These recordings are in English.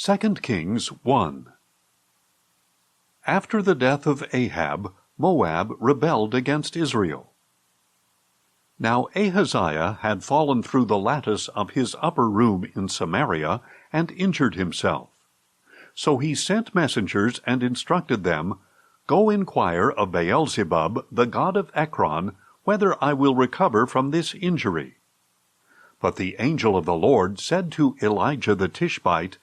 2 Kings 1. After the death of Ahab, Moab rebelled against Israel. Now Ahaziah had fallen through the lattice of his upper room in Samaria and injured himself. So he sent messengers and instructed them, "Go inquire of Beelzebub, the god of Ekron, whether I will recover from this injury." But the angel of the Lord said to Elijah the Tishbite,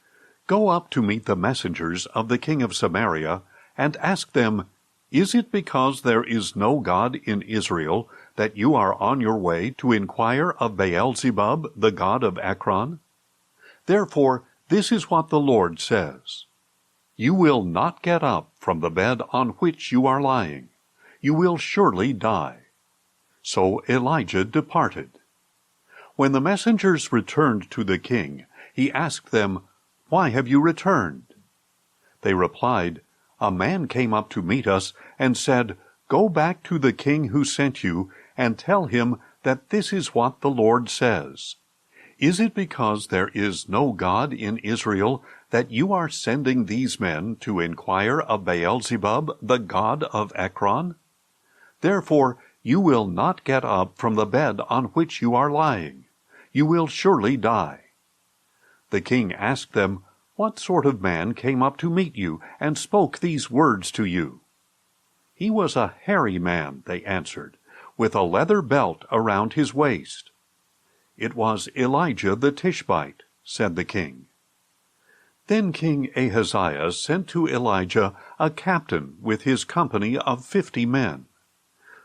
"Go up to meet the messengers of the king of Samaria, and ask them, 'Is it because there is no God in Israel that you are on your way to inquire of Beelzebub, the god of Ekron?' Therefore, this is what the Lord says, 'You will not get up from the bed on which you are lying. You will surely die.'" So Elijah departed. When the messengers returned to the king, he asked them, "Why have you returned?" They replied, "A man came up to meet us and said, 'Go back to the king who sent you and tell him that this is what the Lord says. Is it because there is no God in Israel that you are sending these men to inquire of Beelzebub, the god of Ekron? Therefore you will not get up from the bed on which you are lying. You will surely die." The king asked them, "What sort of man came up to meet you and spoke these words to you?" "He was a hairy man," they answered, "with a leather belt around his waist." "It was Elijah the Tishbite," said the king. Then King Ahaziah sent to Elijah a captain with his company of 50 men.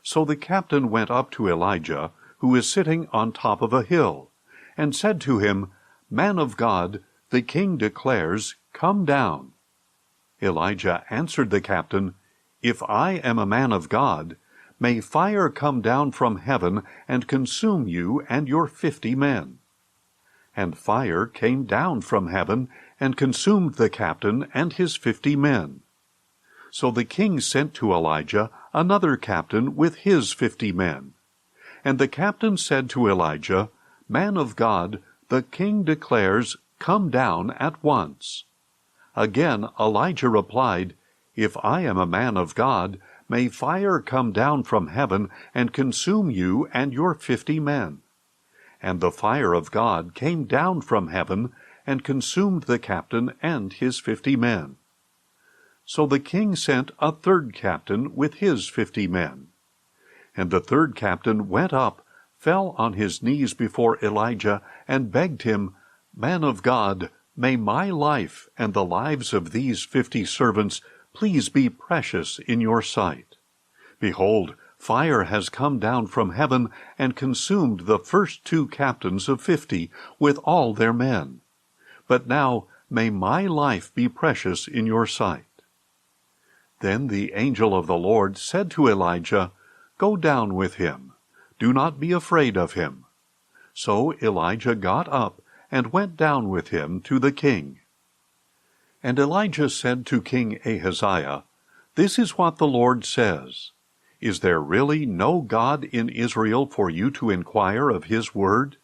So the captain went up to Elijah, who was sitting on top of a hill, and said to him, "Man of God, the king declares, 'Come down.'" Elijah answered the captain, "If I am a man of God, may fire come down from heaven and consume you and your 50 men." And fire came down from heaven and consumed the captain and his 50 men. So the king sent to Elijah another captain with his 50 men. And the captain said to Elijah, "Man of God, the king declares, 'Come down at once.'" Again Elijah replied, "If I am a man of God, may fire come down from heaven and consume you and your 50 men." And the fire of God came down from heaven and consumed the captain and his 50 men. So the king sent a third captain with his 50 men. And the third captain went up, fell on his knees before Elijah, and begged him, "Man of God, may my life and the lives of these 50 servants please be precious in your sight. Behold, fire has come down from heaven and consumed the first 2 captains of 50 with all their men. But now may my life be precious in your sight." Then the angel of the Lord said to Elijah, "Go down with him. Do not be afraid of him." So Elijah got up and went down with him to the king. And Elijah said to King Ahaziah, "This is what the Lord says. Is there really no God in Israel for you to inquire of his word?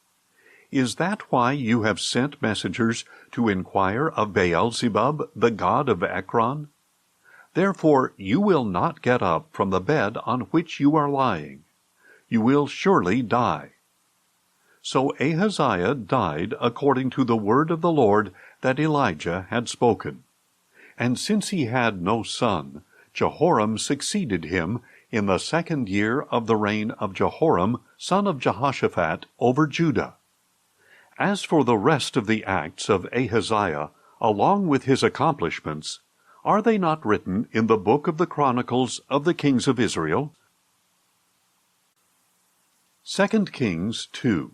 Is that why you have sent messengers to inquire of Beelzebub, the god of Ekron? Therefore you will not get up from the bed on which you are lying. You will surely die." So Ahaziah died according to the word of the Lord that Elijah had spoken. And since he had no son, Jehoram succeeded him in the 2nd year of the reign of Jehoram, son of Jehoshaphat, over Judah. As for the rest of the acts of Ahaziah, along with his accomplishments, are they not written in the book of the Chronicles of the Kings of Israel? 2 Kings 2.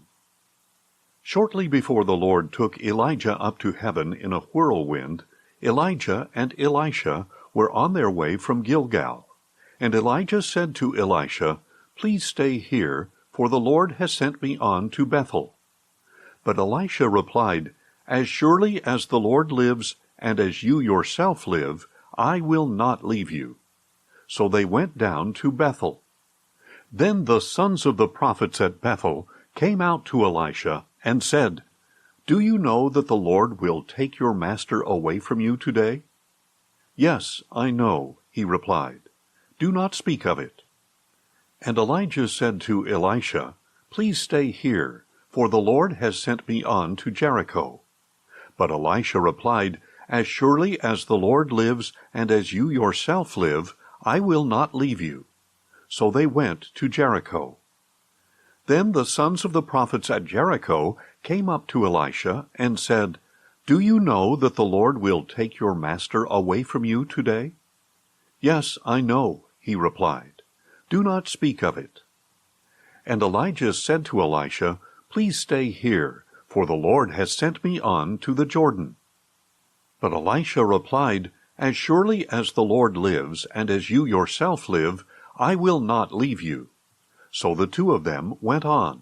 Shortly before the Lord took Elijah up to heaven in a whirlwind, Elijah and Elisha were on their way from Gilgal. And Elijah said to Elisha, "Please stay here, for the Lord has sent me on to Bethel." But Elisha replied, "As surely as the Lord lives, and as you yourself live, I will not leave you." So they went down to Bethel. Then the sons of the prophets at Bethel came out to Elisha and said, "Do you know that the Lord will take your master away from you today?" "Yes, I know," he replied. "Do not speak of it." And Elijah said to Elisha, "Please stay here, for the Lord has sent me on to Jericho." But Elisha replied, "As surely as the Lord lives, and as you yourself live, I will not leave you." So they went to Jericho. Then the sons of the prophets at Jericho came up to Elisha and said, "Do you know that the Lord will take your master away from you today?" "Yes, I know," he replied. "Do not speak of it." And Elijah said to Elisha, "Please stay here, for the Lord has sent me on to the Jordan." But Elisha replied, "As surely as the Lord lives, and as you yourself live, I will not leave you." So the two of them went on.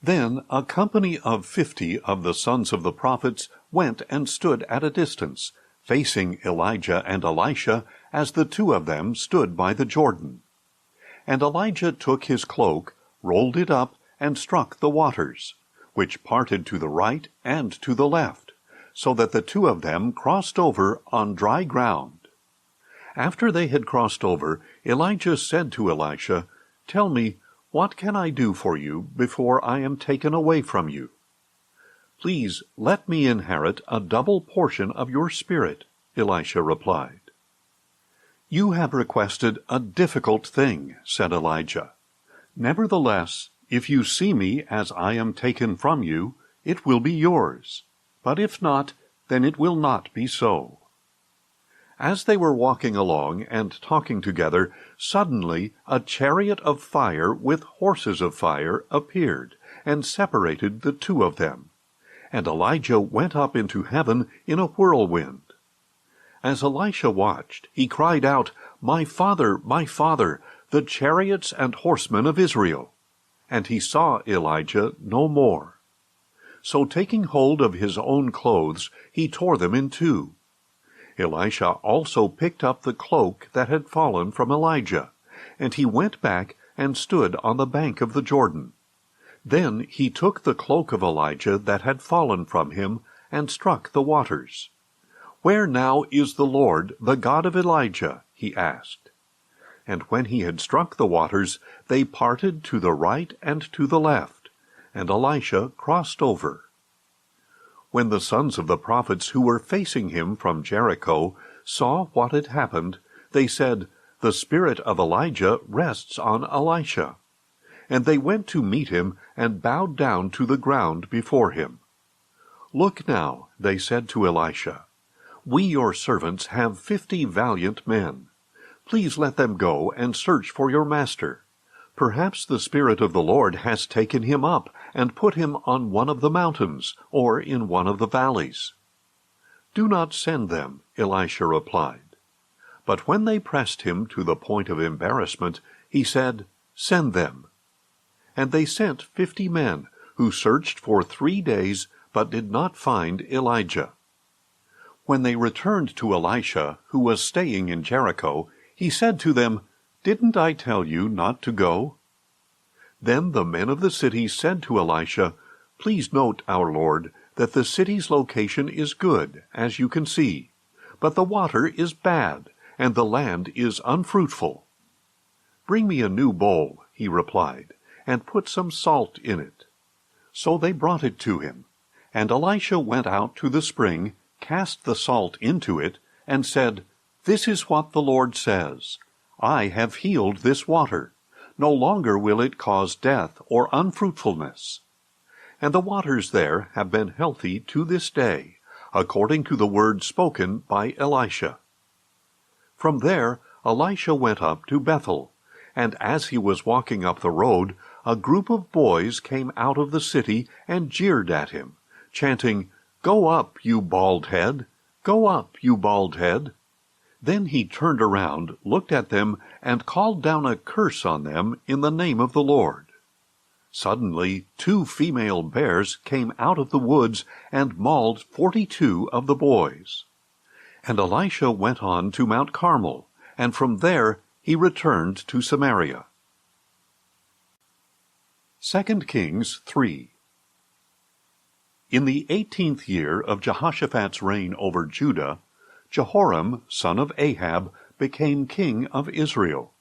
Then a company of 50 of the sons of the prophets went and stood at a distance, facing Elijah and Elisha, as the two of them stood by the Jordan. And Elijah took his cloak, rolled it up, and struck the waters, which parted to the right and to the left, so that the two of them crossed over on dry ground. After they had crossed over, Elijah said to Elisha, "Tell me, what can I do for you before I am taken away from you?" "Please let me inherit a double portion of your spirit," Elisha replied. "You have requested a difficult thing," said Elijah. "Nevertheless, if you see me as I am taken from you, it will be yours. But if not, then it will not be so." As they were walking along and talking together, suddenly a chariot of fire with horses of fire appeared, and separated the two of them. And Elijah went up into heaven in a whirlwind. As Elisha watched, he cried out, my father, the chariots and horsemen of Israel!" And he saw Elijah no more. So taking hold of his own clothes, he tore them in two. Elisha also picked up the cloak that had fallen from Elijah, and he went back and stood on the bank of the Jordan. Then he took the cloak of Elijah that had fallen from him, and struck the waters. "Where now is the Lord, the God of Elijah?" he asked. And when he had struck the waters, they parted to the right and to the left, and Elisha crossed over. When the sons of the prophets who were facing him from Jericho saw what had happened, they said, "The spirit of Elijah rests on Elisha." And they went to meet him and bowed down to the ground before him. "Look now," they said to Elisha, "we your servants have 50 valiant men. Please let them go and search for your master. Perhaps the Spirit of the Lord has taken him up and put him on one of the mountains or in one of the valleys." "Do not send them," Elisha replied. But when they pressed him to the point of embarrassment, he said, "Send them." And they sent 50 men, who searched for 3 days, but did not find Elijah. When they returned to Elisha, who was staying in Jericho, he said to them, "Didn't I tell you not to go?" Then the men of the city said to Elisha, "Please note, our lord, that the city's location is good, as you can see, but the water is bad, and the land is unfruitful." "Bring me a new bowl," he replied, "and put some salt in it." So they brought it to him, and Elisha went out to the spring, cast the salt into it, and said, "This is what the Lord says, I have healed this water. No longer will it cause death or unfruitfulness." And the waters there have been healthy to this day, according to the word spoken by Elisha. From there Elisha went up to Bethel, and as he was walking up the road, a group of boys came out of the city and jeered at him, chanting, "Go up, you bald head! Go up, you bald head!" Then he turned around, looked at them, and called down a curse on them in the name of the Lord. Suddenly 2 female bears came out of the woods and mauled 42 of the boys. And Elisha went on to Mount Carmel, and from there he returned to Samaria. 2 Kings 3. In the 18th year of Jehoshaphat's reign over Judah, Jehoram, son of Ahab, became king of Israel,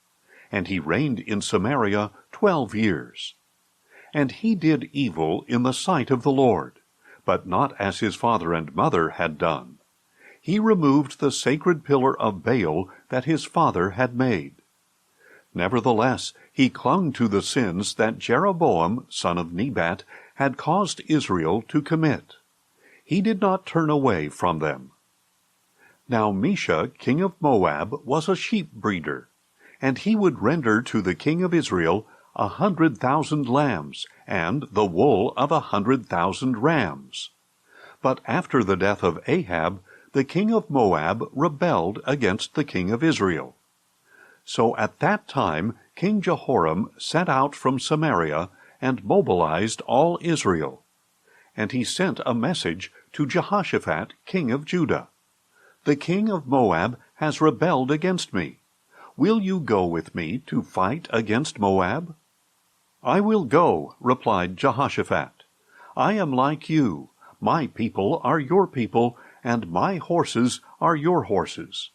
and he reigned in Samaria 12 years. And he did evil in the sight of the Lord, but not as his father and mother had done. He removed the sacred pillar of Baal that his father had made. Nevertheless, he clung to the sins that Jeroboam, son of Nebat, had caused Israel to commit. He did not turn away from them. Now Mesha, king of Moab, was a sheep breeder, and he would render to the king of Israel 100,000 lambs, and the wool of 100,000 rams. But after the death of Ahab, the king of Moab rebelled against the king of Israel. So at that time King Jehoram set out from Samaria and mobilized all Israel. And he sent a message to Jehoshaphat, king of Judah. The king of Moab has rebelled against me. Will you go with me to fight against Moab? I will go, replied Jehoshaphat. I am like you. My people are your people, and my horses are your horses.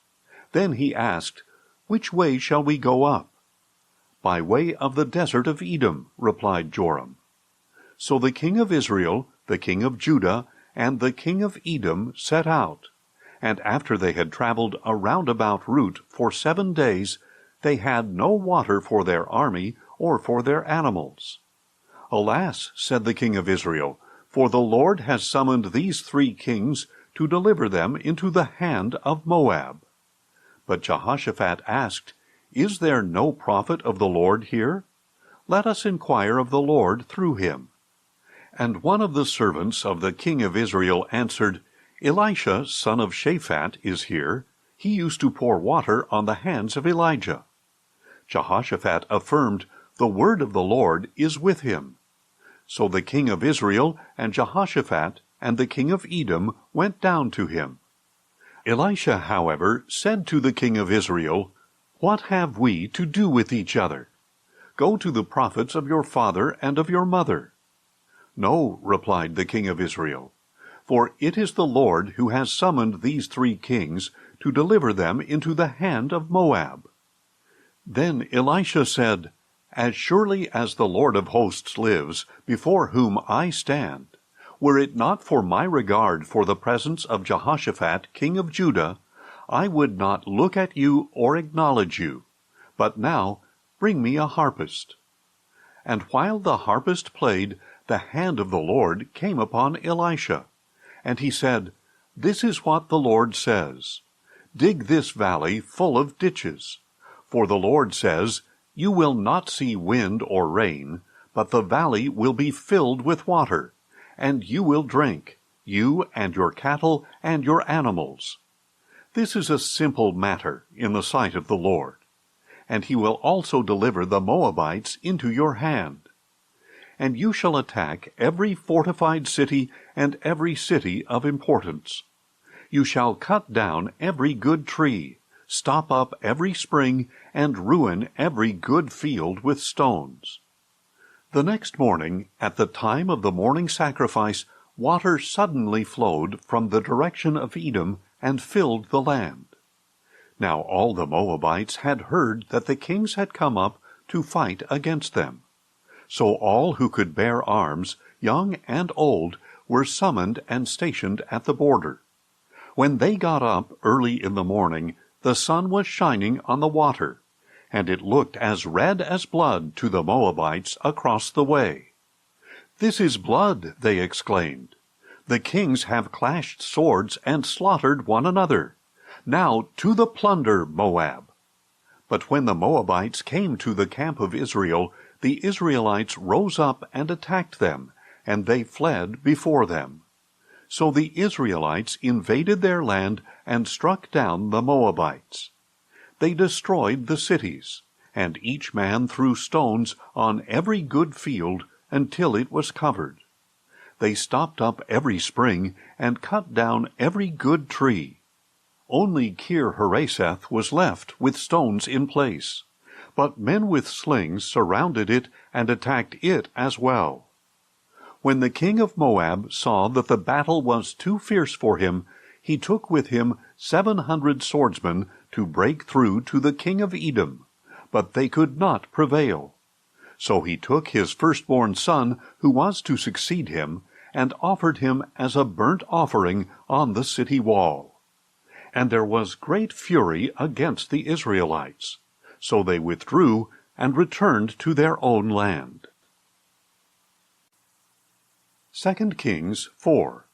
Then he asked, Which way shall we go up? By way of the desert of Edom, replied Joram. So the king of Israel, the king of Judah, and the king of Edom set out. And after they had traveled a roundabout route for 7 days, they had no water for their army or for their animals. Alas, said the king of Israel, for the Lord has summoned these 3 kings to deliver them into the hand of Moab. But Jehoshaphat asked, Is there no prophet of the Lord here? Let us inquire of the Lord through him. And one of the servants of the king of Israel answered, Elisha, son of Shaphat, is here. He used to pour water on the hands of Elijah. Jehoshaphat affirmed, The word of the Lord is with him. So the king of Israel and Jehoshaphat and the king of Edom went down to him. Elisha, however, said to the king of Israel, What have we to do with each other? Go to the prophets of your father and of your mother. No, replied the king of Israel, for it is the Lord who has summoned these 3 kings to deliver them into the hand of Moab. Then Elisha said, As surely as the Lord of hosts lives, before whom I stand, were it not for my regard for the presence of Jehoshaphat, king of Judah, I would not look at you or acknowledge you. But now bring me a harpist. And while the harpist played, the hand of the Lord came upon Elisha. And he said, This is what the Lord says. Dig this valley full of ditches. For the Lord says, You will not see wind or rain, but the valley will be filled with water, and you will drink, you and your cattle and your animals. This is a simple matter in the sight of the Lord. And he will also deliver the Moabites into your hand. And you shall attack every fortified city and every city of importance. You shall cut down every good tree, stop up every spring, and ruin every good field with stones. The next morning, at the time of the morning sacrifice, water suddenly flowed from the direction of Edom and filled the land. Now all the Moabites had heard that the kings had come up to fight against them. So all who could bear arms, young and old, were summoned and stationed at the border. When they got up early in the morning, the sun was shining on the water, and it looked as red as blood to the Moabites across the way. This is blood, they exclaimed. The kings have clashed swords and slaughtered one another. Now to the plunder, Moab. But when the Moabites came to the camp of Israel, the Israelites rose up and attacked them, and they fled before them. So the Israelites invaded their land and struck down the Moabites. They destroyed the cities, and each man threw stones on every good field until it was covered. They stopped up every spring and cut down every good tree. Only Kir-Hareseth was left with stones in place. But men with slings surrounded it and attacked it as well. When the king of Moab saw that the battle was too fierce for him, he took with him 700 swordsmen to break through to the king of Edom, but they could not prevail. So he took his firstborn son, who was to succeed him, and offered him as a burnt offering on the city wall. And there was great fury against the Israelites. So they withdrew and returned to their own land. 2 Kings 4.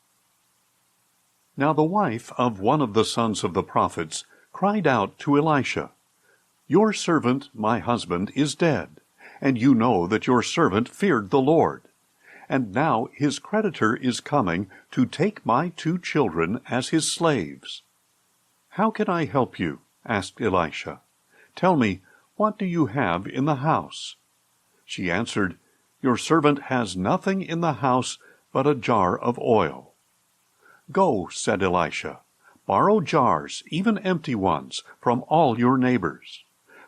Now the wife of one of the sons of the prophets cried out to Elisha, "Your servant, my husband, is dead, and you know that your servant feared the Lord. And now his creditor is coming to take my 2 children as his slaves." "How can I help you?" asked Elisha. "Tell me, what do you have in the house?" She answered, "Your servant has nothing in the house but a jar of oil." "Go," said Elisha, "borrow jars, even empty ones, from all your neighbors.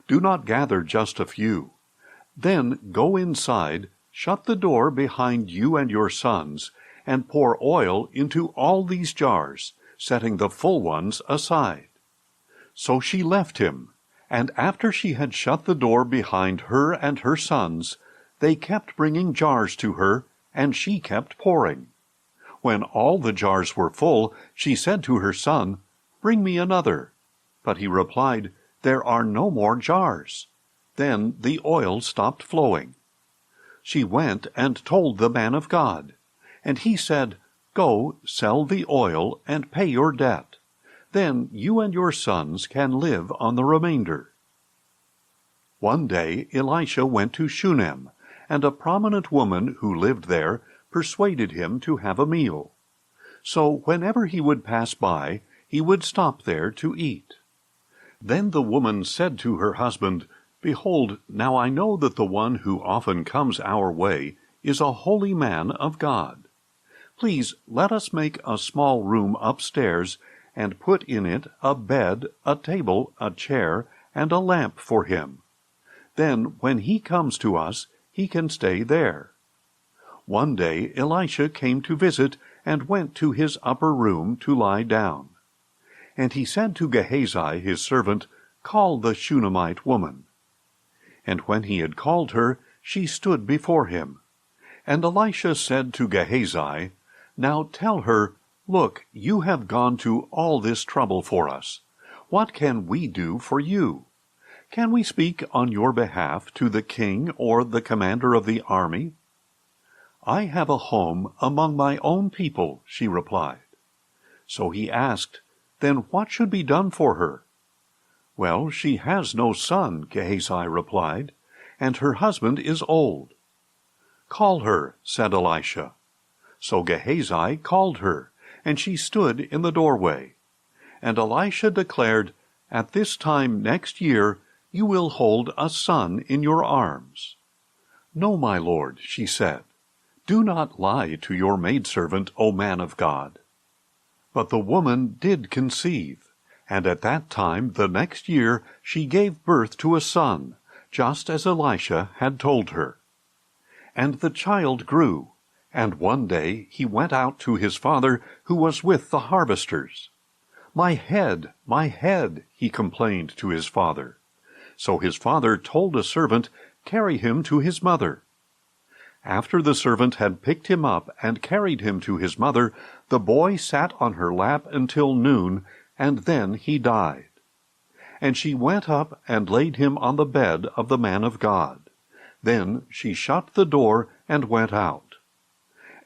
Do not gather just a few. Then go inside, shut the door behind you and your sons, and pour oil into all these jars, setting the full ones aside." So she left him, and after she had shut the door behind her and her sons, they kept bringing jars to her, and she kept pouring. When all the jars were full, she said to her son, "Bring me another." But he replied, "There are no more jars." Then the oil stopped flowing. She went and told the man of God, and he said, "Go, sell the oil and pay your debt. Then you and your sons can live on the remainder." One day Elisha went to Shunem, and a prominent woman who lived there persuaded him to have a meal. So whenever he would pass by, he would stop there to eat. Then the woman said to her husband, "Behold, now I know that the one who often comes our way is a holy man of God. Please let us make a small room upstairs and put in it a bed, a table, a chair, and a lamp for him. Then when he comes to us, he can stay there." One day Elisha came to visit and went to his upper room to lie down. And he said to Gehazi his servant, "Call the Shunammite woman." And when he had called her, she stood before him. And Elisha said to Gehazi, "Now tell her, Look, you have gone to all this trouble for us. What can we do for you? Can we speak on your behalf to the king or the commander of the army?" "I have a home among my own people," she replied. So he asked, "Then what should be done for her?" "Well, she has no son," Gehazi replied, "and her husband is old." "Call her," said Elisha. So Gehazi called her, and she stood in the doorway. And Elisha declared, "At this time next year you will hold a son in your arms." "No, my lord," she said. "Do not lie to your maidservant, O man of God." But the woman did conceive, and at that time the next year she gave birth to a son, just as Elisha had told her. And the child grew, and one day he went out to his father, who was with the harvesters. My head, he complained to his father. So his father told a servant, "Carry him to his mother." After the servant had picked him up and carried him to his mother, the boy sat on her lap until noon, and then he died. And she went up and laid him on the bed of the man of God. Then she shut the door and went out.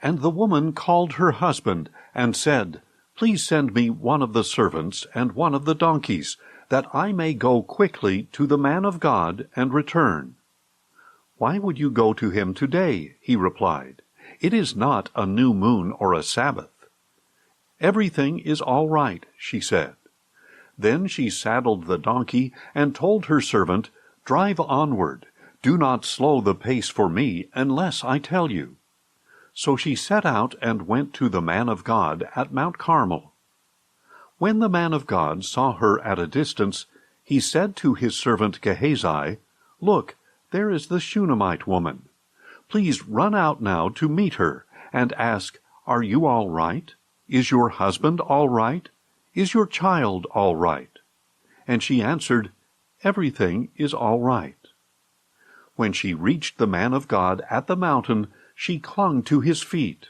And the woman called her husband and said, "Please send me one of the servants and one of the donkeys, that I may go quickly to the man of God and return." "Why would you go to him today?" he replied. "It is not a new moon or a Sabbath." "Everything is all right," she said. Then she saddled the donkey and told her servant, "Drive onward. Do not slow the pace for me unless I tell you." So she set out and went to the man of God at Mount Carmel. When the man of God saw her at a distance, he said to his servant Gehazi, "Look, there is the Shunammite woman. Please run out now to meet her, and ask, "Are you all right? Is your husband all right? Is your child all right?" And she answered, "Everything is all right." When she reached the man of God at the mountain, she clung to his feet.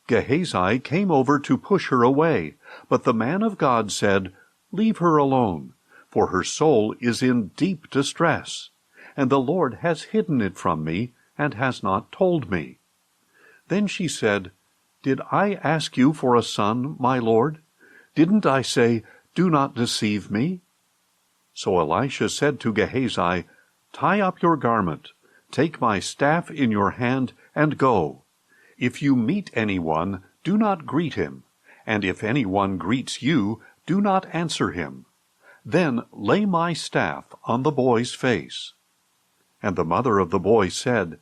Gehazi came over to push her away, but the man of God said, "Leave her alone, for her soul is in deep distress, and the Lord has hidden it from me, and has not told me." Then she said, "Did I ask you for a son, my Lord? Didn't I say, 'Do not deceive me'?" So Elisha said to Gehazi, "Tie up your garment, take my staff in your hand, and go. If you meet anyone, do not greet him, and if anyone greets you, do not answer him. Then lay my staff on the boy's face." And the mother of the boy said,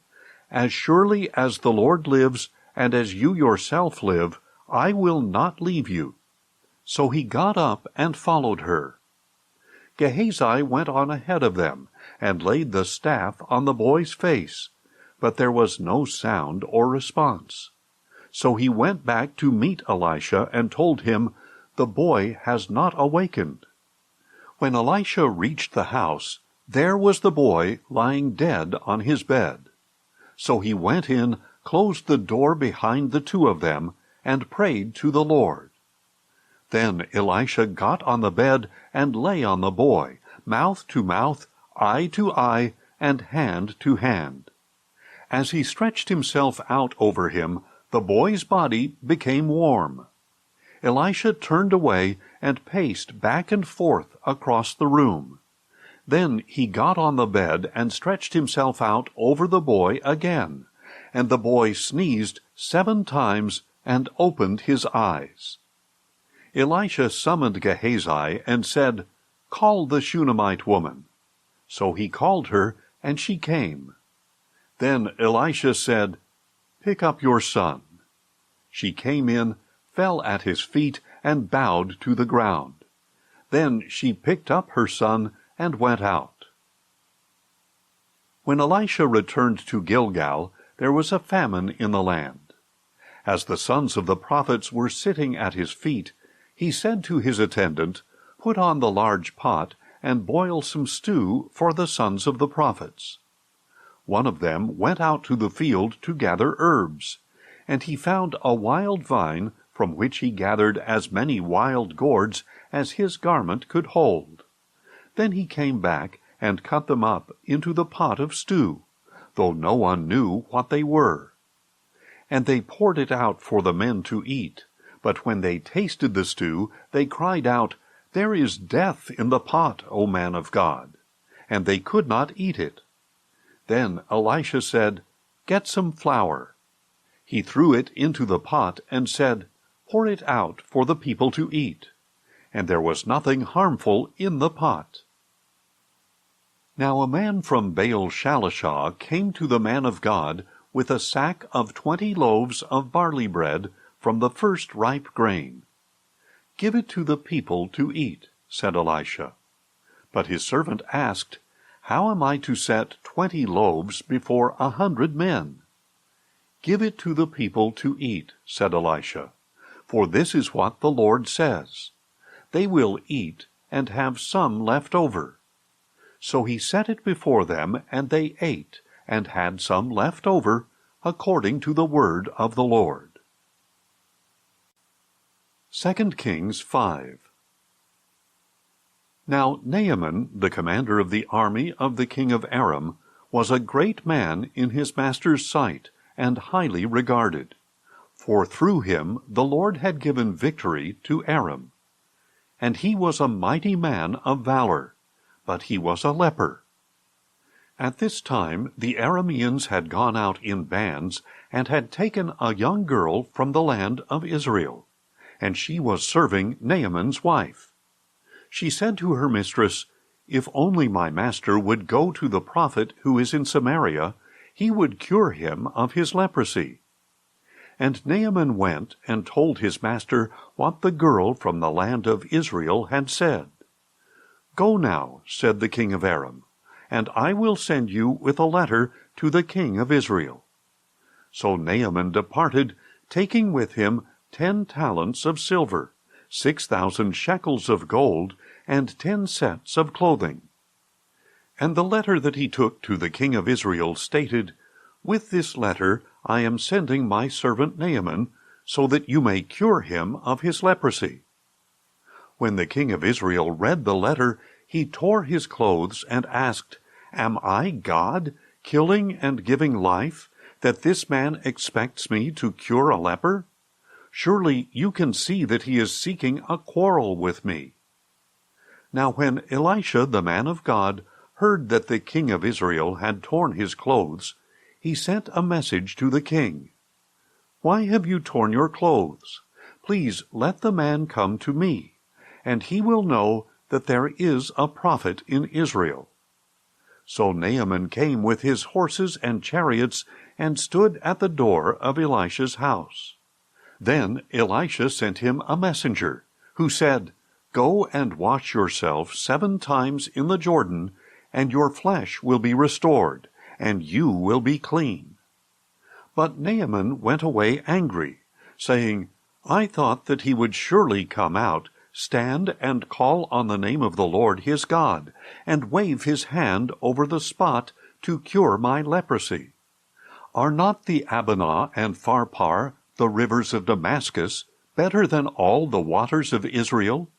"As surely as the Lord lives, and as you yourself live, I will not leave you." So he got up and followed her. Gehazi went on ahead of them, and laid the staff on the boy's face, but there was no sound or response. So he went back to meet Elisha and told him, "The boy has not awakened." When Elisha reached the house, there was the boy lying dead on his bed. So he went in, closed the door behind the two of them, and prayed to the Lord. Then Elisha got on the bed and lay on the boy, mouth to mouth, eye to eye, and hand to hand. As he stretched himself out over him, the boy's body became warm. Elisha turned away and paced back and forth across the room. Then he got on the bed and stretched himself out over the boy again, and the boy sneezed 7 times and opened his eyes. Elisha summoned Gehazi and said, "Call the Shunammite woman." So he called her, and she came. Then Elisha said, "Pick up your son." She came in, fell at his feet, and bowed to the ground. Then she picked up her son and went out. When Elisha returned to Gilgal, there was a famine in the land. As the sons of the prophets were sitting at his feet, he said to his attendant, "Put on the large pot, and boil some stew for the sons of the prophets." One of them went out to the field to gather herbs, and he found a wild vine, from which he gathered as many wild gourds as his garment could hold. Then he came back and cut them up into the pot of stew, though no one knew what they were. And they poured it out for the men to eat. But when they tasted the stew, they cried out, "There is death in the pot, O man of God!" And they could not eat it. Then Elisha said, "Get some flour." He threw it into the pot and said, "Pour it out for the people to eat." And there was nothing harmful in the pot. Now a man from Baal-Shalishah came to the man of God with a sack of 20 loaves of barley bread from the first ripe grain. "Give it to the people to eat," said Elisha. But his servant asked, "How am I to set 20 loaves before 100 men?" "Give it to the people to eat," said Elisha, "for this is what the Lord says. They will eat and have some left over." So he set it before them, and they ate, and had some left over, according to the word of the Lord. 2 Kings 5. Now Naaman, the commander of the army of the king of Aram, was a great man in his master's sight, and highly regarded. For through him the Lord had given victory to Aram. And he was a mighty man of valor, but he was a leper. At this time the Arameans had gone out in bands, and had taken a young girl from the land of Israel, and she was serving Naaman's wife. She said to her mistress, "If only my master would go to the prophet who is in Samaria, he would cure him of his leprosy." And Naaman went and told his master what the girl from the land of Israel had said. "Go now," said the king of Aram, "and I will send you with a letter to the king of Israel." So Naaman departed, taking with him 10 talents of silver, 6,000 shekels of gold, and 10 sets of clothing. And the letter that he took to the king of Israel stated, "With this letter I am sending my servant Naaman, so that you may cure him of his leprosy." When the king of Israel read the letter, he tore his clothes and asked, "Am I God, killing and giving life, that this man expects me to cure a leper? Surely you can see that he is seeking a quarrel with me." Now when Elisha the man of God heard that the king of Israel had torn his clothes, he sent a message to the king. "Why have you torn your clothes? Please let the man come to me, and he will know that there is a prophet in Israel." So Naaman came with his horses and chariots and stood at the door of Elisha's house. Then Elisha sent him a messenger, who said, "Go and wash yourself 7 times in the Jordan, and your flesh will be restored, and you will be clean." But Naaman went away angry, saying, "I thought that he would surely come out, stand and call on the name of the Lord his God, and wave his hand over the spot to cure my leprosy. Are not the Abana and Pharpar, the rivers of Damascus, better than all the waters of Israel?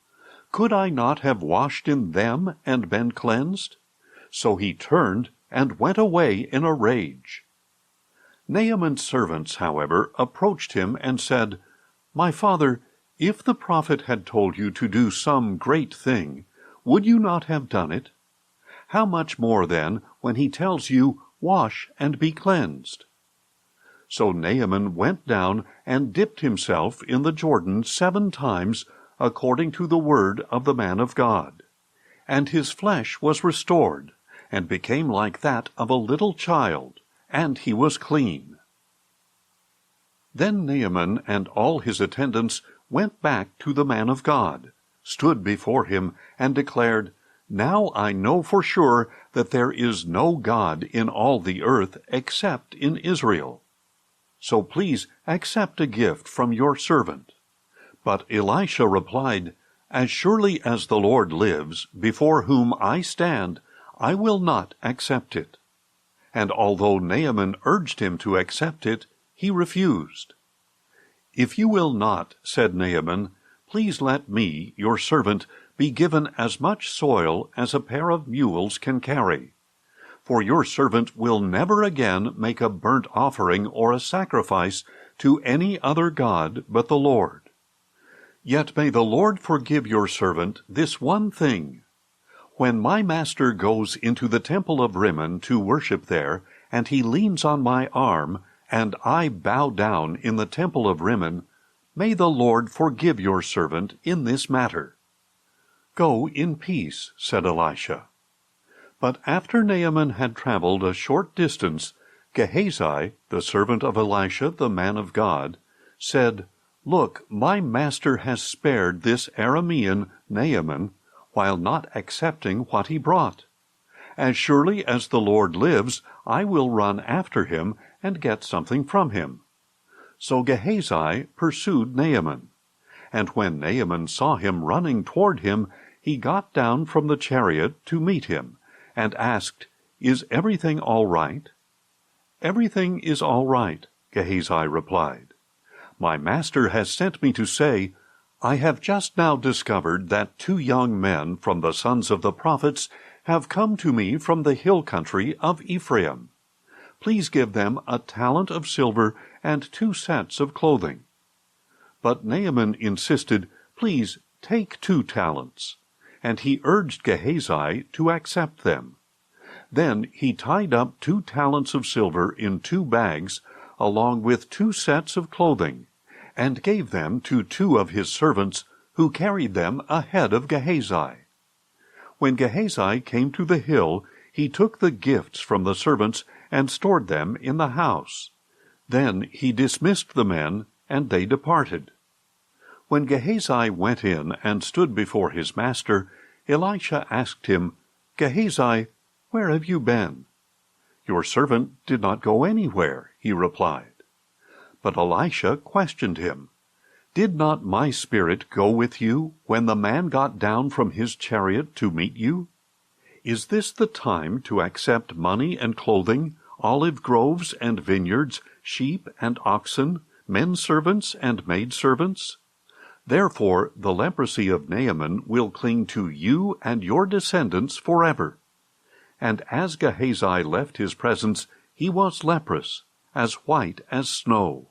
Could I not have washed in them and been cleansed?" So he turned and went away in a rage. Naaman's servants, however, approached him and said, "My father, if the prophet had told you to do some great thing, would you not have done it? How much more then when he tells you, 'Wash and be cleansed'?" So Naaman went down and dipped himself in the Jordan 7 times, according to the word of the man of God. And his flesh was restored, and became like that of a little child, and he was clean. Then Naaman and all his attendants went back to the man of God, stood before him, and declared, "Now I know for sure that there is no God in all the earth except in Israel. So please accept a gift from your servant." But Elisha replied, "As surely as the Lord lives, before whom I stand, I will not accept it." And although Naaman urged him to accept it, he refused. "If you will not," said Naaman, "please let me, your servant, be given as much soil as a pair of mules can carry. For your servant will never again make a burnt offering or a sacrifice to any other god but the Lord. Yet may the Lord forgive your servant this one thing. When my master goes into the temple of Rimmon to worship there, and he leans on my arm, and I bow down in the temple of Rimmon, may the Lord forgive your servant in this matter." "Go in peace," said Elisha. But after Naaman had traveled a short distance, Gehazi, the servant of Elisha the man of God, said, "Look, my master has spared this Aramean Naaman, while not accepting what he brought. As surely as the Lord lives, I will run after him and get something from him." So Gehazi pursued Naaman. And when Naaman saw him running toward him, he got down from the chariot to meet him, and asked, "Is everything all right?" "Everything is all right," Gehazi replied. "My master has sent me to say, I have just now discovered that 2 young men from the sons of the prophets have come to me from the hill country of Ephraim. Please give them a talent of silver and 2 sets of clothing." But Naaman insisted, "Please take 2 talents." And he urged Gehazi to accept them. Then he tied up 2 talents of silver in 2 bags, along with 2 sets of clothing, and gave them to 2 of his servants, who carried them ahead of Gehazi. When Gehazi came to the hill, he took the gifts from the servants and stored them in the house. Then he dismissed the men, and they departed. When Gehazi went in and stood before his master, Elisha asked him, "Gehazi, where have you been?" "Your servant did not go anywhere," he replied. But Elisha questioned him. "Did not my spirit go with you when the man got down from his chariot to meet you? Is this the time to accept money and clothing, olive groves and vineyards, sheep and oxen, men servants and maidservants? Therefore the leprosy of Naaman will cling to you and your descendants forever." And as Gehazi left his presence, he was leprous, as white as snow.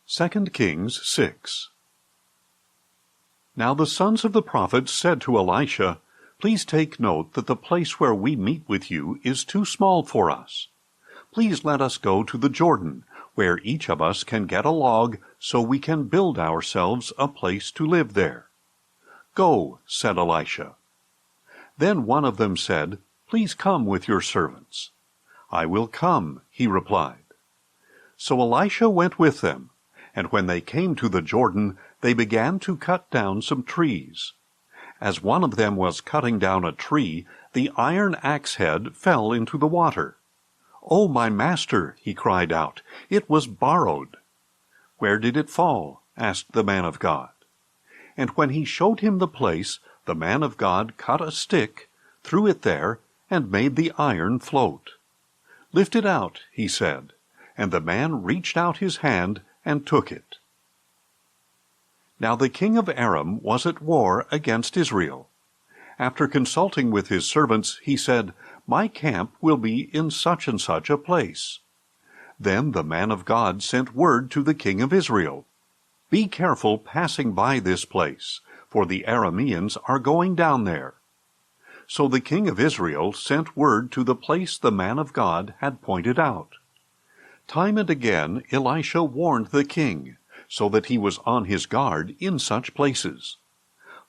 2 Kings 6. Now the sons of the prophets said to Elisha, "Please take note that the place where we meet with you is too small for us. Please let us go to the Jordan, where each of us can get a log so we can build ourselves a place to live there." "Go," said Elisha. Then one of them said, "Please come with your servants." "I will come," he replied. So Elisha went with them, and when they came to the Jordan, they began to cut down some trees. As one of them was cutting down a tree, the iron axe head fell into the water. "Oh, my master," he cried out, "it was borrowed." "Where did it fall?" asked the man of God. And when he showed him the place, the man of God cut a stick, threw it there, and made the iron float. "Lift it out," he said, and the man reached out his hand and took it. Now the king of Aram was at war against Israel. After consulting with his servants, he said, "My camp will be in such and such a place." Then the man of God sent word to the king of Israel, "Be careful passing by this place, for the Arameans are going down there." So the king of Israel sent word to the place the man of God had pointed out. Time and again Elisha warned the king, so that he was on his guard in such places.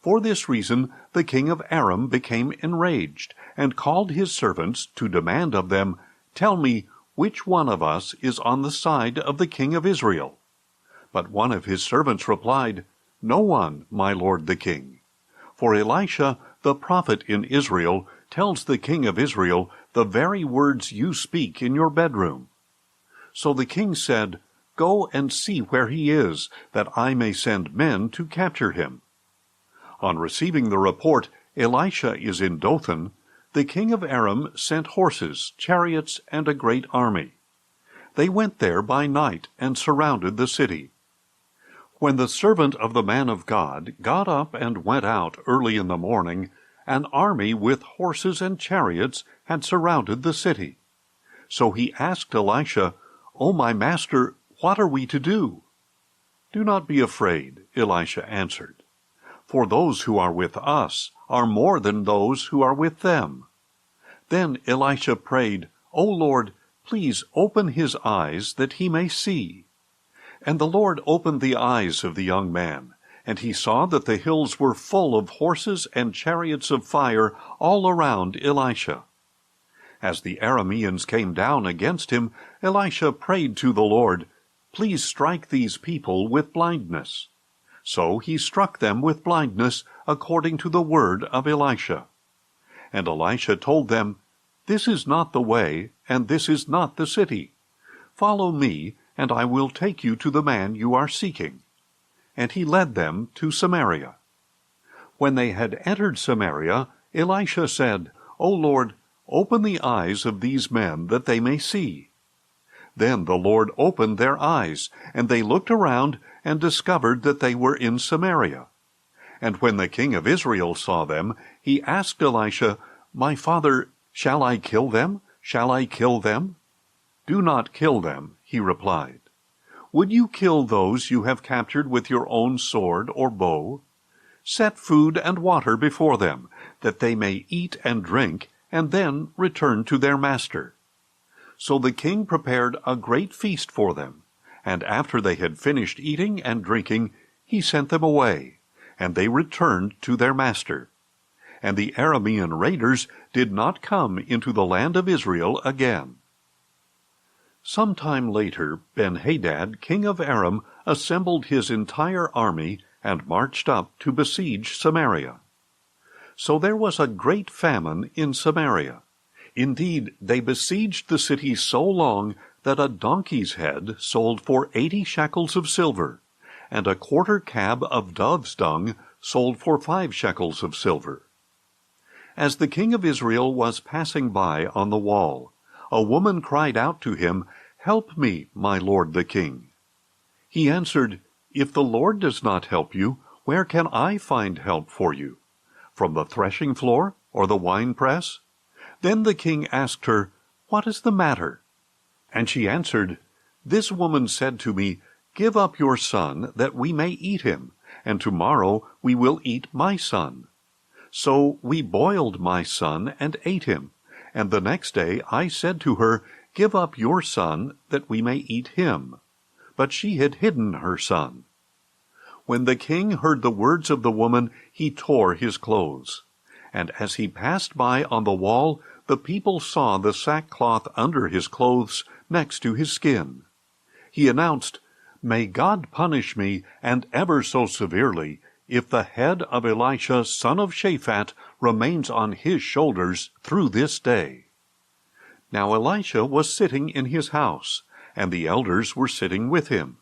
For this reason the king of Aram became enraged, and called his servants to demand of them, "Tell me, which one of us is on the side of the king of Israel?" But one of his servants replied, "No one, my lord the king. For Elisha, the prophet in Israel, tells the king of Israel the very words you speak in your bedroom." So the king said, "Go and see where he is, that I may send men to capture him." On receiving the report, "Elisha is in Dothan," the king of Aram sent horses, chariots, and a great army. They went there by night and surrounded the city. When the servant of the man of God got up and went out early in the morning, an army with horses and chariots had surrounded the city. So he asked Elisha, "Oh, my master, what are we to do?" "Do not be afraid," Elisha answered, "for those who are with us are more than those who are with them." Then Elisha prayed, "O Lord, please open his eyes that he may see." And the Lord opened the eyes of the young man, and he saw that the hills were full of horses and chariots of fire all around Elisha. As the Arameans came down against him, Elisha prayed to the Lord, "Please strike these people with blindness." So he struck them with blindness, according to the word of Elisha. And Elisha told them, "This is not the way, and this is not the city. Follow me, and I will take you to the man you are seeking." And he led them to Samaria. When they had entered Samaria, Elisha said, "O Lord, open the eyes of these men, that they may see." Then the Lord opened their eyes, and they looked around and discovered that they were in Samaria. And when the king of Israel saw them, he asked Elisha, "My father, shall I kill them? Shall I kill them?" "Do not kill them," he replied. "Would you kill those you have captured with your own sword or bow? Set food and water before them, that they may eat and drink, and then return to their master." So the king prepared a great feast for them, and after they had finished eating and drinking, he sent them away, and they returned to their master. And the Aramean raiders did not come into the land of Israel again. Some time later, Ben-Hadad, king of Aram, assembled his entire army and marched up to besiege Samaria. So there was a great famine in Samaria. Indeed, they besieged the city so long that a donkey's head sold for 80 shekels of silver, and a quarter cab of dove's dung sold for 5 shekels of silver. As the king of Israel was passing by on the wall, a woman cried out to him, "Help me, my lord the king." He answered, "If the Lord does not help you, where can I find help for you? From the threshing floor or the winepress?" Then the king asked her, "What is the matter?" And she answered, "This woman said to me, 'Give up your son, that we may eat him, and tomorrow we will eat my son.' So we boiled my son and ate him, and the next day I said to her, 'Give up your son, that we may eat him.' But she had hidden her son." When the king heard the words of the woman, he tore his clothes. And as he passed by on the wall, the people saw the sackcloth under his clothes next to his skin. He announced, "May God punish me, and ever so severely, if the head of Elisha son of Shaphat remains on his shoulders through this day." Now Elisha was sitting in his house, and the elders were sitting with him.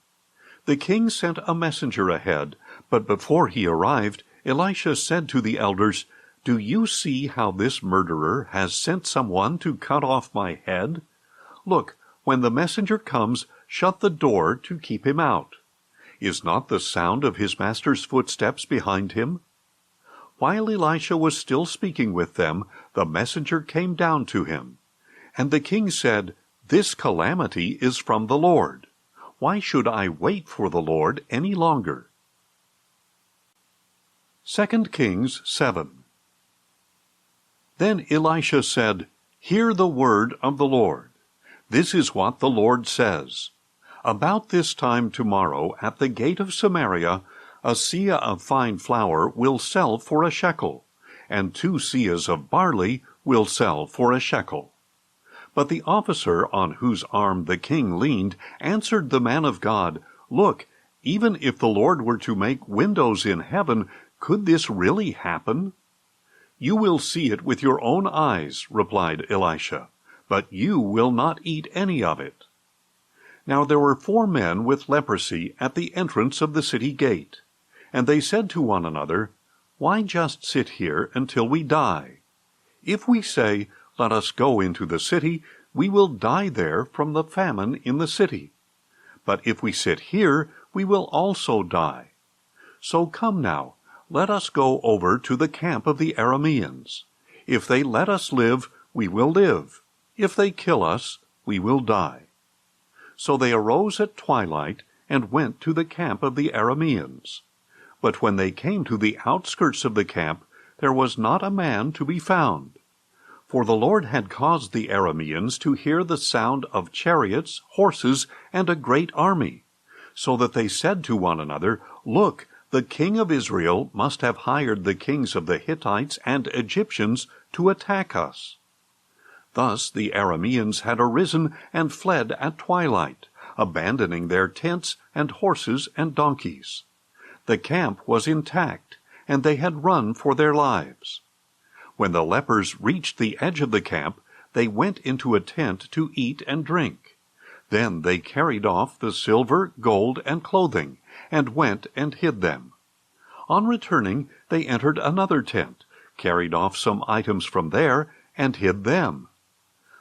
The king sent a messenger ahead, but before he arrived, Elisha said to the elders, "Do you see how this murderer has sent someone to cut off my head? Look, when the messenger comes, shut the door to keep him out. Is not the sound of his master's footsteps behind him?" While Elisha was still speaking with them, the messenger came down to him. And the king said, "This calamity is from the Lord. Why should I wait for the Lord any longer?" 2 Kings 7. Then Elisha said, "Hear the word of the Lord. This is what the Lord says. About this time tomorrow, at the gate of Samaria, a seah of fine flour will sell for a shekel, and 2 seahs of barley will sell for a shekel." But the officer on whose arm the king leaned answered the man of God, "Look, even if the Lord were to make windows in heaven, could this really happen?" "You will see it with your own eyes," replied Elisha, "but you will not eat any of it." Now there were 4 men with leprosy at the entrance of the city gate, and they said to one another, "Why just sit here until we die? If we say, 'Let us go into the city,' we will die there from the famine in the city. But if we sit here, we will also die. So come now, let us go over to the camp of the Arameans. If they let us live, we will live. If they kill us, we will die." So they arose at twilight and went to the camp of the Arameans. But when they came to the outskirts of the camp, there was not a man to be found. For the Lord had caused the Arameans to hear the sound of chariots, horses, and a great army, so that they said to one another, "Look, the king of Israel must have hired the kings of the Hittites and Egyptians to attack us." Thus the Arameans had arisen and fled at twilight, abandoning their tents and horses and donkeys. The camp was intact, and they had run for their lives. When the lepers reached the edge of the camp, they went into a tent to eat and drink. Then they carried off the silver, gold, and clothing, and went and hid them. On returning, they entered another tent, carried off some items from there, and hid them.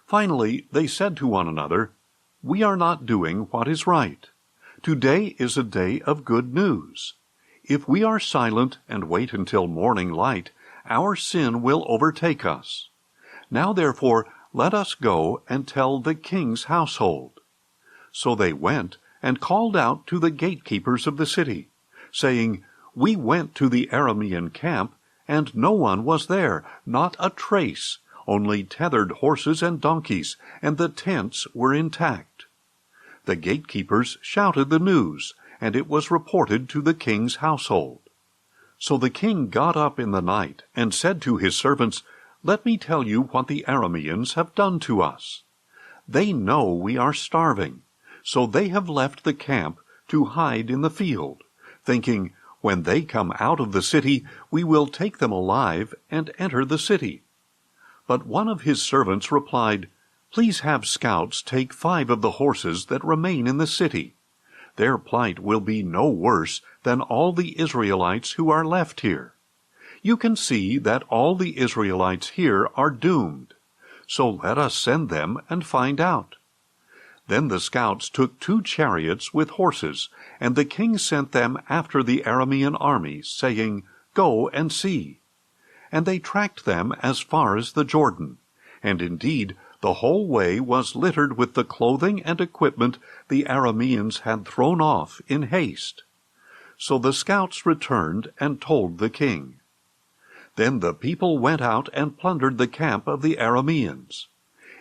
Finally, they said to one another, "We are not doing what is right. Today is a day of good news. If we are silent and wait until morning light, our sin will overtake us. Now therefore, let us go and tell the king's household." So they went and called out to the gatekeepers of the city, saying, "We went to the Aramean camp, and no one was there, not a trace, only tethered horses and donkeys, and the tents were intact." The gatekeepers shouted the news, and it was reported to the king's household. So the king got up in the night and said to his servants, "Let me tell you what the Arameans have done to us. They know we are starving, so they have left the camp to hide in the field, thinking, 'When they come out of the city, we will take them alive and enter the city.'" But one of his servants replied, Please have scouts take 5 of the horses that remain in the city. Their plight will be no worse than all the Israelites who are left here. You can see that all the Israelites here are doomed. So let us send them and find out." Then the scouts took 2 chariots with horses, and the king sent them after the Aramean army, saying, "Go and see." And they tracked them as far as the Jordan, and indeed the whole way was littered with the clothing and equipment the Arameans had thrown off in haste. So the scouts returned and told the king. Then the people went out and plundered the camp of the Arameans.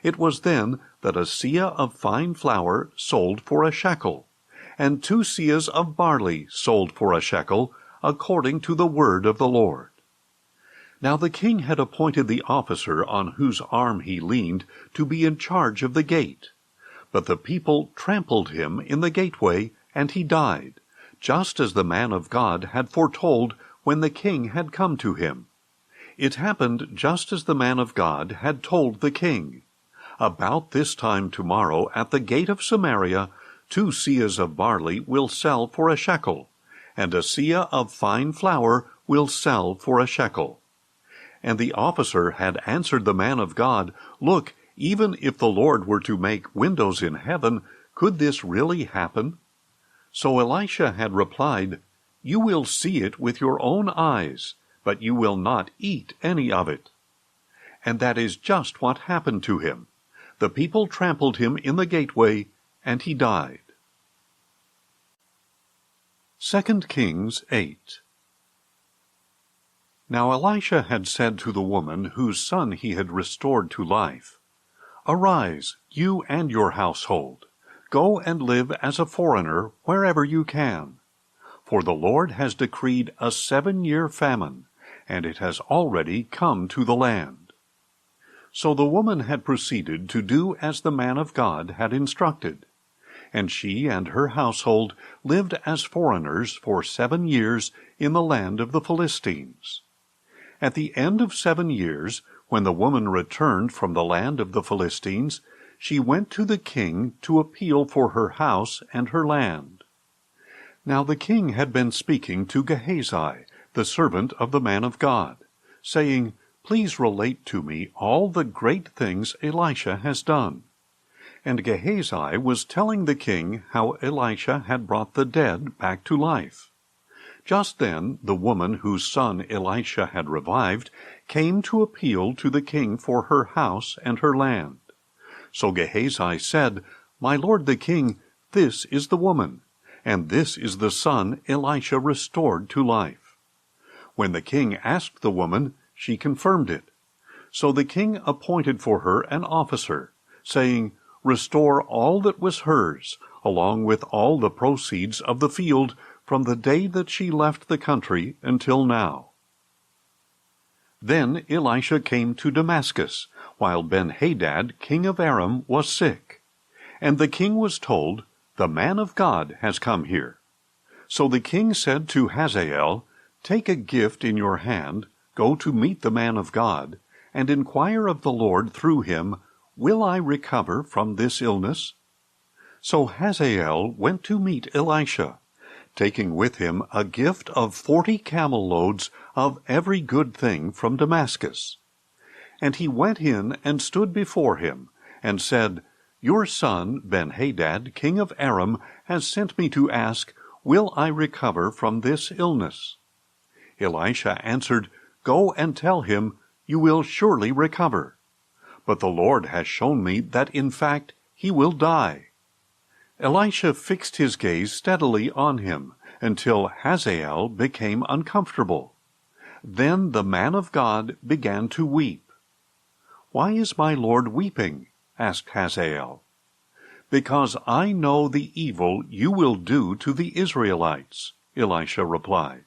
It was then that a seah of fine flour sold for a shekel, and 2 seahs of barley sold for a shekel, according to the word of the Lord. Now the king had appointed the officer on whose arm he leaned to be in charge of the gate. But the people trampled him in the gateway, and he died, just as the man of God had foretold when the king had come to him. It happened just as the man of God had told the king. About this time tomorrow, at the gate of Samaria, 2 seahs of barley will sell for a shekel, and a seah of fine flour will sell for a shekel. And the officer had answered the man of God, "Look, even if the Lord were to make windows in heaven, could this really happen?" So Elisha had replied, "You will see it with your own eyes, but you will not eat any of it." And that is just what happened to him. The people trampled him in the gateway, and he died. 2 Kings 8. Now Elisha had said to the woman whose son he had restored to life, "Arise, you and your household. Go and live as a foreigner wherever you can. For the Lord has decreed a 7-year famine, and it has already come to the land." So the woman had proceeded to do as the man of God had instructed, and she and her household lived as foreigners for 7 years in the land of the Philistines. At the end of 7 years, when the woman returned from the land of the Philistines, she went to the king to appeal for her house and her land. Now the king had been speaking to Gehazi, the servant of the man of God, saying, "Please relate to me all the great things Elisha has done." And Gehazi was telling the king how Elisha had brought the dead back to life. Just then the woman whose son Elisha had revived came to appeal to the king for her house and her land. So Gehazi said, "My lord the king, this is the woman, and this is the son Elisha restored to life." When the king asked the woman, she confirmed it. So the king appointed for her an officer, saying, "Restore all that was hers, along with all the proceeds of the field, from the day that she left the country until now." Then Elisha came to Damascus, while Ben-Hadad, king of Aram, was sick. And the king was told, "The man of God has come here." So the king said to Hazael, "Take a gift in your hand, go to meet the man of God, and inquire of the Lord through him, 'Will I recover from this illness?'" So Hazael went to meet Elisha, taking with him a gift of 40 camel loads of every good thing from Damascus. And he went in and stood before him, and said, "Your son Ben-Hadad, king of Aram, has sent me to ask, 'Will I recover from this illness?'" Elisha answered, "Go and tell him, 'You will surely recover.' But the Lord has shown me that in fact he will die." Elisha fixed his gaze steadily on him until Hazael became uncomfortable. Then the man of God began to weep. "Why is my Lord weeping?" asked Hazael. "Because I know the evil you will do to the Israelites," Elisha replied.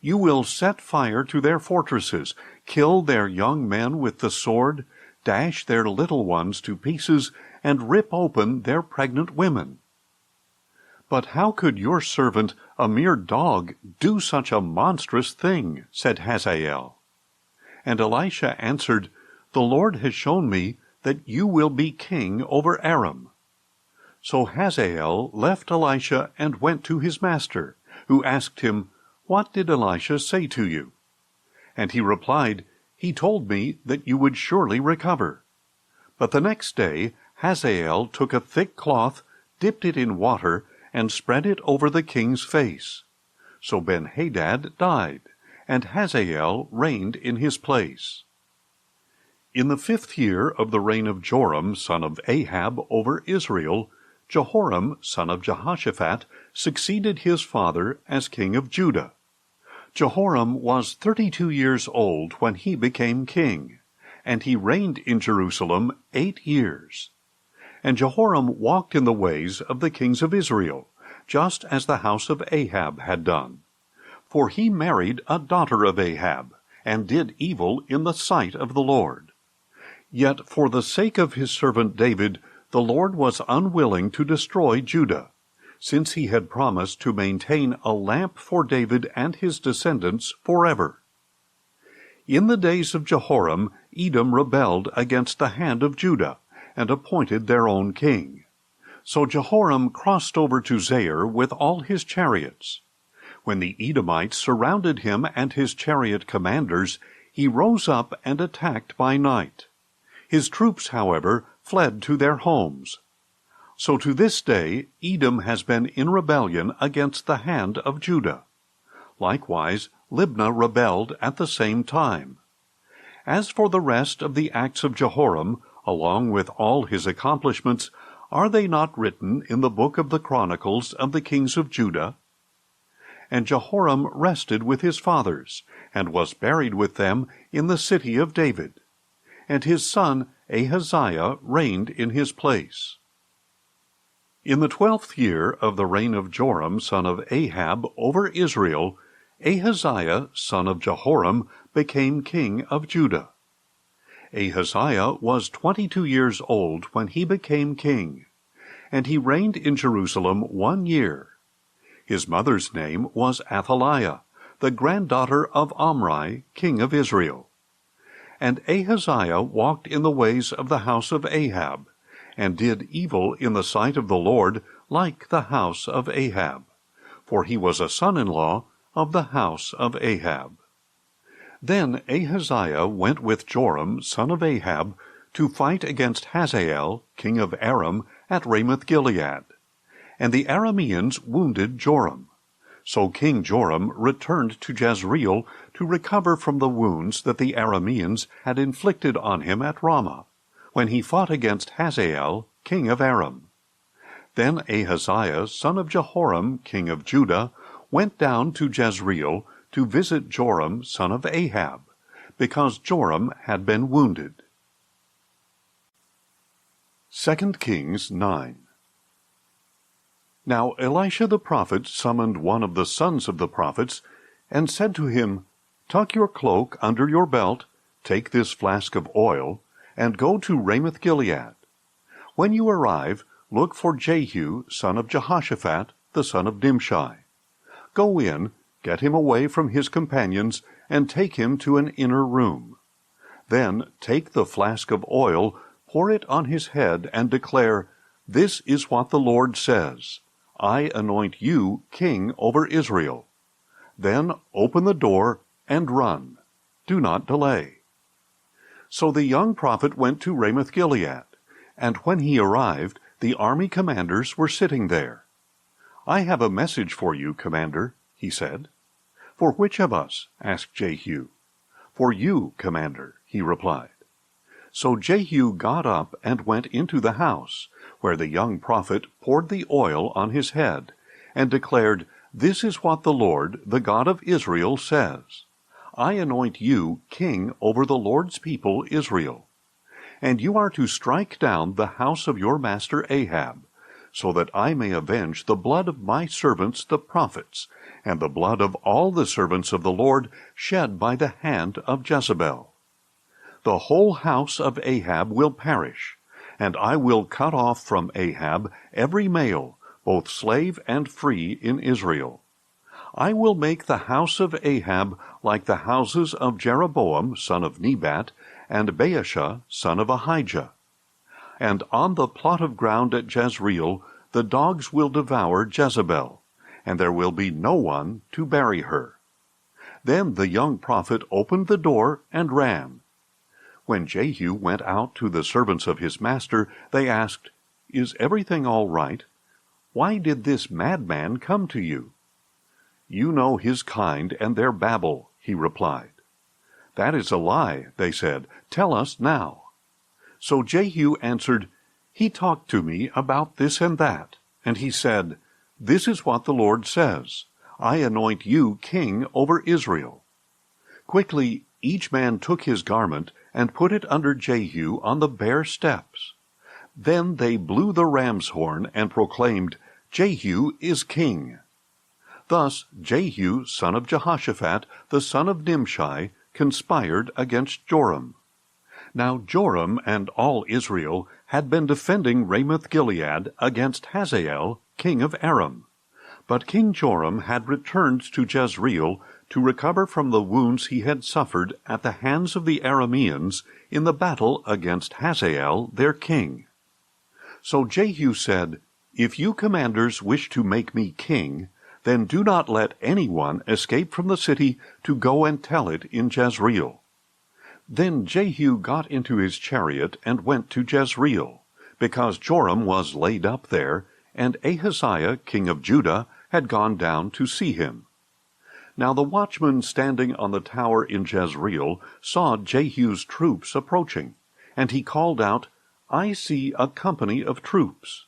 "You will set fire to their fortresses, kill their young men with the sword, dash their little ones to pieces, and rip open their pregnant women." "But how could your servant, a mere dog, do such a monstrous thing?" said Hazael. And Elisha answered, "The Lord has shown me that you will be king over Aram." So Hazael left Elisha and went to his master, who asked him, "What did Elisha say to you?" And he replied, "He told me that you would surely recover." But the next day Hazael took a thick cloth, dipped it in water, and spread it over the king's face. So Ben-Hadad died, and Hazael reigned in his place. In the 5th year of the reign of Joram, son of Ahab, over Israel, Jehoram, son of Jehoshaphat, succeeded his father as king of Judah. Jehoram was 32 years old when he became king, and he reigned in Jerusalem 8 years. And Jehoram walked in the ways of the kings of Israel, just as the house of Ahab had done. For he married a daughter of Ahab, and did evil in the sight of the Lord. Yet for the sake of his servant David, the Lord was unwilling to destroy Judah, since he had promised to maintain a lamp for David and his descendants forever. In the days of Jehoram, Edom rebelled against the hand of Judah, and appointed their own king. So Jehoram crossed over to Zair with all his chariots. When the Edomites surrounded him and his chariot commanders, he rose up and attacked by night. His troops, however, fled to their homes. So to this day Edom has been in rebellion against the hand of Judah. Likewise Libnah rebelled at the same time. As for the rest of the acts of Jehoram, along with all his accomplishments, are they not written in the book of the Chronicles of the kings of Judah? And Jehoram rested with his fathers, and was buried with them in the city of David. And his son Ahaziah reigned in his place. In the 12th year of the reign of Joram, son of Ahab, over Israel, Ahaziah, son of Jehoram, became king of Judah. Ahaziah was 22 years old when he became king, and he reigned in Jerusalem 1 year. His mother's name was Athaliah, the granddaughter of Omri, king of Israel. And Ahaziah walked in the ways of the house of Ahab, and did evil in the sight of the Lord, like the house of Ahab, for he was a son-in-law of the house of Ahab. Then Ahaziah went with Joram, son of Ahab, to fight against Hazael, king of Aram, at Ramoth-Gilead. And the Arameans wounded Joram. So King Joram returned to Jezreel to recover from the wounds that the Arameans had inflicted on him at Ramah, when he fought against Hazael, king of Aram. Then Ahaziah, son of Jehoram, king of Judah, went down to Jezreel to visit Joram, son of Ahab, because Joram had been wounded. 2 Kings 9. Now Elisha the prophet summoned one of the sons of the prophets, and said to him, "Tuck your cloak under your belt, take this flask of oil, and go to Ramoth-Gilead. When you arrive, look for Jehu, son of Jehoshaphat, the son of Nimshi. Go in, get him away from his companions, and take him to an inner room. Then take the flask of oil, pour it on his head, and declare, 'This is what the Lord says. I anoint you king over Israel.' Then open the door and run. Do not delay." So the young prophet went to Ramoth-Gilead, and when he arrived, the army commanders were sitting there. "I have a message for you, commander," he said. "For which of us?" asked Jehu. "For you, commander," he replied. So Jehu got up and went into the house, where the young prophet poured the oil on his head, and declared, "This is what the Lord, the God of Israel, says. I anoint you king over the Lord's people Israel. And you are to strike down the house of your master Ahab, so that I may avenge the blood of my servants the prophets, and the blood of all the servants of the Lord shed by the hand of Jezebel. The whole house of Ahab will perish, and I will cut off from Ahab every male, both slave and free in Israel. I will make the house of Ahab like the houses of Jeroboam son of Nebat, and Baasha son of Ahijah. and on the plot of ground at Jezreel the dogs will devour Jezebel, and there will be no one to bury her." Then the young prophet opened the door and ran. When Jehu went out to the servants of his master, they asked, "Is everything all right? Why did this madman come to you?" "You know his kind and their babble," he replied. "That is a lie," they said. "Tell us now." So Jehu answered, "He talked to me about this and that, and he said, 'This is what the Lord says, I anoint you king over Israel.'" Quickly each man took his garment and put it under Jehu on the bare steps. Then they blew the ram's horn and proclaimed, "Jehu is king." Thus Jehu, son of Jehoshaphat, the son of Nimshi, conspired against Joram. Now Joram and all Israel had been defending Ramoth-Gilead against Hazael, king of Aram. But King Joram had returned to Jezreel to recover from the wounds he had suffered at the hands of the Arameans in the battle against Hazael, their king. So Jehu said, "If you commanders wish to make me king, then do not let anyone escape from the city to go and tell it in Jezreel." Then Jehu got into his chariot and went to Jezreel, because Joram was laid up there, and Ahaziah, king of Judah, had gone down to see him. Now the watchman standing on the tower in Jezreel saw Jehu's troops approaching, and he called out, "I see a company of troops."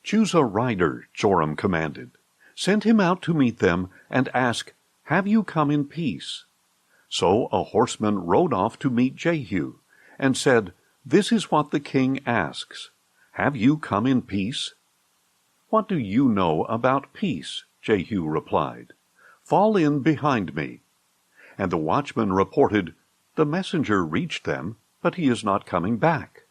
"Choose a rider," Joram commanded. "Send him out to meet them, and ask, 'Have you come in peace?'" So a horseman rode off to meet Jehu, and said, "This is what the king asks. Have you come in peace?" "What do you know about peace?" Jehu replied. "Fall in behind me." And the watchman reported, "The messenger reached them, but he is not coming back."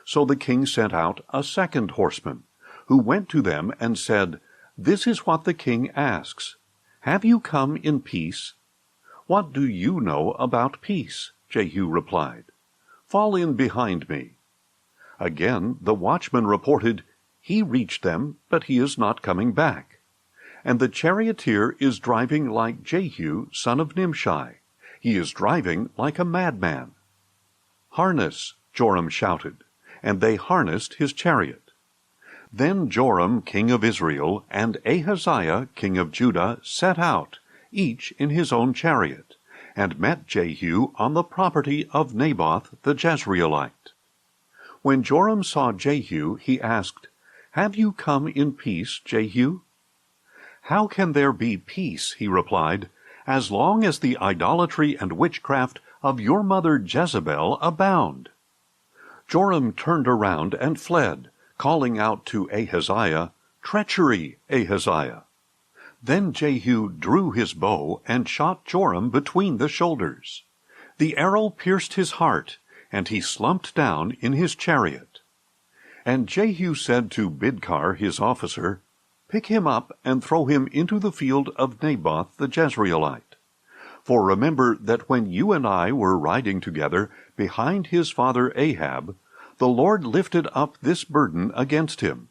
So the king sent out a second horseman, who went to them and said, "This is what the king asks. Have you come in peace?" "What do you know about peace?" Jehu replied. "Fall in behind me." Again the watchman reported, "He reached them, but he is not coming back. And the charioteer is driving like Jehu, son of Nimshi. He is driving like a madman." "Harness!" Joram shouted, and they harnessed his chariot. Then Joram, king of Israel, and Ahaziah, king of Judah, set out, each in his own chariot, and met Jehu on the property of Naboth the Jezreelite. When Joram saw Jehu, he asked, "Have you come in peace, Jehu?" "How can there be peace," he replied, "as long as the idolatry and witchcraft of your mother Jezebel abound?" Joram turned around and fled, calling out to Ahaziah, "Treachery, Ahaziah!" Then Jehu drew his bow and shot Joram between the shoulders. The arrow pierced his heart, and he slumped down in his chariot. And Jehu said to Bidkar his officer, "Pick him up and throw him into the field of Naboth the Jezreelite. For remember that when you and I were riding together behind his father Ahab, the Lord lifted up this burden against him.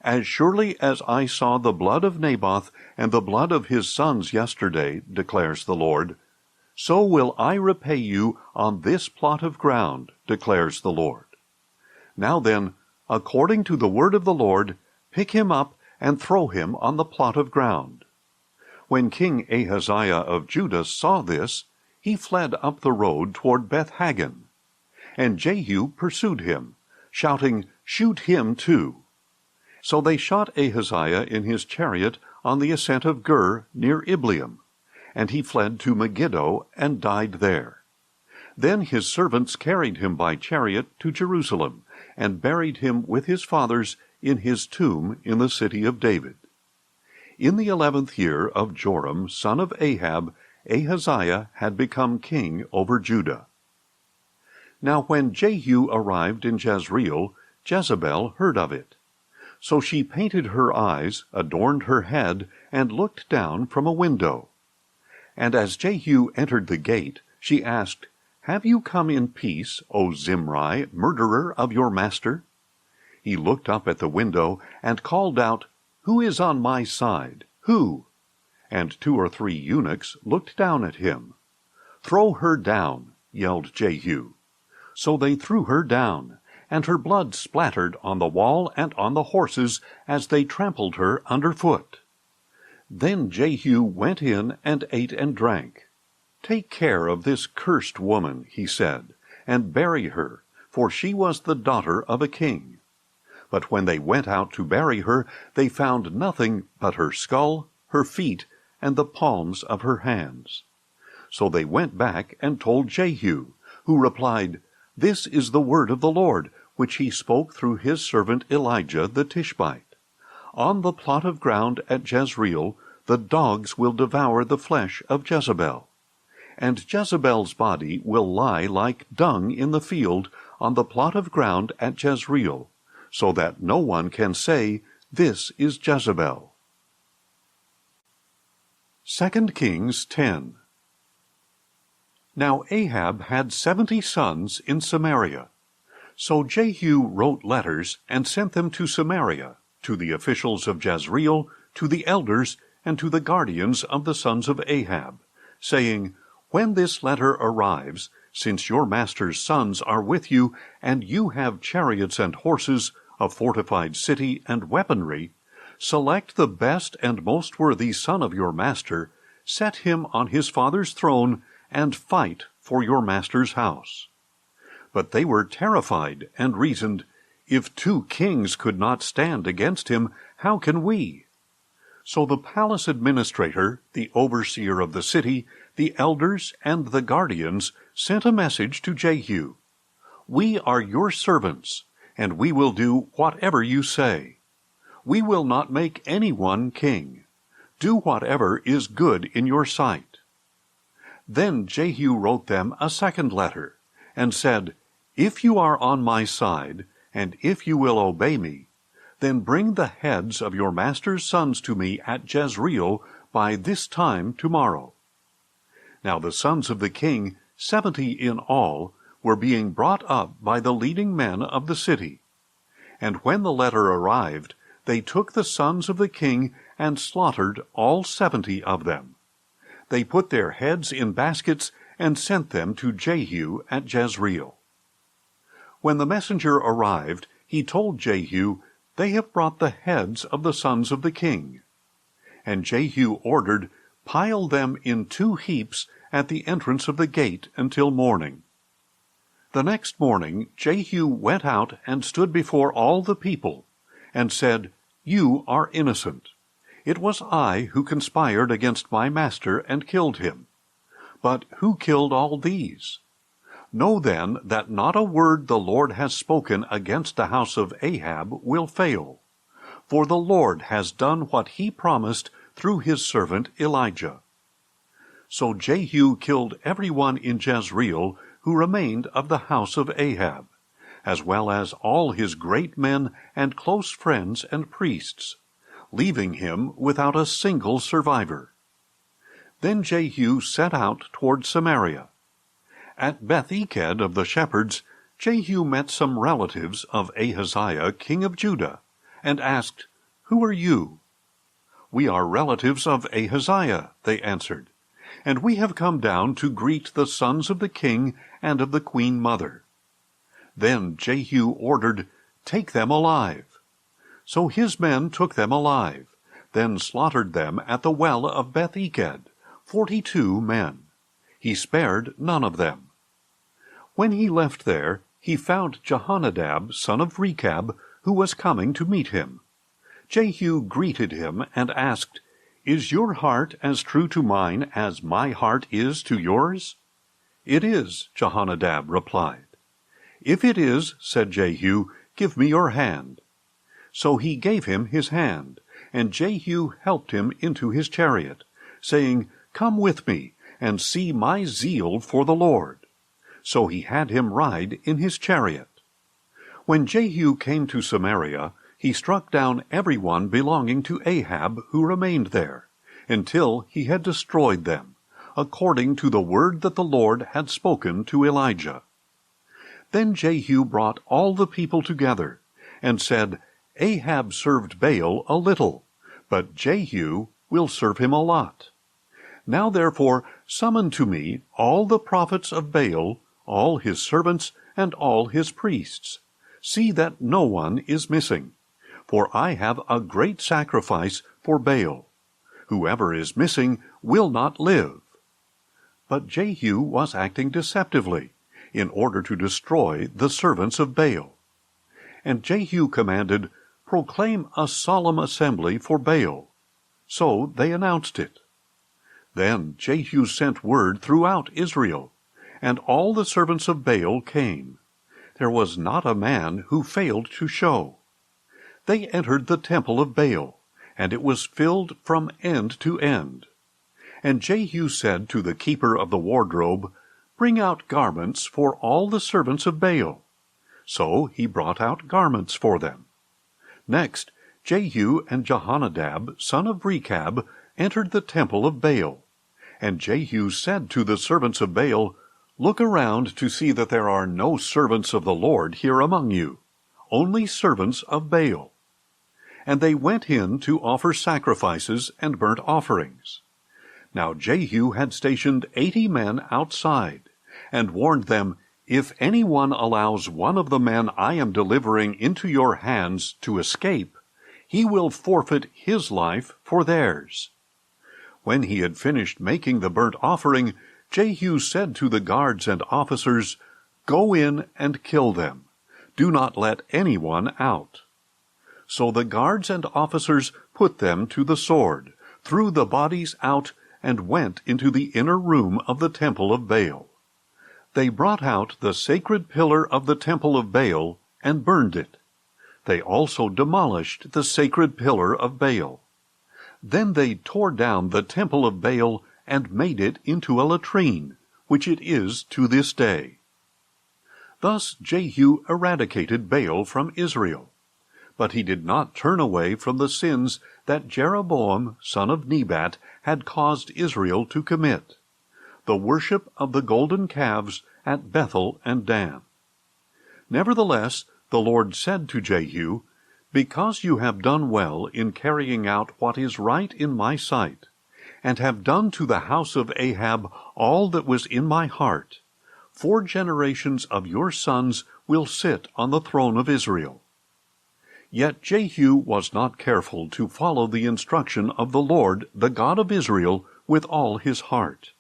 As surely as I saw the blood of Naboth and the blood of his sons yesterday, declares the Lord, so will I repay you on this plot of ground, declares the Lord. Now then, according to the word of the Lord, pick him up and throw him on the plot of ground." When King Ahaziah of Judah saw this, he fled up the road toward Beth-Hagan. And Jehu pursued him, shouting, "Shoot him too!" So they shot Ahaziah in his chariot on the ascent of Gur near Ibleam, and he fled to Megiddo and died there. Then his servants carried him by chariot to Jerusalem, and buried him with his fathers in his tomb in the city of David. In the 11th year of Joram, son of Ahab, Ahaziah had become king over Judah. Now when Jehu arrived in Jezreel, Jezebel heard of it. So she painted her eyes, adorned her head, and looked down from a window. And as Jehu entered the gate, she asked, "Have you come in peace, O Zimri, murderer of your master?" He looked up at the window and called out, "Who is on my side? Who?" And 2 or 3 eunuchs looked down at him. "Throw her down," yelled Jehu. So they threw her down, and her blood splattered on the wall and on the horses as they trampled her underfoot. Then Jehu went in and ate and drank. "Take care of this cursed woman," he said, "and bury her, for she was the daughter of a king." But when they went out to bury her, they found nothing but her skull, her feet, and the palms of her hands. So they went back and told Jehu, who replied, "This is the word of the Lord, which he spoke through his servant Elijah the Tishbite. On the plot of ground at Jezreel the dogs will devour the flesh of Jezebel. And Jezebel's body will lie like dung in the field on the plot of ground at Jezreel, so that no one can say, 'This is Jezebel.'" 2 Kings 10. Now Ahab had 70 sons in Samaria. So Jehu wrote letters and sent them to Samaria, to the officials of Jezreel, to the elders, and to the guardians of the sons of Ahab, saying, "When this letter arrives, since your master's sons are with you, and you have chariots and horses, a fortified city, and weaponry, select the best and most worthy son of your master, set him on his father's throne, and fight for your master's house." But they were terrified and reasoned, "If 2 kings could not stand against him, how can we?" So the palace administrator, the overseer of the city, the elders, and the guardians sent a message to Jehu. "We are your servants, and we will do whatever you say. We will not make anyone king. Do whatever is good in your sight." Then Jehu wrote them a second letter, and said, "If you are on my side, and if you will obey me, then bring the heads of your master's sons to me at Jezreel by this time tomorrow." Now the sons of the king, 70 in all, were being brought up by the leading men of the city. And when the letter arrived, they took the sons of the king and slaughtered all 70 of them. They put their heads in baskets and sent them to Jehu at Jezreel. When the messenger arrived, he told Jehu, "They have brought the heads of the sons of the king." And Jehu ordered, "Pile them in 2 heaps at the entrance of the gate until morning." The next morning Jehu went out and stood before all the people, and said, "You are innocent. It was I who conspired against my master and killed him. But who killed all these? Know then that not a word the Lord has spoken against the house of Ahab will fail, for the Lord has done what he promised through his servant Elijah." So Jehu killed everyone in Jezreel who remained of the house of Ahab, as well as all his great men and close friends and priests, leaving him without a single survivor. Then Jehu set out toward Samaria. At Beth-eked of the shepherds, Jehu met some relatives of Ahaziah, king of Judah, and asked, "Who are you?" "We are relatives of Ahaziah," they answered, "and we have come down to greet the sons of the king and of the queen mother." Then Jehu ordered, "Take them alive." So his men took them alive, then slaughtered them at the well of Beth-eked, 42 men. He spared none of them. When he left there, he found Jehonadab, son of Rechab, who was coming to meet him. Jehu greeted him and asked, "Is your heart as true to mine as my heart is to yours?" "It is," Jehonadab replied. "If it is," said Jehu, "give me your hand." So he gave him his hand, and Jehu helped him into his chariot, saying, "Come with me, and see my zeal for the Lord." So he had him ride in his chariot. When Jehu came to Samaria, he struck down everyone belonging to Ahab who remained there, until he had destroyed them, according to the word that the Lord had spoken to Elijah. Then Jehu brought all the people together, and said, Ahab served Baal a little, but Jehu will serve him a lot. Now therefore summon to me all the prophets of Baal, all his servants, and all his priests. See that no one is missing, for I have a great sacrifice for Baal. Whoever is missing will not live. But Jehu was acting deceptively, in order to destroy the servants of Baal. And Jehu commanded, Proclaim a solemn assembly for Baal. So they announced it. Then Jehu sent word throughout Israel, and all the servants of Baal came. There was not a man who failed to show. They entered the temple of Baal, and it was filled from end to end. And Jehu said to the keeper of the wardrobe, Bring out garments for all the servants of Baal. So he brought out garments for them. Next, Jehu and Jehonadab, son of Rechab, entered the temple of Baal. And Jehu said to the servants of Baal, Look around to see that there are no servants of the Lord here among you, only servants of Baal. And they went in to offer sacrifices and burnt offerings. Now Jehu had stationed 80 men outside, and warned them, If anyone allows one of the men I am delivering into your hands to escape, he will forfeit his life for theirs. When he had finished making the burnt offering, Jehu said to the guards and officers, Go in and kill them. Do not let anyone out. So the guards and officers put them to the sword, threw the bodies out, and went into the inner room of the temple of Baal. They brought out the sacred pillar of the temple of Baal and burned it. They also demolished the sacred pillar of Baal. Then they tore down the temple of Baal and made it into a latrine, which it is to this day. Thus Jehu eradicated Baal from Israel. But he did not turn away from the sins that Jeroboam, son of Nebat, had caused Israel to commit, the worship of the golden calves at Bethel and Dan. Nevertheless, the Lord said to Jehu, Because you have done well in carrying out what is right in my sight, and have done to the house of Ahab all that was in my heart, 4 generations of your sons will sit on the throne of Israel. Yet Jehu was not careful to follow the instruction of the Lord, the God of Israel, with all his heart.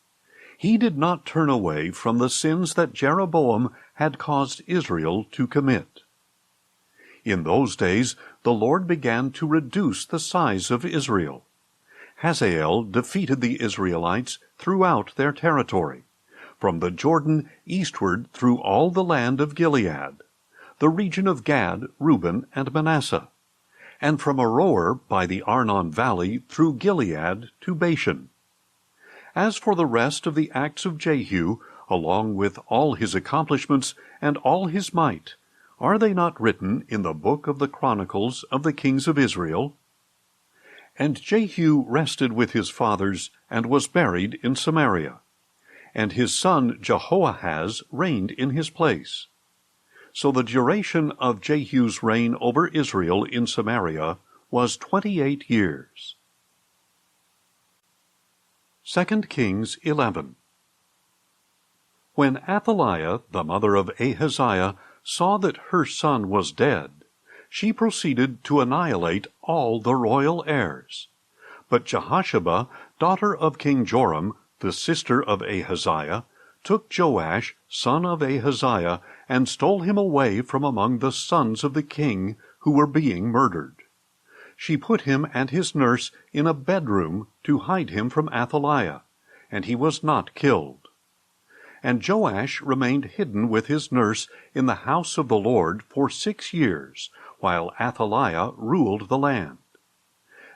He did not turn away from the sins that Jeroboam had caused Israel to commit. In those days the Lord began to reduce the size of Israel. Hazael defeated the Israelites throughout their territory, from the Jordan eastward through all the land of Gilead, the region of Gad, Reuben, and Manasseh, and from Aroer by the Arnon valley through Gilead to Bashan. As for the rest of the acts of Jehu, along with all his accomplishments and all his might, are they not written in the book of the Chronicles of the kings of Israel? And Jehu rested with his fathers, and was buried in Samaria. And his son Jehoahaz reigned in his place. So the duration of Jehu's reign over Israel in Samaria was 28 years. 2 Kings 11. When Athaliah, the mother of Ahaziah, saw that her son was dead, she proceeded to annihilate all the royal heirs. But Jehosheba, daughter of King Joram, the sister of Ahaziah, took Joash, son of Ahaziah, and stole him away from among the sons of the king who were being murdered. She put him and his nurse in a bedroom to hide him from Athaliah, and he was not killed. And Joash remained hidden with his nurse in the house of the Lord for 6 years, while Athaliah ruled the land.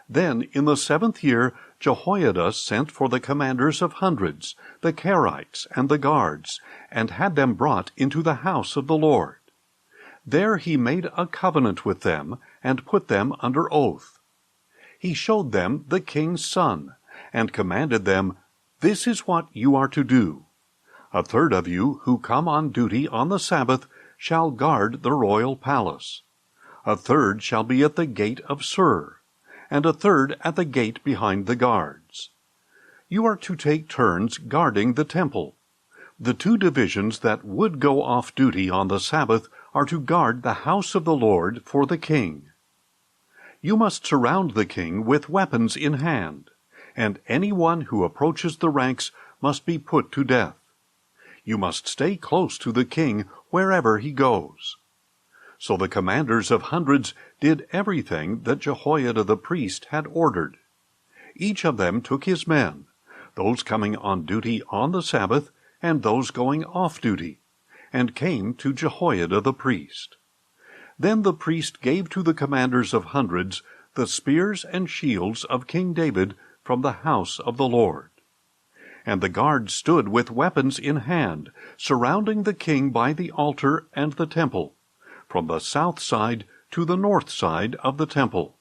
Then in the 7th year Jehoiada sent for the commanders of hundreds, the Kerites and the guards, and had them brought into the house of the Lord. There he made a covenant with them, and put them under oath. He showed them the king's son, and commanded them, This is what you are to do. A third of you who come on duty on the Sabbath shall guard the royal palace. A third shall be at the gate of Sur, and a third at the gate behind the guards. You are to take turns guarding the temple. The 2 divisions that would go off duty on the Sabbath are to guard the house of the Lord for the king. You must surround the king with weapons in hand, and anyone who approaches the ranks must be put to death. You must stay close to the king wherever he goes. So the commanders of hundreds did everything that Jehoiada the priest had ordered. Each of them took his men, those coming on duty on the Sabbath and those going off duty, and came to Jehoiada the priest. Then the priest gave to the commanders of hundreds the spears and shields of King David from the house of the Lord. And the guards stood with weapons in hand, surrounding the king by the altar and the temple, from the south side to the north side of the temple.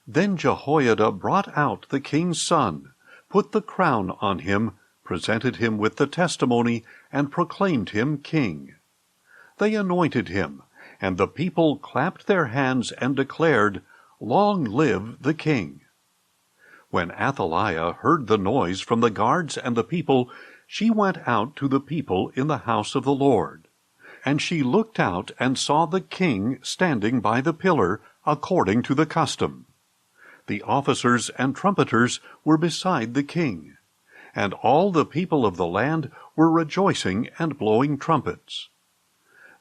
Then Jehoiada brought out the king's son, put the crown on him, presented him with the testimony, and proclaimed him king. They anointed him, and the people clapped their hands and declared, "Long live the king!" When Athaliah heard the noise from the guards and the people, she went out to the people in the house of the Lord. And she looked out and saw the king standing by the pillar, according to the custom. The officers and trumpeters were beside the king, and all the people of the land were rejoicing and blowing trumpets.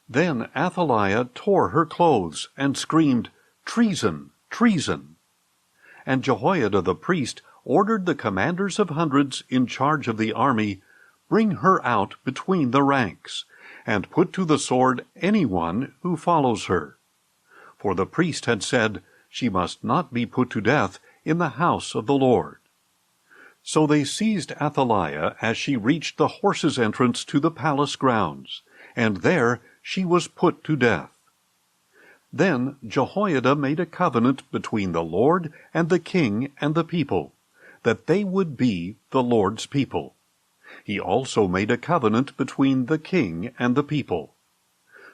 Then Athaliah tore her clothes and screamed, "Treason! Treason!" And Jehoiada the priest ordered the commanders of hundreds in charge of the army, "Bring her out between the ranks, and put to the sword anyone who follows her." For the priest had said, she must not be put to death in the house of the Lord. So they seized Athaliah as she reached the horses' entrance to the palace grounds, and there she was put to death. Then Jehoiada made a covenant between the Lord and the king and the people, that they would be the Lord's people. He also made a covenant between the king and the people.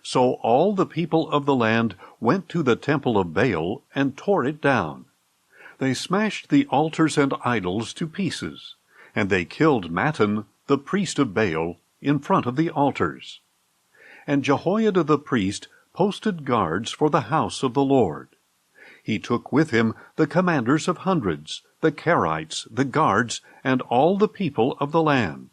So all the people of the land went to the temple of Baal and tore it down. They smashed the altars and idols to pieces, and they killed Mattan, the priest of Baal, in front of the altars. And Jehoiada the priest posted guards for the house of the Lord. He took with him the commanders of hundreds, the Kerites, the guards, and all the people of the land.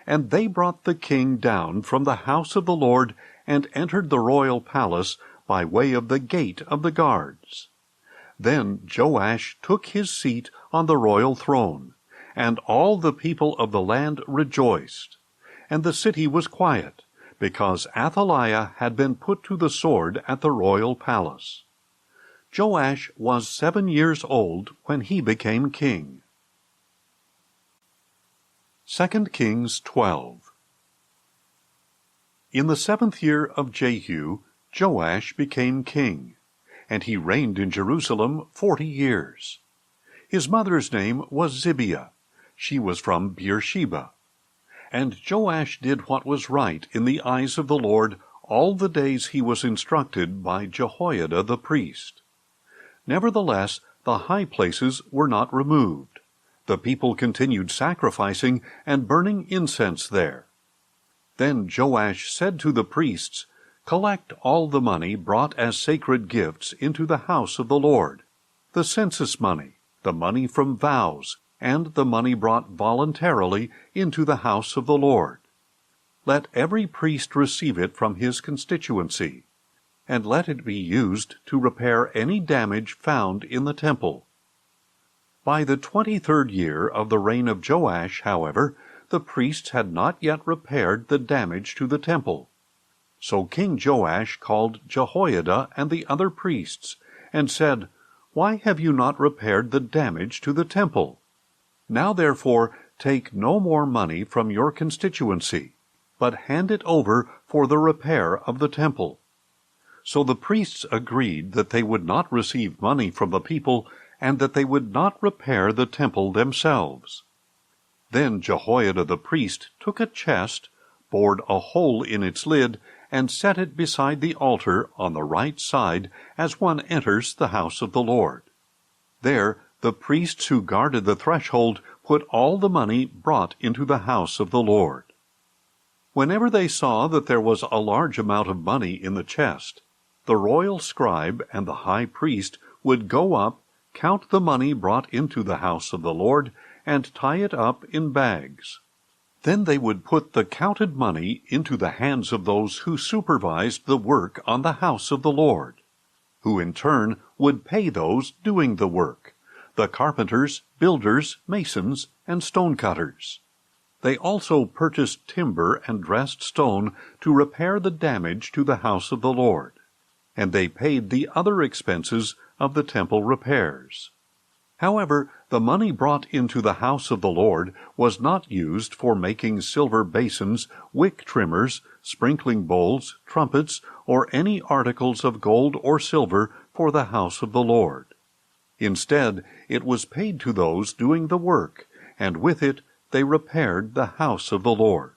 And they brought the king down from the house of the Lord and entered the royal palace by way of the gate of the guards. Then Joash took his seat on the royal throne, and all the people of the land rejoiced. And the city was quiet, because Athaliah had been put to the sword at the royal palace. Joash was 7 years old when he became king. 2 Kings 12. In the 7th year of Jehu, Joash became king, and he reigned in Jerusalem 40 years. His mother's name was Zibiah. She was from Beersheba. And Joash did what was right in the eyes of the Lord all the days he was instructed by Jehoiada the priest. Nevertheless, the high places were not removed. The people continued sacrificing and burning incense there. Then Joash said to the priests, "Collect all the money brought as sacred gifts into the house of the Lord, the census money, the money from vows, and the money brought voluntarily into the house of the Lord. Let every priest receive it from his constituency, and let it be used to repair any damage found in the temple." By the 23rd year of the reign of Joash, however, the priests had not yet repaired the damage to the temple. So King Joash called Jehoiada and the other priests, and said, "Why have you not repaired the damage to the temple? Now therefore take no more money from your constituency, but hand it over for the repair of the temple." So the priests agreed that they would not receive money from the people, and that they would not repair the temple themselves. Then Jehoiada the priest took a chest, bored a hole in its lid, and set it beside the altar on the right side as one enters the house of the Lord. There the priests who guarded the threshold put all the money brought into the house of the Lord. Whenever they saw that there was a large amount of money in the chest, the royal scribe and the high priest would go up, count the money brought into the house of the Lord, and tie it up in bags. Then they would put the counted money into the hands of those who supervised the work on the house of the Lord, who in turn would pay those doing the work, the carpenters, builders, masons, and stonecutters. They also purchased timber and dressed stone to repair the damage to the house of the Lord, and they paid the other expenses of the temple repairs. However, the money brought into the house of the Lord was not used for making silver basins, wick trimmers, sprinkling bowls, trumpets, or any articles of gold or silver for the house of the Lord. Instead, it was paid to those doing the work, and with it they repaired the house of the Lord.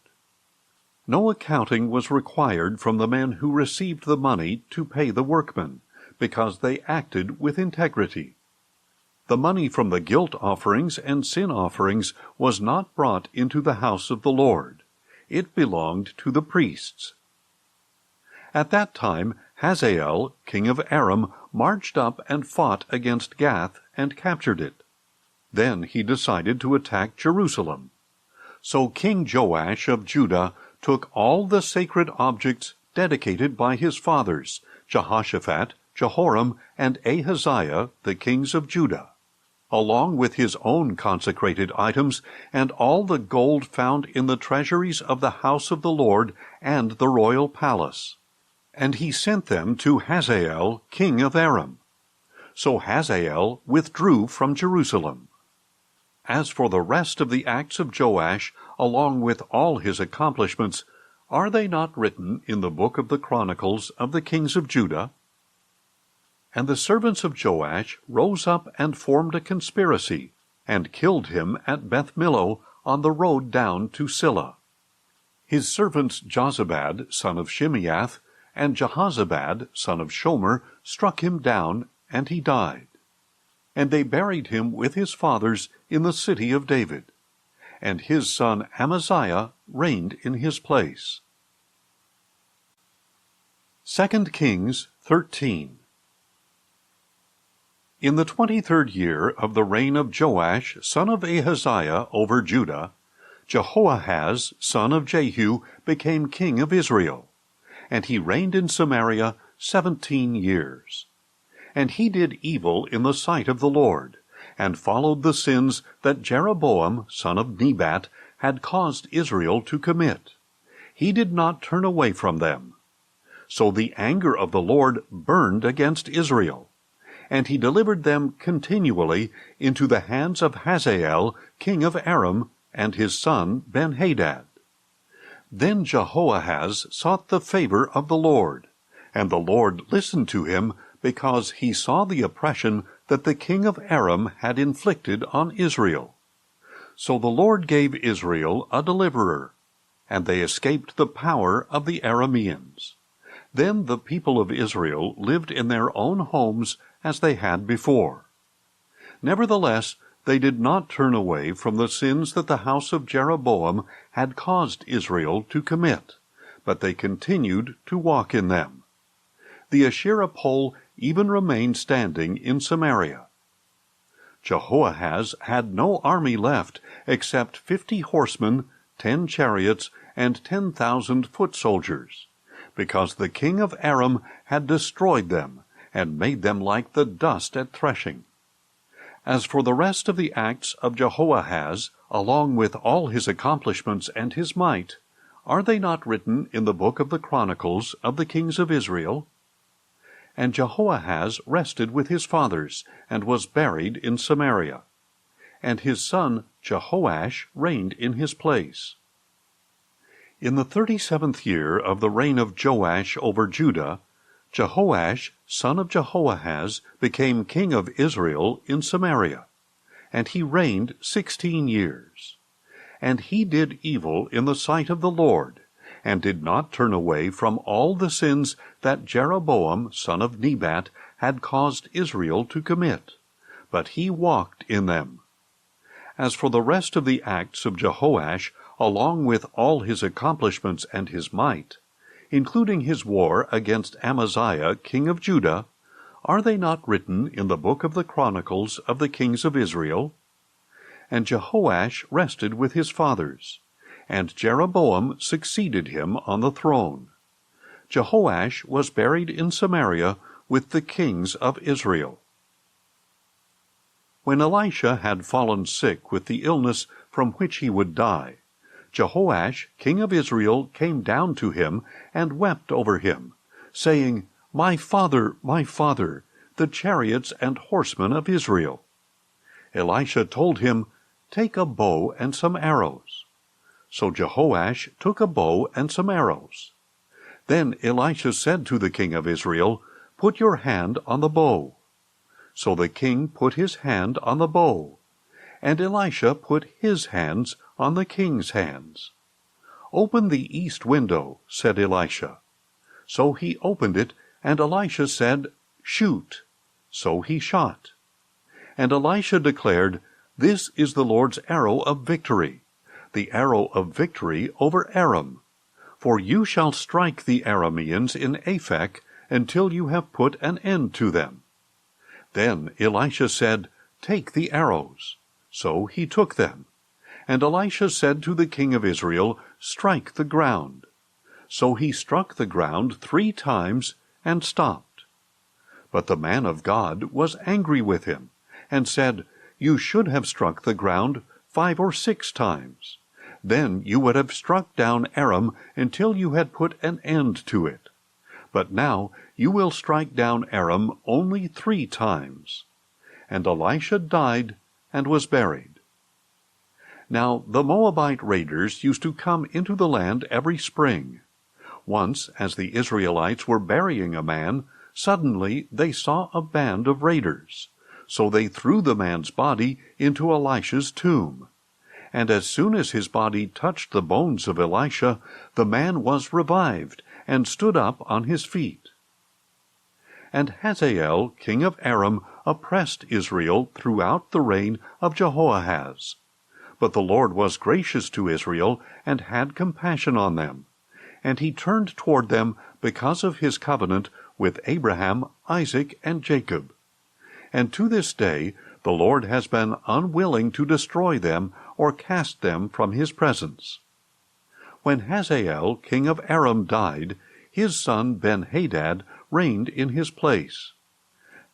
No accounting was required from the men who received the money to pay the workmen, because they acted with integrity. The money from the guilt offerings and sin offerings was not brought into the house of the Lord. It belonged to the priests. At that time, Hazael, king of Aram, marched up and fought against Gath and captured it. Then he decided to attack Jerusalem. So King Joash of Judah took all the sacred objects dedicated by his fathers, Jehoshaphat, Jehoram, and Ahaziah, the kings of Judah, along with his own consecrated items and all the gold found in the treasuries of the house of the Lord and the royal palace. And he sent them to Hazael, king of Aram. So Hazael withdrew from Jerusalem. As for the rest of the acts of Joash, along with all his accomplishments, are they not written in the book of the Chronicles of the kings of Judah? And the servants of Joash rose up and formed a conspiracy, and killed him at Beth-Millo on the road down to Silla. His servants Jozabad, son of Shimeath, and Jehozabad, son of Shomer, struck him down, and he died. And they buried him with his fathers in the city of David. And his son Amaziah reigned in his place. 2 Kings 13. In the 23rd year of the reign of Joash, son of Ahaziah, over Judah, Jehoahaz, son of Jehu, became king of Israel. And he reigned in Samaria 17 years. And he did evil in the sight of the Lord, and followed the sins that Jeroboam, son of Nebat, had caused Israel to commit. He did not turn away from them. So the anger of the Lord burned against Israel, and he delivered them continually into the hands of Hazael, king of Aram, and his son Ben-Hadad. Then Jehoahaz sought the favor of the Lord, and the Lord listened to him, because he saw the oppression that the king of Aram had inflicted on Israel. So the Lord gave Israel a deliverer, and they escaped the power of the Arameans. Then the people of Israel lived in their own homes as they had before. Nevertheless, they did not turn away from the sins that the house of Jeroboam had caused Israel to commit, but they continued to walk in them. The Asherah pole even remained standing in Samaria. Jehoahaz had no army left except 50 horsemen, 10 chariots, and 10,000 foot soldiers, because the king of Aram had destroyed them and made them like the dust at threshing. As for the rest of the acts of Jehoahaz, along with all his accomplishments and his might, are they not written in the book of the Chronicles of the kings of Israel? And Jehoahaz rested with his fathers, and was buried in Samaria. And his son Jehoash reigned in his place. In the 37th year of the reign of Joash over Judah, Jehoash, son of Jehoahaz, became king of Israel in Samaria, and he reigned 16 years. and he did evil in the sight of the Lord, and did not turn away from all the sins that Jeroboam son of Nebat had caused Israel to commit, but he walked in them. As for the rest of the acts of Jehoash, along with all his accomplishments and his might, including his war against Amaziah king of Judah, are they not written in the book of the Chronicles of the kings of Israel? And Jehoash rested with his fathers, and Jeroboam succeeded him on the throne. Jehoash was buried in Samaria with the kings of Israel. When Elisha had fallen sick with the illness from which he would die, Jehoash, king of Israel, came down to him and wept over him, saying, my father, the chariots and horsemen of Israel. Elisha told him, take a bow and some arrows. So Jehoash took a bow and some arrows. Then Elisha said to the king of Israel, put your hand on the bow. So the king put his hand on the bow, and Elisha put his hands on the king's hands. Open the east window, said Elisha. So he opened it, and Elisha said, shoot. So he shot. And Elisha declared, this is the Lord's arrow of victory, the arrow of victory over Aram. For you shall strike the Arameans in Aphek until you have put an end to them. Then Elisha said, take the arrows. So he took them. And Elisha said to the king of Israel, strike the ground. So he struck the ground 3 times and stopped. But the man of God was angry with him, and said, you should have struck the ground 5 or 6 times. Then you would have struck down Aram until you had put an end to it. But now you will strike down Aram only 3 times. And Elisha died and was buried. Now the Moabite raiders used to come into the land every spring. Once, as the Israelites were burying a man, suddenly they saw a band of raiders. So they threw the man's body into Elisha's tomb. And as soon as his body touched the bones of Elisha, the man was revived, and stood up on his feet. And Hazael, king of Aram, oppressed Israel throughout the reign of Jehoahaz. But the Lord was gracious to Israel, and had compassion on them. And he turned toward them because of his covenant with Abraham, Isaac, and Jacob. And to this day the Lord has been unwilling to destroy them or cast them from his presence. When Hazael, king of Aram, died, his son Ben-Hadad reigned in his place.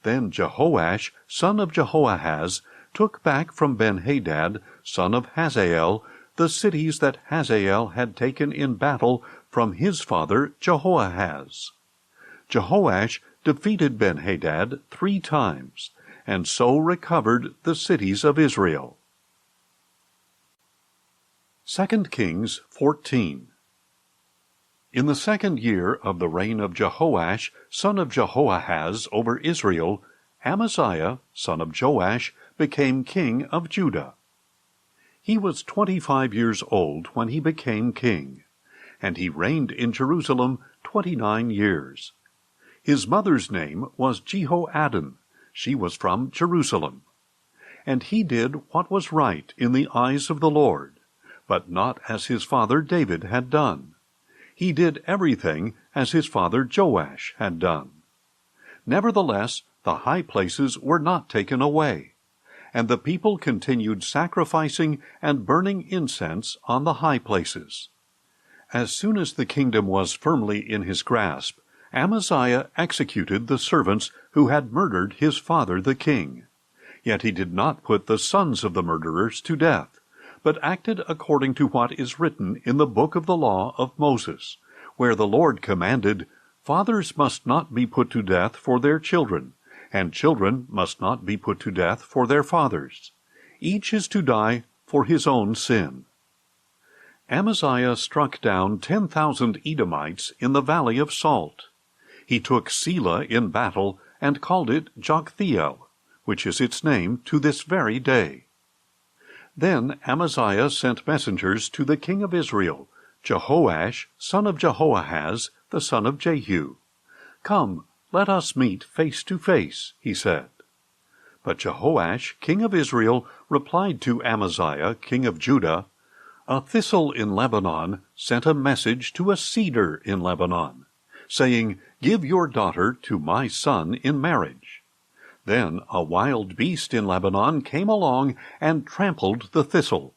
Then Jehoash, son of Jehoahaz, took back from Ben-Hadad, son of Hazael, the cities that Hazael had taken in battle from his father Jehoahaz. Jehoash defeated Ben-Hadad 3 times, and so recovered the cities of Israel. 2 Kings 14. In the 2nd year of the reign of Jehoash, son of Jehoahaz, over Israel, Amaziah, son of Joash, became king of Judah. He was 25 years old when he became king, and he reigned in Jerusalem 29 years. His mother's name was Jehoaddan. She was from Jerusalem. And he did what was right in the eyes of the Lord, but not as his father David had done. He did everything as his father Joash had done. Nevertheless, the high places were not taken away, and the people continued sacrificing and burning incense on the high places. As soon as the kingdom was firmly in his grasp, Amaziah executed the servants who had murdered his father the king. Yet he did not put the sons of the murderers to death, but acted according to what is written in the book of the law of Moses, where the Lord commanded, fathers must not be put to death for their children, and children must not be put to death for their fathers. Each is to die for his own sin. Amaziah struck down 10,000 Edomites in the valley of Salt. He took Selah in battle and called it Joktheel, which is its name to this very day. Then Amaziah sent messengers to the king of Israel, Jehoash, son of Jehoahaz, the son of Jehu. "Come, let us meet face to face," he said. But Jehoash, king of Israel, replied to Amaziah, king of Judah, "A thistle in Lebanon sent a message to a cedar in Lebanon, saying, 'Give your daughter to my son in marriage.' Then a wild beast in Lebanon came along and trampled the thistle.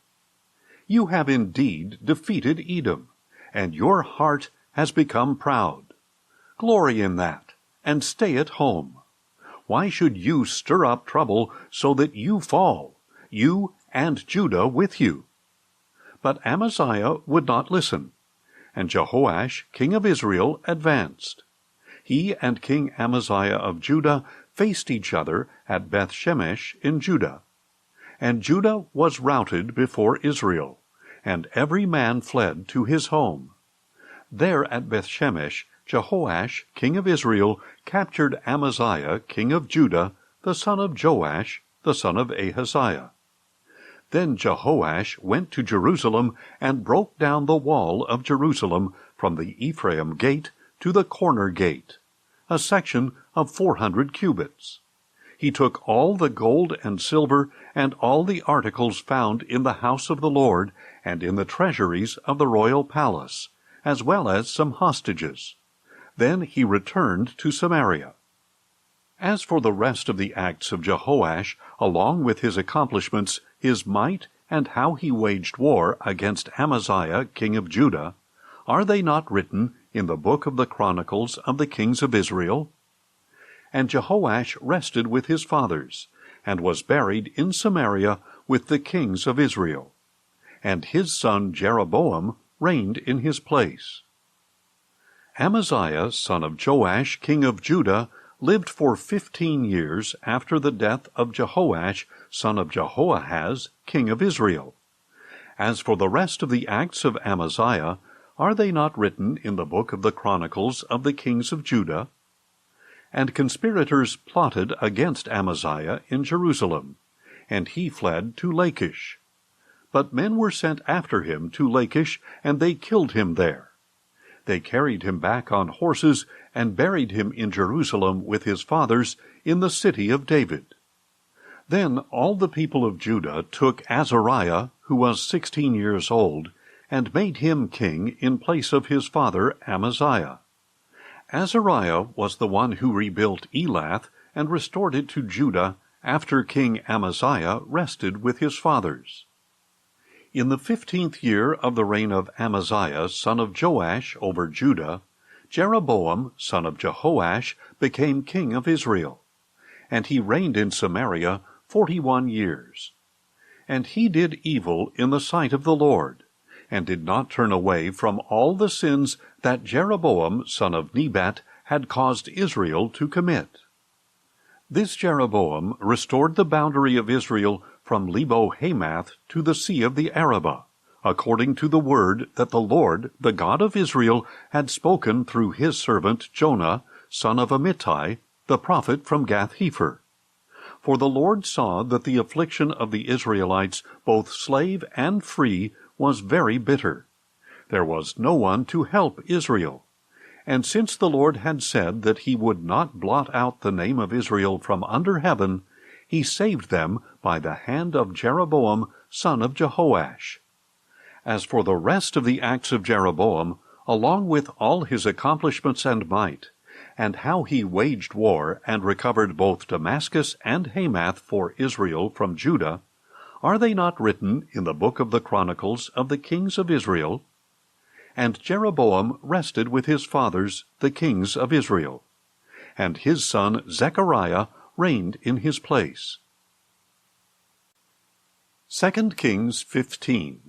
You have indeed defeated Edom, and your heart has become proud. Glory in that, and stay at home. Why should you stir up trouble so that you fall, you and Judah with you?" But Amaziah would not listen, and Jehoash, king of Israel, advanced. He and King Amaziah of Judah faced each other at Beth-shemesh in Judah. And Judah was routed before Israel, and every man fled to his home. There at Beth-shemesh, Jehoash, king of Israel, captured Amaziah, king of Judah, the son of Joash, the son of Ahaziah. Then Jehoash went to Jerusalem and broke down the wall of Jerusalem from the Ephraim gate to the corner gate, a section of 400 cubits. He took all the gold and silver and all the articles found in the house of the Lord and in the treasuries of the royal palace, as well as some hostages. Then he returned to Samaria. As for the rest of the acts of Jehoash, along with his accomplishments, his might, and how he waged war against Amaziah, king of Judah, are they not written in the book of the Chronicles of the kings of Israel? And Jehoash rested with his fathers, and was buried in Samaria with the kings of Israel. And his son Jeroboam reigned in his place. Amaziah, son of Joash, king of Judah, lived for 15 years after the death of Jehoash, son of Jehoahaz, king of Israel. As for the rest of the acts of Amaziah, are they not written in the book of the Chronicles of the kings of Judah? And conspirators plotted against Amaziah in Jerusalem, and he fled to Lachish. But men were sent after him to Lachish, and they killed him there. They carried him back on horses and buried him in Jerusalem with his fathers in the city of David. Then all the people of Judah took Azariah, who was 16 years old, and made him king in place of his father Amaziah. Azariah was the one who rebuilt Elath and restored it to Judah after King Amaziah rested with his fathers. In the 15th year of the reign of Amaziah, son of Joash, over Judah, Jeroboam, son of Jehoash, became king of Israel. And he reigned in Samaria 41 years. And he did evil in the sight of the Lord, and did not turn away from all the sins that Jeroboam, son of Nebat, had caused Israel to commit. This Jeroboam restored the boundary of Israel from Lebo-Hamath to the sea of the Arabah, according to the word that the Lord, the God of Israel, had spoken through his servant Jonah, son of Amittai, the prophet from Gath-hepher. For the Lord saw that the affliction of the Israelites, both slave and free, was very bitter. There was no one to help Israel. And since the Lord had said that he would not blot out the name of Israel from under heaven, he saved them by the hand of Jeroboam, son of Jehoash. As for the rest of the acts of Jeroboam, along with all his accomplishments and might, and how he waged war and recovered both Damascus and Hamath for Israel from Judah, are they not written in the book of the Chronicles of the kings of Israel? And Jeroboam rested with his fathers, the kings of Israel. And his son Zechariah reigned in his place. 2 Kings 15.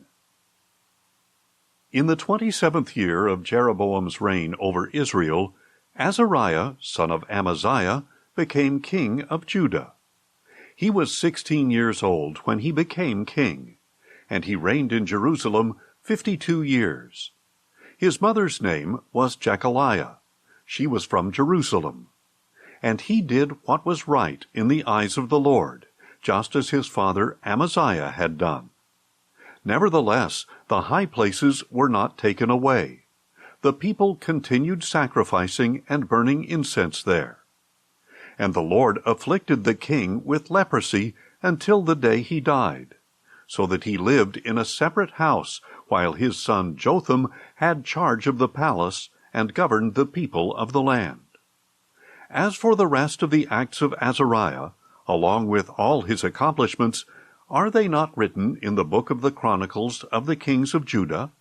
In the 27th year of Jeroboam's reign over Israel, Azariah, son of Amaziah, became king of Judah. He was 16 years old when he became king, and he reigned in Jerusalem 52 years. His mother's name was Jechaliah. She was from Jerusalem. And he did what was right in the eyes of the Lord, just as his father Amaziah had done. Nevertheless, the high places were not taken away. The people continued sacrificing and burning incense there. And the Lord afflicted the king with leprosy until the day he died, so that he lived in a separate house, while his son Jotham had charge of the palace and governed the people of the land. As for the rest of the acts of Azariah, along with all his accomplishments, are they not written in the book of the Chronicles of the kings of Judah?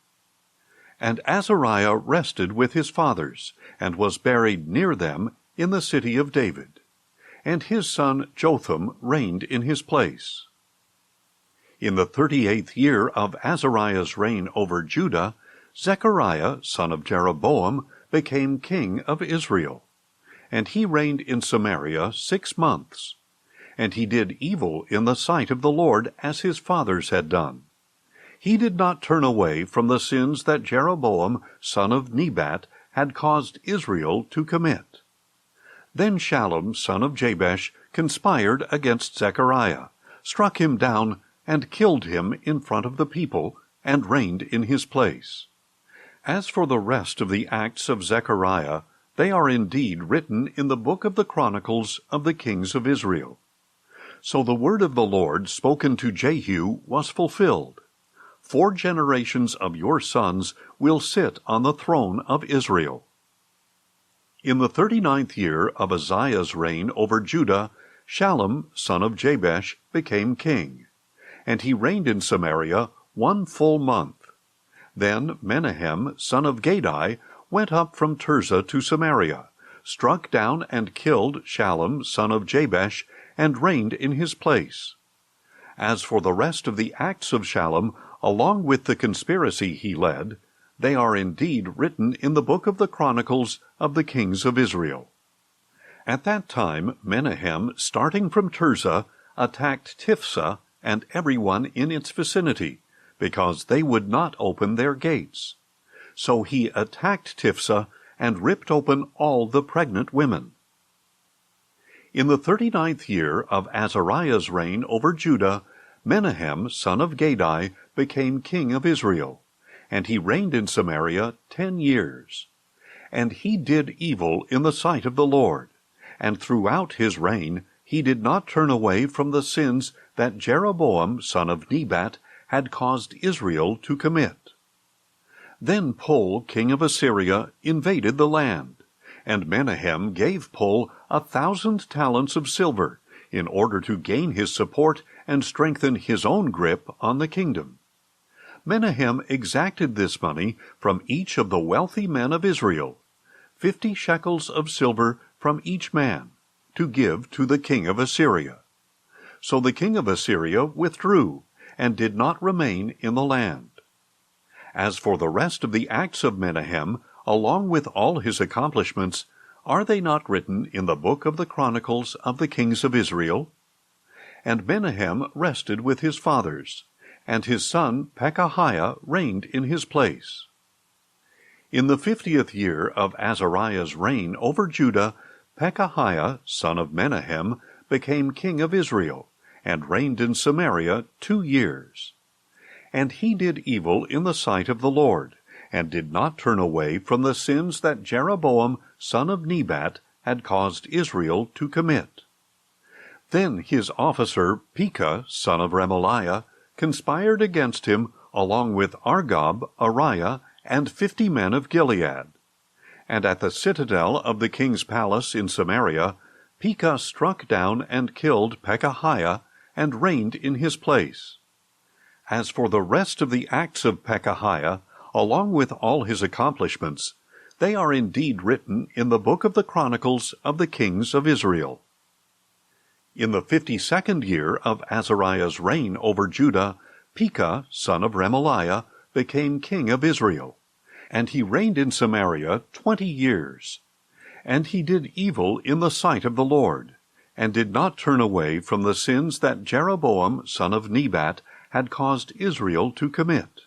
And Azariah rested with his fathers, and was buried near them in the city of David. And his son Jotham reigned in his place. In the 38th year of Azariah's reign over Judah, Zechariah, son of Jeroboam, became king of Israel. And he reigned in Samaria 6 months. And he did evil in the sight of the Lord, as his fathers had done. He did not turn away from the sins that Jeroboam, son of Nebat, had caused Israel to commit. Then Shallum, son of Jabesh, conspired against Zechariah, struck him down, and killed him in front of the people, and reigned in his place. As for the rest of the acts of Zechariah, they are indeed written in the book of the Chronicles of the kings of Israel. So the word of the Lord spoken to Jehu was fulfilled. 4 generations of your sons will sit on the throne of Israel. In the 39th year of Uzziah's reign over Judah, Shallum, son of Jabesh, became king. And he reigned in Samaria 1 full month. Then Menahem, son of Gadai, went up from Tozer to Samaria, struck down and killed Shallum, son of Jabesh, and reigned in his place. As for the rest of the acts of Shallum, along with the conspiracy he led, they are indeed written in the book of the Chronicles of the kings of Israel. At that time Menahem, starting from Tirzah, attacked Tiphsah and everyone in its vicinity, because they would not open their gates. So he attacked Tiphsah and ripped open all the pregnant women. In the 39th year of Azariah's reign over Judah, Menahem, son of Gadai, became king of Israel, and he reigned in Samaria 10 years. And he did evil in the sight of the Lord, and throughout his reign he did not turn away from the sins that Jeroboam, son of Nebat, had caused Israel to commit. Then Pul, king of Assyria, invaded the land, and Menahem gave Pul 1,000 talents of silver, in order to gain his support and strengthen his own grip on the kingdom. Menahem exacted this money from each of the wealthy men of Israel, 50 shekels of silver from each man, to give to the king of Assyria. So the king of Assyria withdrew, and did not remain in the land. As for the rest of the acts of Menahem, along with all his accomplishments, are they not written in the book of the Chronicles of the kings of Israel? And Menahem rested with his fathers, and his son Pekahiah reigned in his place. In the 50th year of Azariah's reign over Judah, Pekahiah, son of Menahem, became king of Israel, and reigned in Samaria 2 years. And he did evil in the sight of the Lord, and did not turn away from the sins that Jeroboam, son of Nebat, had caused Israel to commit. Then his officer Pekah, son of Remaliah, conspired against him, along with Argob, Ariah, and 50 men of Gilead. And at the citadel of the king's palace in Samaria, Pekah struck down and killed Pekahiah, and reigned in his place. As for the rest of the acts of Pekahiah, along with all his accomplishments, they are indeed written in the book of the Chronicles of the kings of Israel. In the 52nd year of Azariah's reign over Judah, Pekah, son of Remaliah, became king of Israel, and he reigned in Samaria 20 years. And he did evil in the sight of the Lord, and did not turn away from the sins that Jeroboam, son of Nebat, had caused Israel to commit.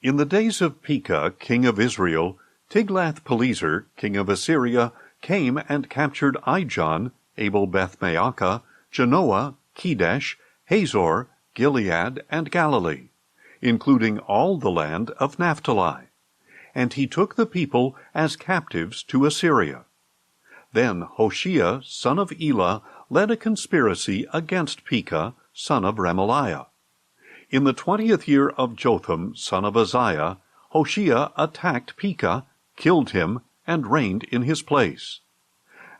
In the days of Pekah, king of Israel, Tiglath-Pileser, king of Assyria, came and captured Ijon, Abel-Beth-Maacah, Genoa, Kedesh, Hazor, Gilead, and Galilee. including all the land of Naphtali. And he took the people as captives to Assyria. Then Hoshea, son of Elah, led a conspiracy against Pekah, son of Remaliah. In the 20th year of Jotham, son of Uzziah, Hoshea attacked Pekah, killed him, and reigned in his place.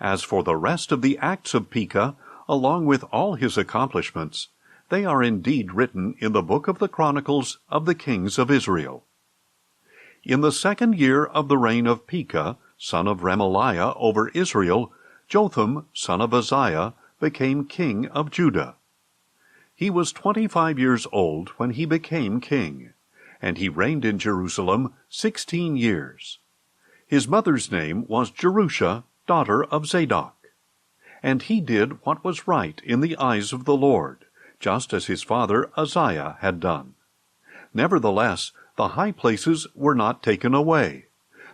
As for the rest of the acts of Pekah, along with all his accomplishments, they are indeed written in the book of the Chronicles of the kings of Israel. In the 2nd year of the reign of Pekah, son of Remaliah, over Israel, Jotham, son of Uzziah, became king of Judah. He was 25 years old when he became king, and he reigned in Jerusalem 16 years. His mother's name was Jerusha, daughter of Zadok. And he did what was right in the eyes of the Lord, just as his father Uzziah had done. Nevertheless, the high places were not taken away.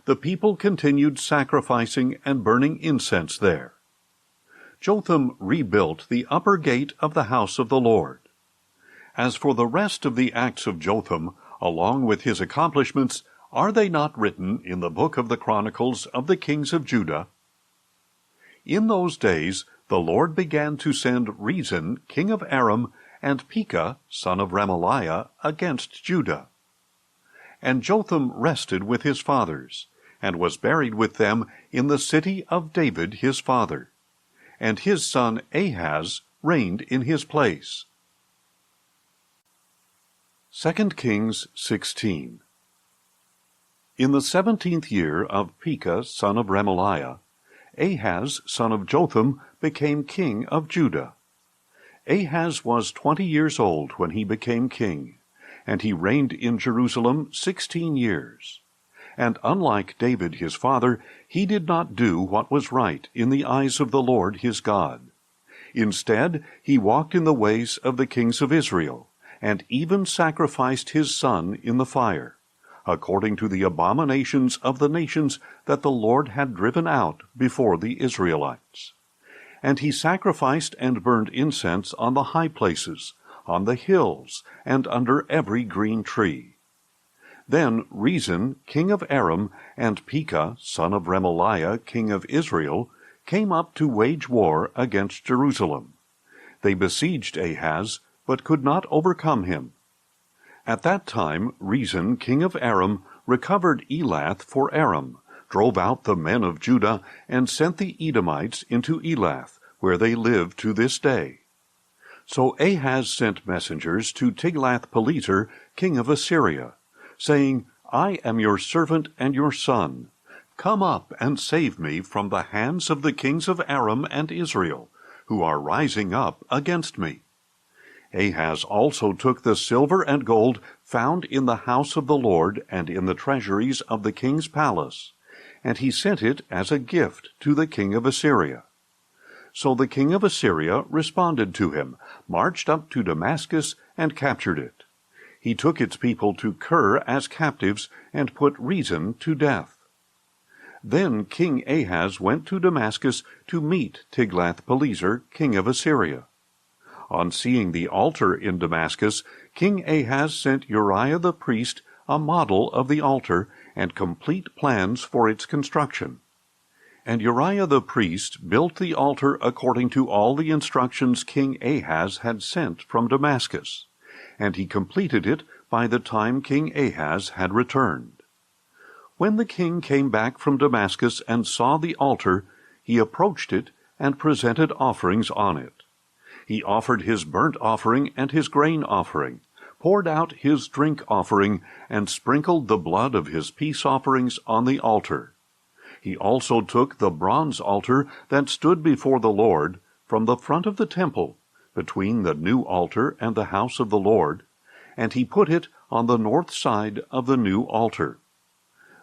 The people continued sacrificing and burning incense there. Jotham rebuilt the upper gate of the house of the Lord. As for the rest of the acts of Jotham, along with his accomplishments, are they not written in the book of the Chronicles of the kings of Judah? In those days the Lord began to send Rezin, king of Aram, and Pekah, son of Remaliah, against Judah. And Jotham rested with his fathers, and was buried with them in the city of David his father. And his son Ahaz reigned in his place. 2 Kings 16. In the 17th year of Pekah, son of Remaliah, Ahaz, son of Jotham, became king of Judah. Ahaz was 20 years old when he became king, and he reigned in Jerusalem 16 years. And unlike David his father, he did not do what was right in the eyes of the Lord his God. Instead, he walked in the ways of the kings of Israel, and even sacrificed his son in the fire, according to the abominations of the nations that the Lord had driven out before the Israelites. And he sacrificed and burned incense on the high places, on the hills, and under every green tree. Then Rezin, king of Aram, and Pekah, son of Remaliah, king of Israel, came up to wage war against Jerusalem. They besieged Ahaz, but could not overcome him. At that time Rezin, king of Aram, recovered Elath for Aram, drove out the men of Judah, and sent the Edomites into Elath, where they live to this day. So Ahaz sent messengers to Tiglath-Pileser, king of Assyria, saying, I am your servant and your son. Come up and save me from the hands of the kings of Aram and Israel, who are rising up against me. Ahaz also took the silver and gold found in the house of the Lord and in the treasuries of the king's palace, and he sent it as a gift to the king of Assyria. So the king of Assyria responded to him, marched up to Damascus, and captured it. He took its people to Kir as captives, and put Rezin to death. Then King Ahaz went to Damascus to meet Tiglath-Pileser, king of Assyria. On seeing the altar in Damascus, King Ahaz sent Uriah the priest a model of the altar and complete plans for its construction. And Uriah the priest built the altar according to all the instructions King Ahaz had sent from Damascus, and he completed it by the time King Ahaz had returned. When the king came back from Damascus and saw the altar, he approached it and presented offerings on it. He offered his burnt offering and his grain offering, poured out his drink offering, and sprinkled the blood of his peace offerings on the altar. He also took the bronze altar that stood before the Lord from the front of the temple, between the new altar and the house of the Lord, and he put it on the north side of the new altar.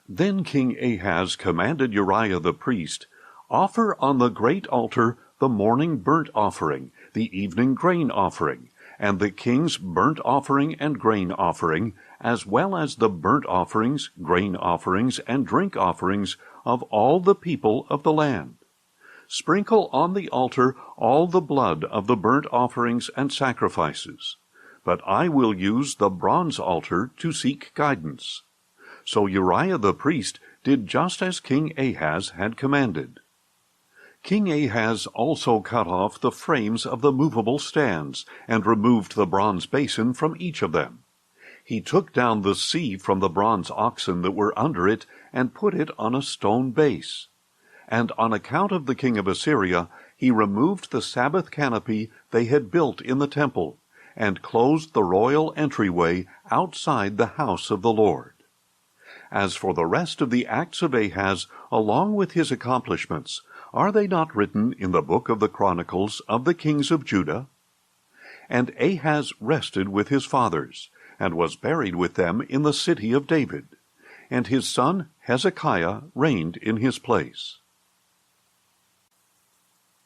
Then King Ahaz commanded Uriah the priest, Offer on the great altar the morning burnt offering, the evening grain offering, and the king's burnt offering and grain offering, as well as the burnt offerings, grain offerings, and drink offerings of all the people of the land. Sprinkle on the altar all the blood of the burnt offerings and sacrifices. but I will use the bronze altar to seek guidance." So Uriah the priest did just as King Ahaz had commanded. King Ahaz also cut off the frames of the movable stands and removed the bronze basin from each of them. He took down the sea from the bronze oxen that were under it and put it on a stone base. And on account of the king of Assyria, he removed the Sabbath canopy they had built in the temple, and closed the royal entryway outside the house of the Lord. As for the rest of the acts of Ahaz, along with his accomplishments, are they not written in the book of the Chronicles of the kings of Judah? And Ahaz rested with his fathers, and was buried with them in the city of David, and his son Hezekiah reigned in his place.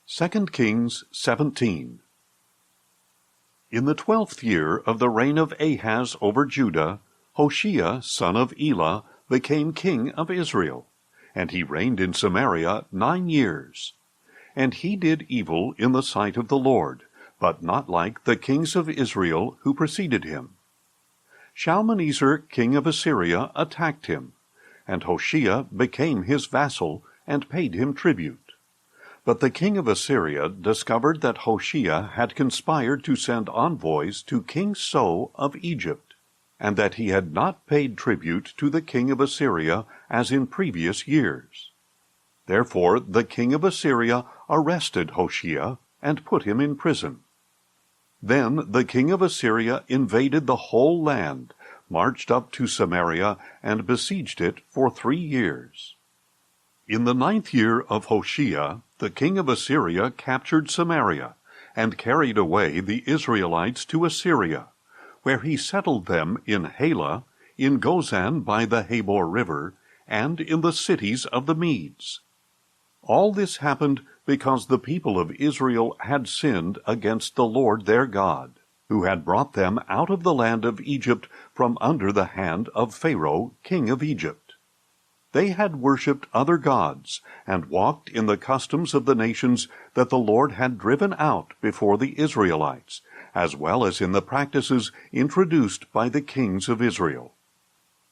2 Kings 17. In the 12th year of the reign of Ahaz over Judah, Hoshea, son of Elah, became king of Israel, and he reigned in Samaria 9 years. And he did evil in the sight of the Lord, but not like the kings of Israel who preceded him. Shalmaneser, king of Assyria, attacked him, and Hoshea became his vassal and paid him tribute. But the king of Assyria discovered that Hoshea had conspired to send envoys to King So of Egypt, and that he had not paid tribute to the king of Assyria as in previous years. Therefore the king of Assyria arrested Hoshea and put him in prison. Then the king of Assyria invaded the whole land, marched up to Samaria, and besieged it for 3 years. In the 9th year of Hoshea, the king of Assyria captured Samaria, and carried away the Israelites to Assyria, where he settled them in Halah, in Gozan by the Habor River, and in the cities of the Medes. All this happened because the people of Israel had sinned against the Lord their God, who had brought them out of the land of Egypt from under the hand of Pharaoh, king of Egypt. They had worshipped other gods, and walked in the customs of the nations that the Lord had driven out before the Israelites, as well as in the practices introduced by the kings of Israel.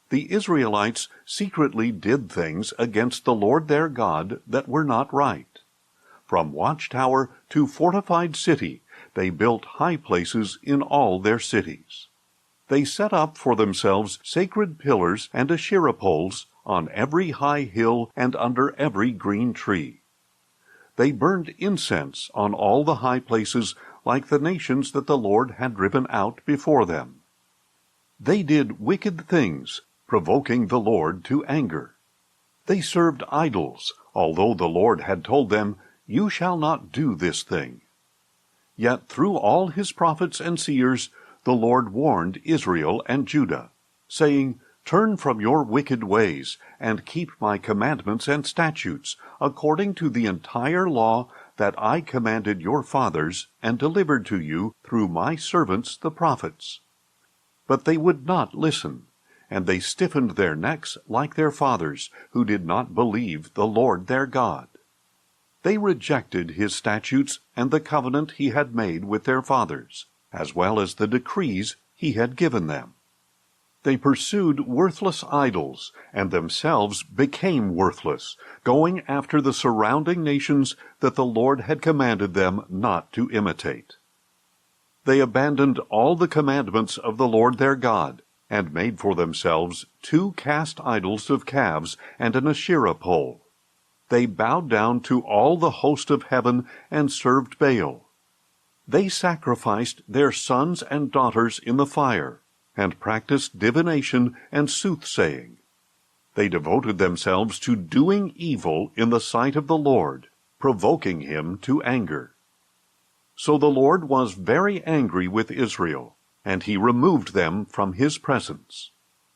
The Israelites secretly did things against the Lord their God that were not right. From watchtower to fortified city, they built high places in all their cities. They set up for themselves sacred pillars and Asherah poles on every high hill and under every green tree. They burned incense on all the high places, like the nations that the Lord had driven out before them. They did wicked things, provoking the Lord to anger. They served idols, although the Lord had told them, "You shall not do this thing." Yet through all his prophets and seers, the Lord warned Israel and Judah, saying, "Turn from your wicked ways, and keep my commandments and statutes, according to the entire law that I commanded your fathers, and delivered to you through my servants the prophets." But they would not listen, and they stiffened their necks like their fathers, who did not believe the Lord their God. They rejected his statutes and the covenant he had made with their fathers, as well as the decrees he had given them. They pursued worthless idols, and themselves became worthless, going after the surrounding nations that the Lord had commanded them not to imitate. They abandoned all the commandments of the Lord their God, and made for themselves 2 cast idols of calves and an Asherah pole. They bowed down to all the host of heaven and served Baal. They sacrificed their sons and daughters in the fire, and practiced divination and soothsaying. They devoted themselves to doing evil in the sight of the Lord, provoking him to anger. So the Lord was very angry with Israel, and he removed them from his presence.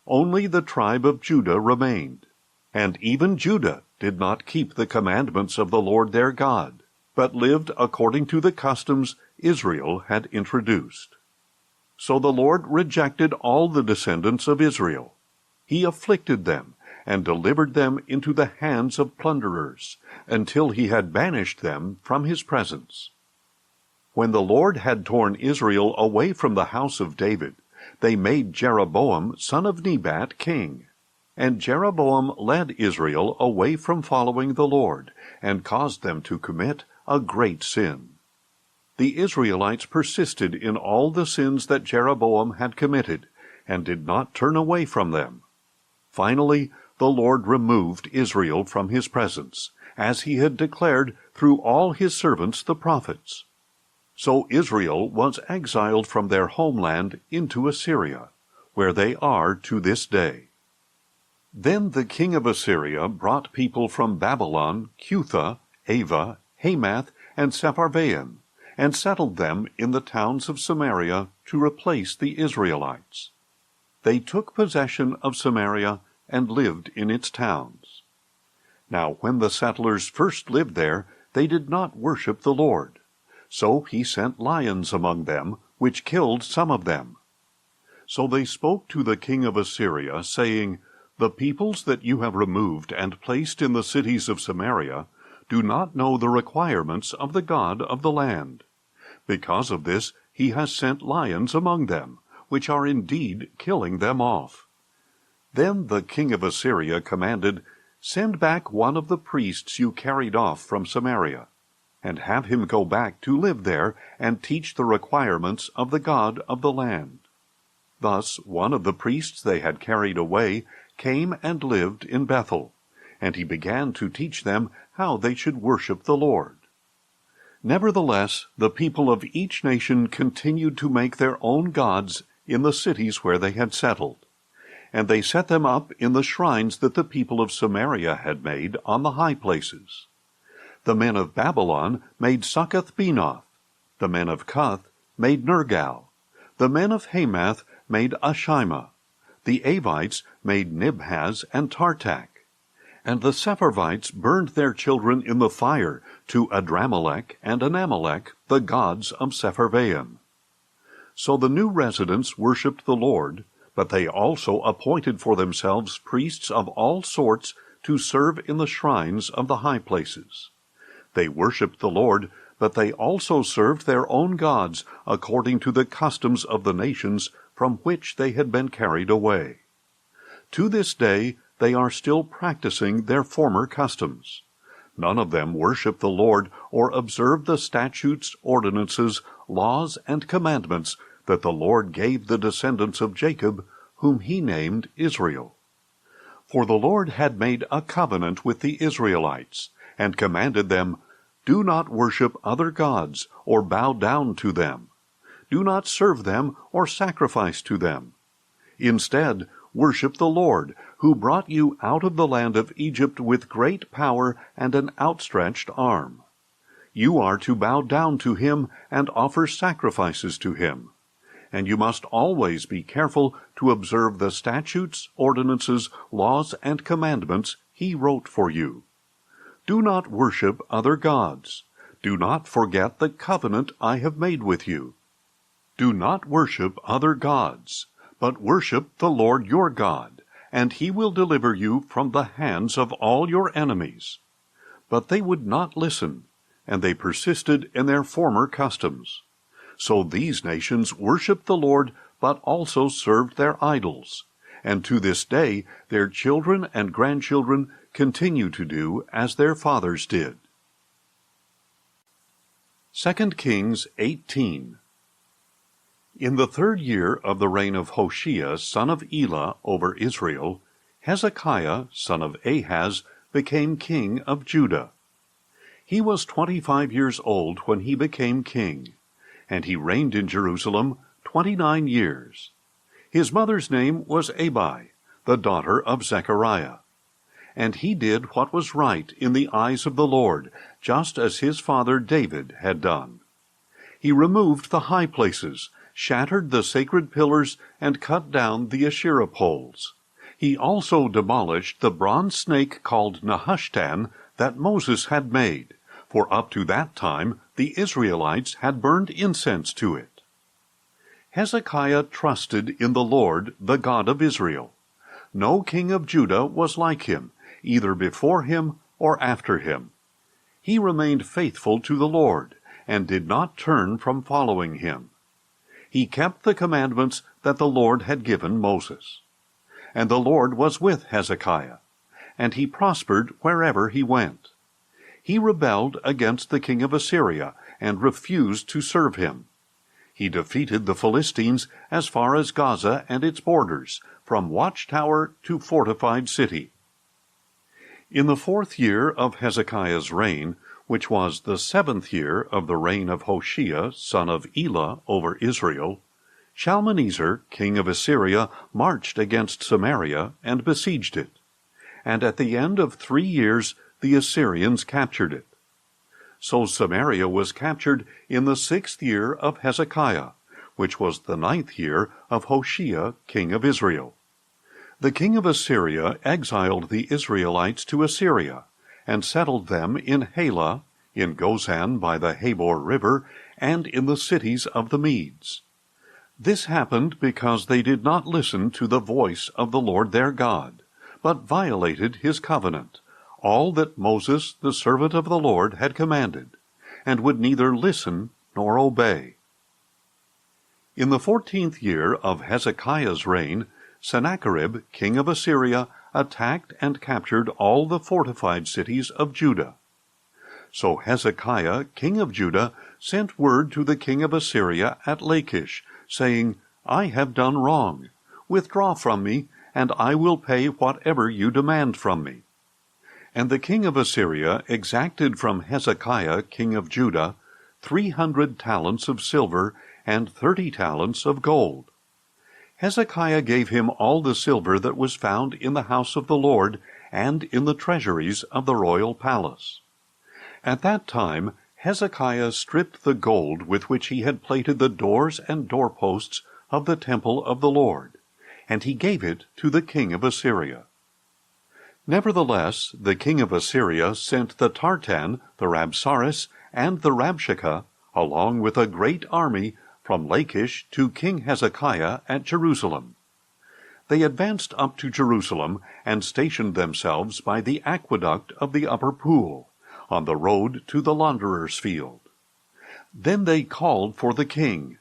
Only the tribe of Judah remained, and even Judah did not keep the commandments of the Lord their God, but lived according to the customs Israel had introduced. So the Lord rejected all the descendants of Israel. He afflicted them, and delivered them into the hands of plunderers, until he had banished them from his presence. When the Lord had torn Israel away from the house of David, they made Jeroboam, son of Nebat, king. And Jeroboam led Israel away from following the Lord, and caused them to commit a great sin. The Israelites persisted in all the sins that Jeroboam had committed, and did not turn away from them. Finally, the Lord removed Israel from his presence, as he had declared through all his servants the prophets. So Israel was exiled from their homeland into Assyria, where they are to this day. Then the king of Assyria brought people from Babylon, Cutha, Ava, Hamath, and Sepharvaim, and settled them in the towns of Samaria to replace the Israelites. They took possession of Samaria and lived in its towns. Now when the settlers first lived there, they did not worship the Lord. So he sent lions among them, which killed some of them. So they spoke to the king of Assyria, saying, The peoples that you have removed and placed in the cities of Samaria do not know the requirements of the God of the land. Because of this he has sent lions among them, which are indeed killing them off. Then the king of Assyria commanded, Send back one of the priests you carried off from Samaria, and have him go back to live there and teach the requirements of the God of the land. Thus one of the priests they had carried away came and lived in Bethel, and he began to teach them how they should worship the Lord. Nevertheless, the people of each nation continued to make their own gods in the cities where they had settled, and they set them up in the shrines that the people of Samaria had made on the high places. The men of Babylon made Succoth-Benoth, the men of Cuth made Nergal, the men of Hamath made Ashima, the Avites made Nibhaz and Tartak, and the Sepharvites burned their children in the fire to Adramelech and Anamelech, the gods of Sepharvaim. So the new residents worshipped the Lord, but they also appointed for themselves priests of all sorts to serve in the shrines of the high places. They worshipped the Lord, but they also served their own gods according to the customs of the nations from which they had been carried away. To this day they are still practicing their former customs. None of them worship the Lord or observe the statutes, ordinances, laws, and commandments that the Lord gave the descendants of Jacob, whom he named Israel. For the Lord had made a covenant with the Israelites, and commanded them, Do not worship other gods, or bow down to them. Do not serve them or sacrifice to them. Instead, worship the Lord, who brought you out of the land of Egypt with great power and an outstretched arm. You are to bow down to him and offer sacrifices to him. And you must always be careful to observe the statutes, ordinances, laws, and commandments he wrote for you. Do not worship other gods. Do not forget the covenant I have made with you. Do not worship other gods, but worship the Lord your God, and he will deliver you from the hands of all your enemies. But they would not listen, and they persisted in their former customs. So these nations worshipped the Lord, but also served their idols. And to this day their children and grandchildren continue to do as their fathers did. 2 Kings 18. In the 3rd year of the reign of Hoshea, son of Elah, over Israel, Hezekiah, son of Ahaz, became king of Judah. He was 25 years old when he became king, and he reigned in Jerusalem 29 years. His mother's name was Abi, the daughter of Zechariah. And he did what was right in the eyes of the Lord, just as his father David had done. He removed the high places, shattered the sacred pillars, and cut down the Asherah poles. He also demolished the bronze snake called Nehushtan that Moses had made, for up to that time the Israelites had burned incense to it. Hezekiah trusted in the Lord, the God of Israel. No king of Judah was like him, either before him or after him. He remained faithful to the Lord, and did not turn from following him. He kept the commandments that the Lord had given Moses. And the Lord was with Hezekiah, and he prospered wherever he went. He rebelled against the king of Assyria, and refused to serve him. He defeated the Philistines as far as Gaza and its borders, from watchtower to fortified city. In the 4th year of Hezekiah's reign, which was the 7th year of the reign of Hoshea, son of Elah, over Israel, Shalmaneser, king of Assyria, marched against Samaria and besieged it. And at the end of 3 years the Assyrians captured it. So Samaria was captured in the 6th year of Hezekiah, which was the 9th year of Hoshea, king of Israel. The king of Assyria exiled the Israelites to Assyria, and settled them in Halah, in Gozan by the Habor River, and in the cities of the Medes. This happened because they did not listen to the voice of the Lord their God, but violated his covenant, all that Moses, the servant of the Lord, had commanded, and would neither listen nor obey. In the 14th year of Hezekiah's reign, Sennacherib, king of Assyria, attacked and captured all the fortified cities of Judah. So Hezekiah, king of Judah, sent word to the king of Assyria at Lachish, saying, I have done wrong. Withdraw from me, and I will pay whatever you demand from me. And the king of Assyria exacted from Hezekiah, king of Judah, 300 talents of silver and 30 talents of gold. Hezekiah gave him all the silver that was found in the house of the Lord and in the treasuries of the royal palace. At that time Hezekiah stripped the gold with which he had plated the doors and doorposts of the temple of the Lord, and he gave it to the king of Assyria. Nevertheless, the king of Assyria sent the Tartan, the Rabsaris, and the Rabshakeh, along with a great army, from Lachish to King Hezekiah at Jerusalem. They advanced up to Jerusalem and stationed themselves by the aqueduct of the upper pool, on the road to the launderer's field. Then they called for the king,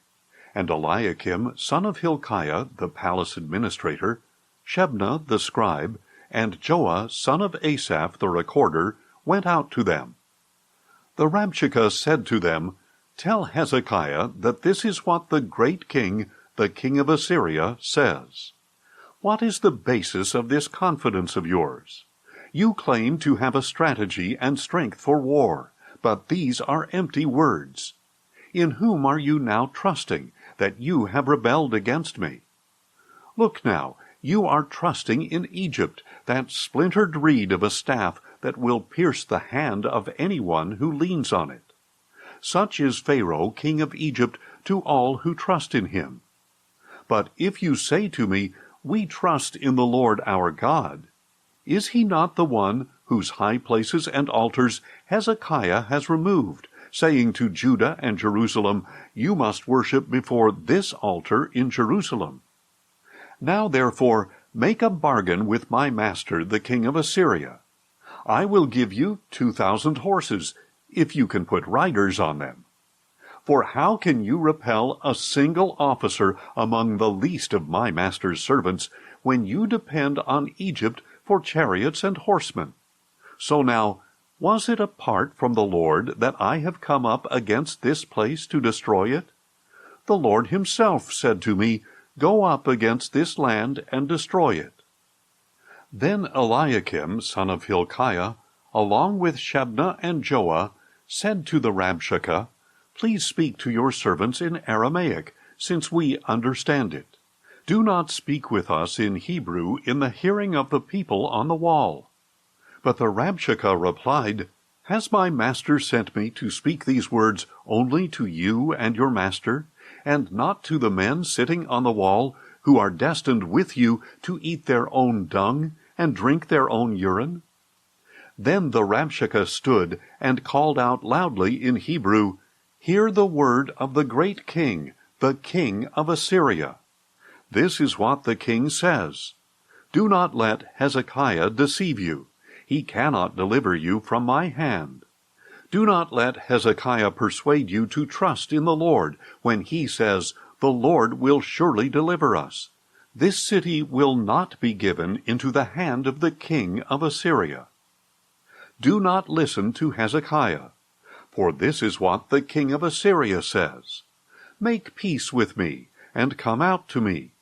and Eliakim, son of Hilkiah, the palace administrator, Shebna the scribe, and Joah, son of Asaph the recorder, went out to them. The Rabshakeh said to them, Tell Hezekiah that this is what the great king, the king of Assyria, says. What is the basis of this confidence of yours? You claim to have a strategy and strength for war, but these are empty words. In whom are you now trusting, that you have rebelled against me? Look now, you are trusting in Egypt, that splintered reed of a staff that will pierce the hand of anyone who leans on it. Such is Pharaoh, king of Egypt, to all who trust in him. But if you say to me, We trust in the Lord our God, is he not the one whose high places and altars Hezekiah has removed, saying to Judah and Jerusalem, You must worship before this altar in Jerusalem? Now therefore make a bargain with my master the king of Assyria. I will give you 2,000 horses, if you can put riders on them. For how can you repel a single officer among the least of my master's servants, when you depend on Egypt for chariots and horsemen? So now, was it apart from the Lord that I have come up against this place to destroy it? The Lord himself said to me, Go up against this land and destroy it. Then Eliakim, son of Hilkiah, along with Shebna and Joah, said to the Rabshakeh, Please speak to your servants in Aramaic, since we understand it. Do not speak with us in Hebrew in the hearing of the people on the wall. But the Rabshakeh replied, Has my master sent me to speak these words only to you and your master, and not to the men sitting on the wall, who are destined with you to eat their own dung and drink their own urine? Then the Rabshakeh stood and called out loudly in Hebrew, Hear the word of the great king, the king of Assyria. This is what the king says. Do not let Hezekiah deceive you. He cannot deliver you from my hand. Do not let Hezekiah persuade you to trust in the Lord when he says, "The Lord will surely deliver us. This city will not be given into the hand of the king of Assyria." Do not listen to Hezekiah, for this is what the king of Assyria says. "Make peace with me, and come out to me.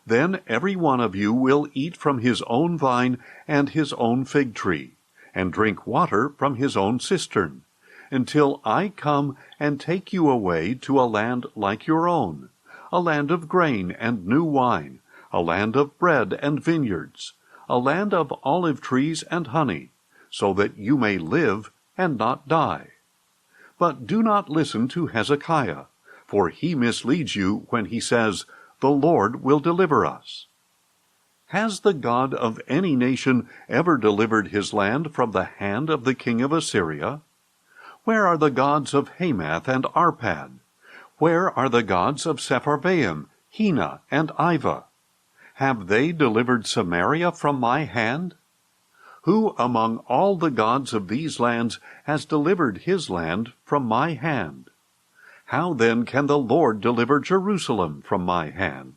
Then every one of you will eat from his own vine and his own fig tree, and drink water from his own cistern, until I come and take you away to a land like your own, a land of grain and new wine, a land of bread and vineyards, a land of olive trees and honey, so that you may live and not die." But do not listen to Hezekiah, for he misleads you when he says, "The Lord will deliver us." Has the God of any nation ever delivered his land from the hand of the king of Assyria? Where are the gods of Hamath and Arpad? Where are the gods of Sepharvaim, Hena, and Ivah? Have they delivered Samaria from my hand? Who among all the gods of these lands has delivered his land from my hand? How then can the Lord deliver Jerusalem from my hand?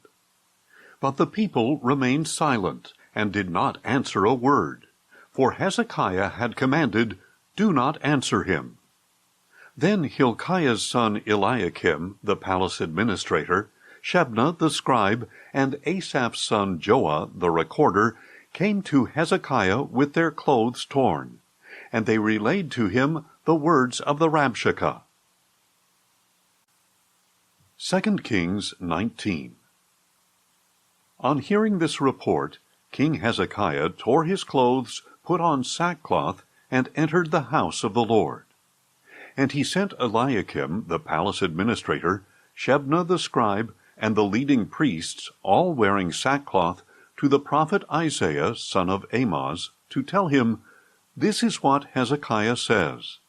But the people remained silent, and did not answer a word, for Hezekiah had commanded, "Do not answer him." Then Hilkiah's son Eliakim, the palace administrator, Shebna the scribe, and Asaph's son Joah the recorder came to Hezekiah with their clothes torn, and they relayed to him the words of the Rabshakeh. 2 Kings 19. On hearing this report, King Hezekiah tore his clothes, put on sackcloth, and entered the house of the Lord. And he sent Eliakim, the palace administrator, Shebna the scribe, and the leading priests, all wearing sackcloth, to the prophet Isaiah, son of Amoz, to tell him, "This is what Hezekiah says.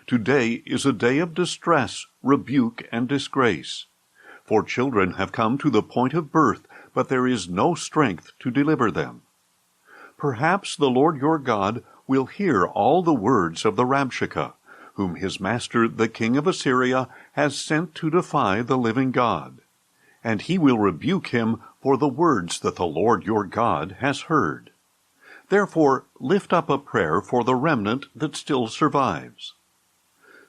Today is a day of distress, rebuke, and disgrace. For children have come to the point of birth, but there is no strength to deliver them. Perhaps the Lord your God will hear all the words of the Rabshakeh, whom his master the king of Assyria has sent to defy the living God. And he will rebuke him for the words that the Lord your God has heard. Therefore lift up a prayer for the remnant that still survives."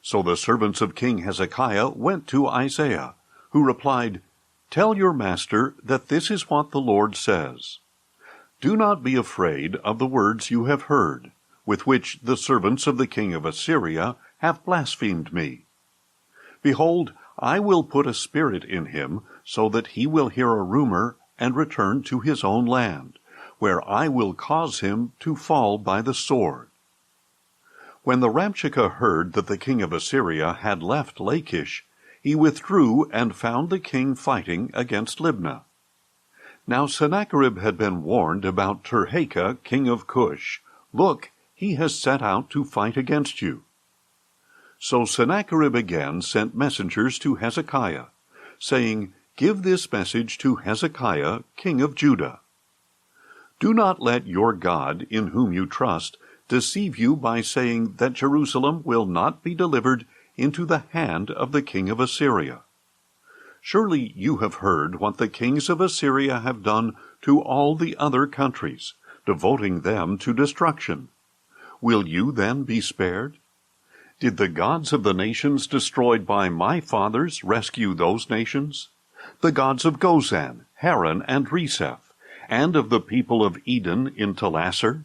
So the servants of King Hezekiah went to Isaiah, who replied, "Tell your master that this is what the Lord says. Do not be afraid of the words you have heard, with which the servants of the king of Assyria have blasphemed me. Behold, I will put a spirit in him, so that he will hear a rumor and return to his own land, where I will cause him to fall by the sword." When the Rabshakeh heard that the king of Assyria had left Lachish, he withdrew and found the king fighting against Libnah. Now Sennacherib had been warned about Tirhakah, king of Cush. "Look, he has set out to fight against you." So Sennacherib again sent messengers to Hezekiah, saying, "Give this message to Hezekiah, king of Judah. Do not let your God, in whom you trust, deceive you by saying that Jerusalem will not be delivered into the hand of the king of Assyria. Surely you have heard what the kings of Assyria have done to all the other countries, devoting them to destruction. Will you then be spared? Did the gods of the nations destroyed by my fathers rescue those nations? The gods of Gozan, Haran, and Reseph, and of the people of Eden in Telasar?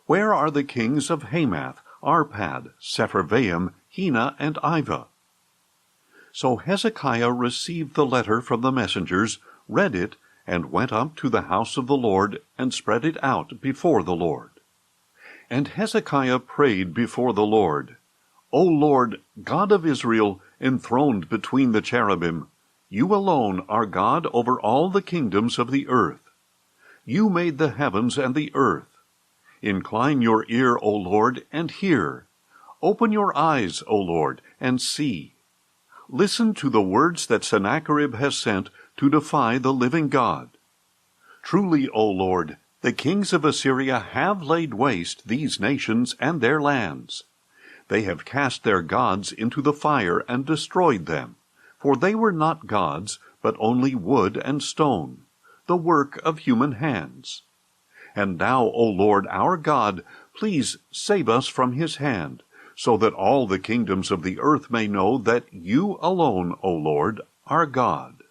Where are the kings of Hamath, Arpad, Sepharvaim, Hena, and Ivah?" So Hezekiah received the letter from the messengers, read it, and went up to the house of the Lord, and spread it out before the Lord. And Hezekiah prayed before the Lord, "O Lord, God of Israel, enthroned between the cherubim, you alone are God over all the kingdoms of the earth. You made the heavens and the earth. Incline your ear, O Lord, and hear. Open your eyes, O Lord, and see. Listen to the words that Sennacherib has sent to defy the living God. Truly, O Lord, the kings of Assyria have laid waste these nations and their lands. They have cast their gods into the fire and destroyed them, for they were not gods, but only wood and stone, the work of human hands. And now, O Lord our God, please save us from his hand, so that all the kingdoms of the earth may know that you alone, O Lord, are God."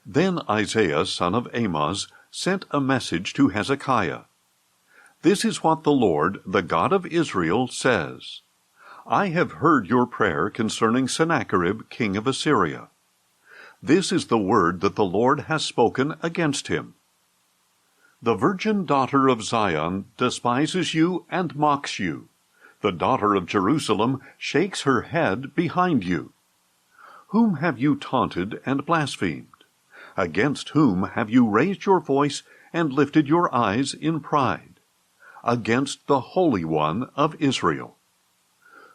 Then Isaiah son of Amoz sent a message to Hezekiah. "This is what the Lord, the God of Israel, says. I have heard your prayer concerning Sennacherib, king of Assyria. This is the word that the Lord has spoken against him. The virgin daughter of Zion despises you and mocks you. The daughter of Jerusalem shakes her head behind you. Whom have you taunted and blasphemed? Against whom have you raised your voice and lifted your eyes in pride? Against the Holy One of Israel.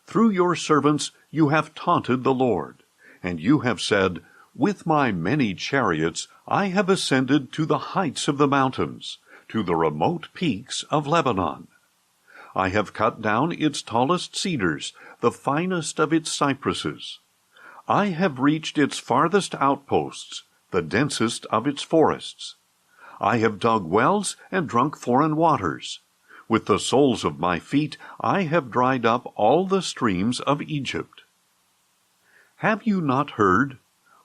Through your servants you have taunted the Lord, and you have said, 'With my many chariots I have ascended to the heights of the mountains, to the remote peaks of Lebanon. I have cut down its tallest cedars, the finest of its cypresses. I have reached its farthest outposts, the densest of its forests. I have dug wells and drunk foreign waters. With the soles of my feet I have dried up all the streams of Egypt.' Have you not heard?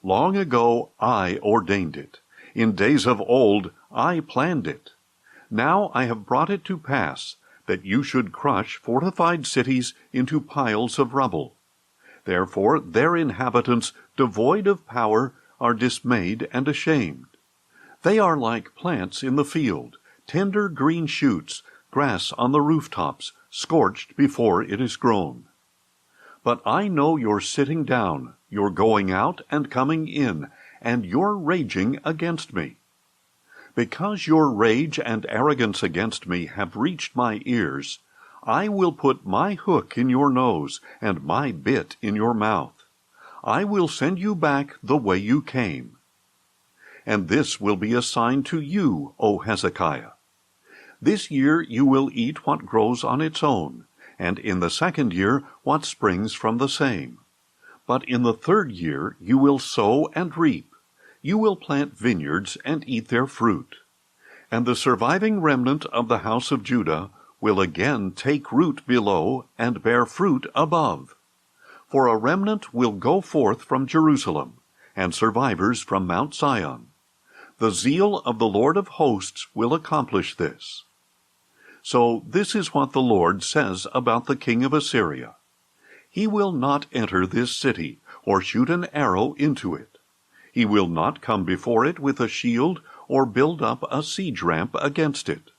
Long ago I ordained it. In days of old I planned it. Now I have brought it to pass, that you should crush fortified cities into piles of rubble. Therefore their inhabitants, devoid of power, are dismayed and ashamed. They are like plants in the field, tender green shoots, grass on the rooftops, scorched before it is grown. But I know your sitting down, your going out and coming in, and your raging against me. Because your rage and arrogance against me have reached my ears, I will put my hook in your nose and my bit in your mouth. I will send you back the way you came. And this will be a sign to you, O Hezekiah. This year you will eat what grows on its own, and in the second year what springs from the same. But in the third year you will sow and reap. You will plant vineyards and eat their fruit. And the surviving remnant of the house of Judah will again take root below and bear fruit above. For a remnant will go forth from Jerusalem, and survivors from Mount Zion. The zeal of the Lord of hosts will accomplish this. So this is what the Lord says about the king of Assyria. He will not enter this city, or shoot an arrow into it. He will not come before it with a shield, or build up a siege ramp against it.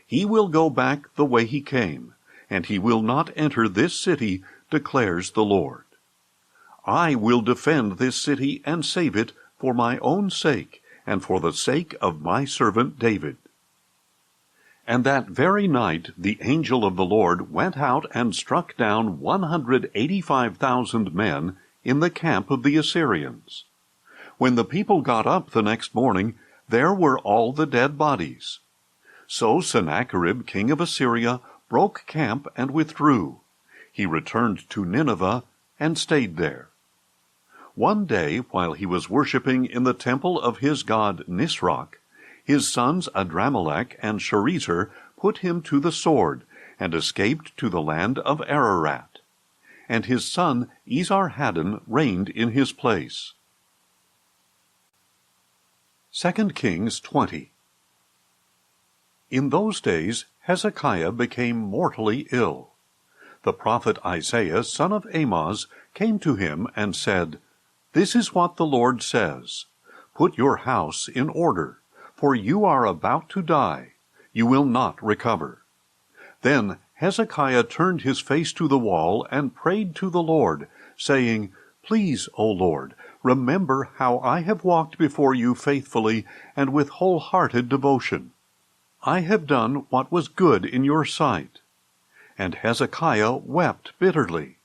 He will go back the way he came, and he will not enter this city, declares the Lord. I will defend this city and save it for my own sake, and for the sake of my servant David." And that very night the angel of the Lord went out and struck down 185,000 men in the camp of the Assyrians. When the people got up the next morning, there were all the dead bodies. So Sennacherib, king of Assyria, broke camp and withdrew. He returned to Nineveh and stayed there. One day, while he was worshipping in the temple of his god Nisroch, his sons Adramelech and Sharezer put him to the sword, and escaped to the land of Ararat. And his son Esarhaddon reigned in his place. 2 Kings 20. In those days Hezekiah became mortally ill. The prophet Isaiah, son of Amoz, came to him and said, "This is what the Lord says, Put your house in order, for you are about to die. You will not recover." Then Hezekiah turned his face to the wall and prayed to the Lord, saying, "Please, O Lord, remember how I have walked before you faithfully and with wholehearted devotion. I have done what was good in your sight." And Hezekiah wept bitterly.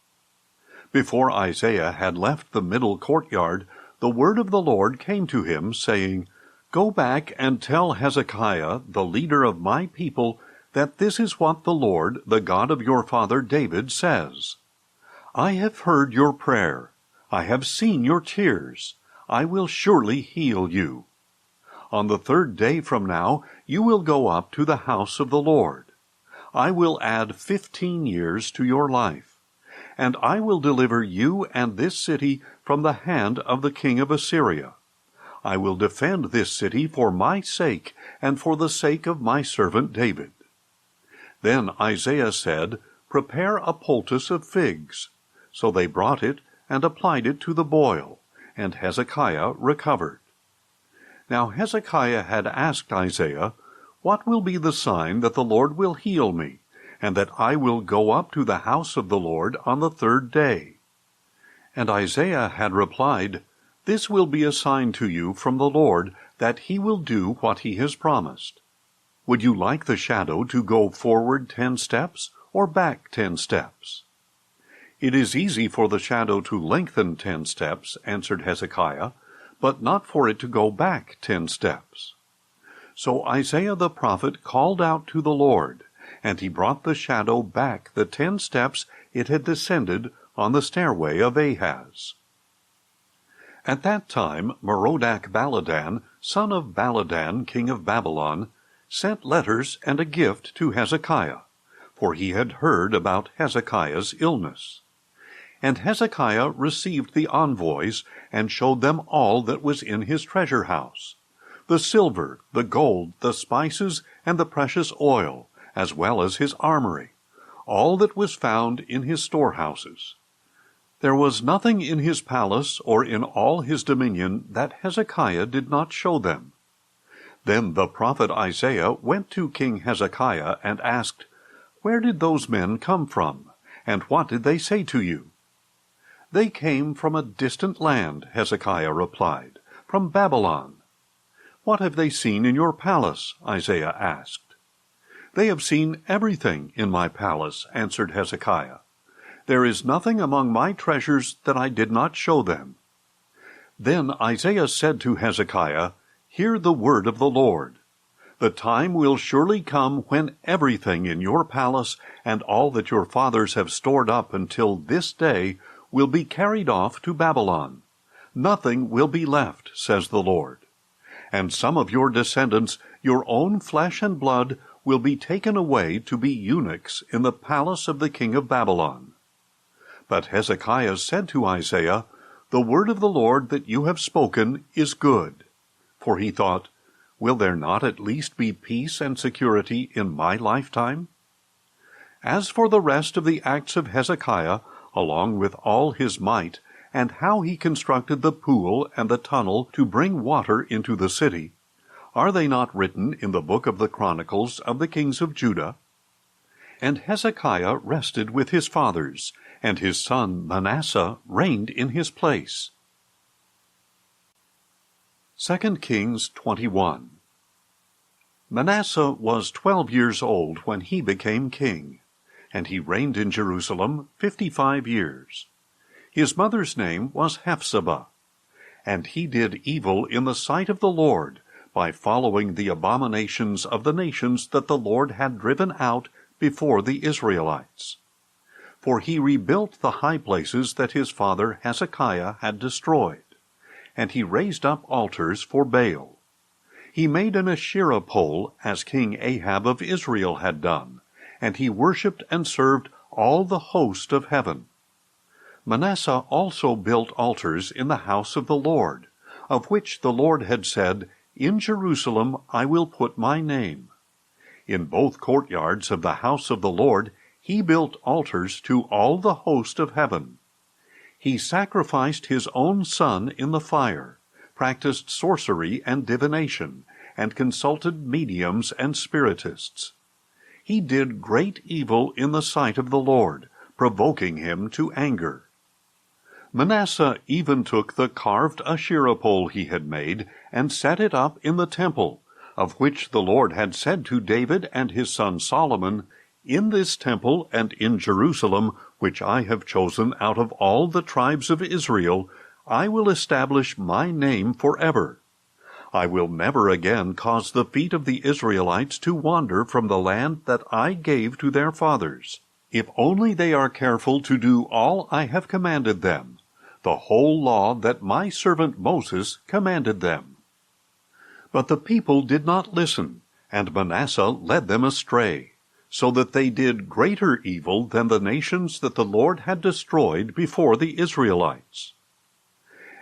Before Isaiah had left the middle courtyard, the word of the Lord came to him, saying, "Go back and tell Hezekiah, the leader of my people, that this is what the Lord, the God of your father David, says. I have heard your prayer. I have seen your tears. I will surely heal you. On the 3rd day from now, you will go up to the house of the Lord. I will add 15 years to your life, and I will deliver you and this city from the hand of the king of Assyria. I will defend this city for my sake and for the sake of my servant David. Then Isaiah said, Prepare a poultice of figs. So they brought it and applied it to the boil, and Hezekiah recovered. Now Hezekiah had asked Isaiah, What will be the sign that the Lord will heal me, and that I will go up to the house of the Lord on the 3rd day? And Isaiah had replied, This will be a sign to you from the Lord, that he will do what he has promised. Would you like the shadow to go forward 10 steps, or back 10 steps? It is easy for the shadow to lengthen 10 steps, answered Hezekiah, but not for it to go back 10 steps. So Isaiah the prophet called out to the Lord, and he brought the shadow back the 10 steps it had descended on the stairway of Ahaz. At that time Merodach-Baladan, son of Baladan, king of Babylon, sent letters and a gift to Hezekiah, for he had heard about Hezekiah's illness. And Hezekiah received the envoys, and showed them all that was in his treasure house, the silver, the gold, the spices, and the precious oil, as well as his armory, all that was found in his storehouses. There was nothing in his palace or in all his dominion that Hezekiah did not show them. Then the prophet Isaiah went to King Hezekiah and asked, Where did those men come from, and what did they say to you? They came from a distant land, Hezekiah replied, from Babylon. What have they seen in your palace? Isaiah asked. They have seen everything in my palace, answered Hezekiah. There is nothing among my treasures that I did not show them. Then Isaiah said to Hezekiah, Hear the word of the Lord. The time will surely come when everything in your palace and all that your fathers have stored up until this day will be carried off to Babylon. Nothing will be left, says the Lord. And some of your descendants, your own flesh and blood, will be taken away to be eunuchs in the palace of the king of Babylon. But Hezekiah said to Isaiah, The word of the Lord that you have spoken is good. For he thought, Will there not at least be peace and security in my lifetime? As for the rest of the acts of Hezekiah, along with all his might, and how he constructed the pool and the tunnel to bring water into the city, are they not written in the book of the Chronicles of the kings of Judah? And Hezekiah rested with his fathers, and his son Manasseh reigned in his place. 2 Kings 21. Manasseh was 12 years old when he became king, and he reigned in Jerusalem 55 years. His mother's name was Hephzibah, and he did evil in the sight of the Lord by following the abominations of the nations that the Lord had driven out before the Israelites. For he rebuilt the high places that his father Hezekiah had destroyed, and he raised up altars for Baal. He made an Asherah pole, as King Ahab of Israel had done, and he worshipped and served all the host of heaven. Manasseh also built altars in the house of the Lord, of which the Lord had said, In Jerusalem I will put my name. In both courtyards of the house of the Lord he built altars to all the host of heaven. He sacrificed his own son in the fire, practiced sorcery and divination, and consulted mediums and spiritists. He did great evil in the sight of the Lord, provoking him to anger. Manasseh even took the carved Asherah pole he had made, and set it up in the temple, of which the Lord had said to David and his son Solomon, In this temple and in Jerusalem, which I have chosen out of all the tribes of Israel, I will establish my name forever. I will never again cause the feet of the Israelites to wander from the land that I gave to their fathers, if only they are careful to do all I have commanded them, the whole law that my servant Moses commanded them. But the people did not listen, and Manasseh led them astray, so that they did greater evil than the nations that the Lord had destroyed before the Israelites.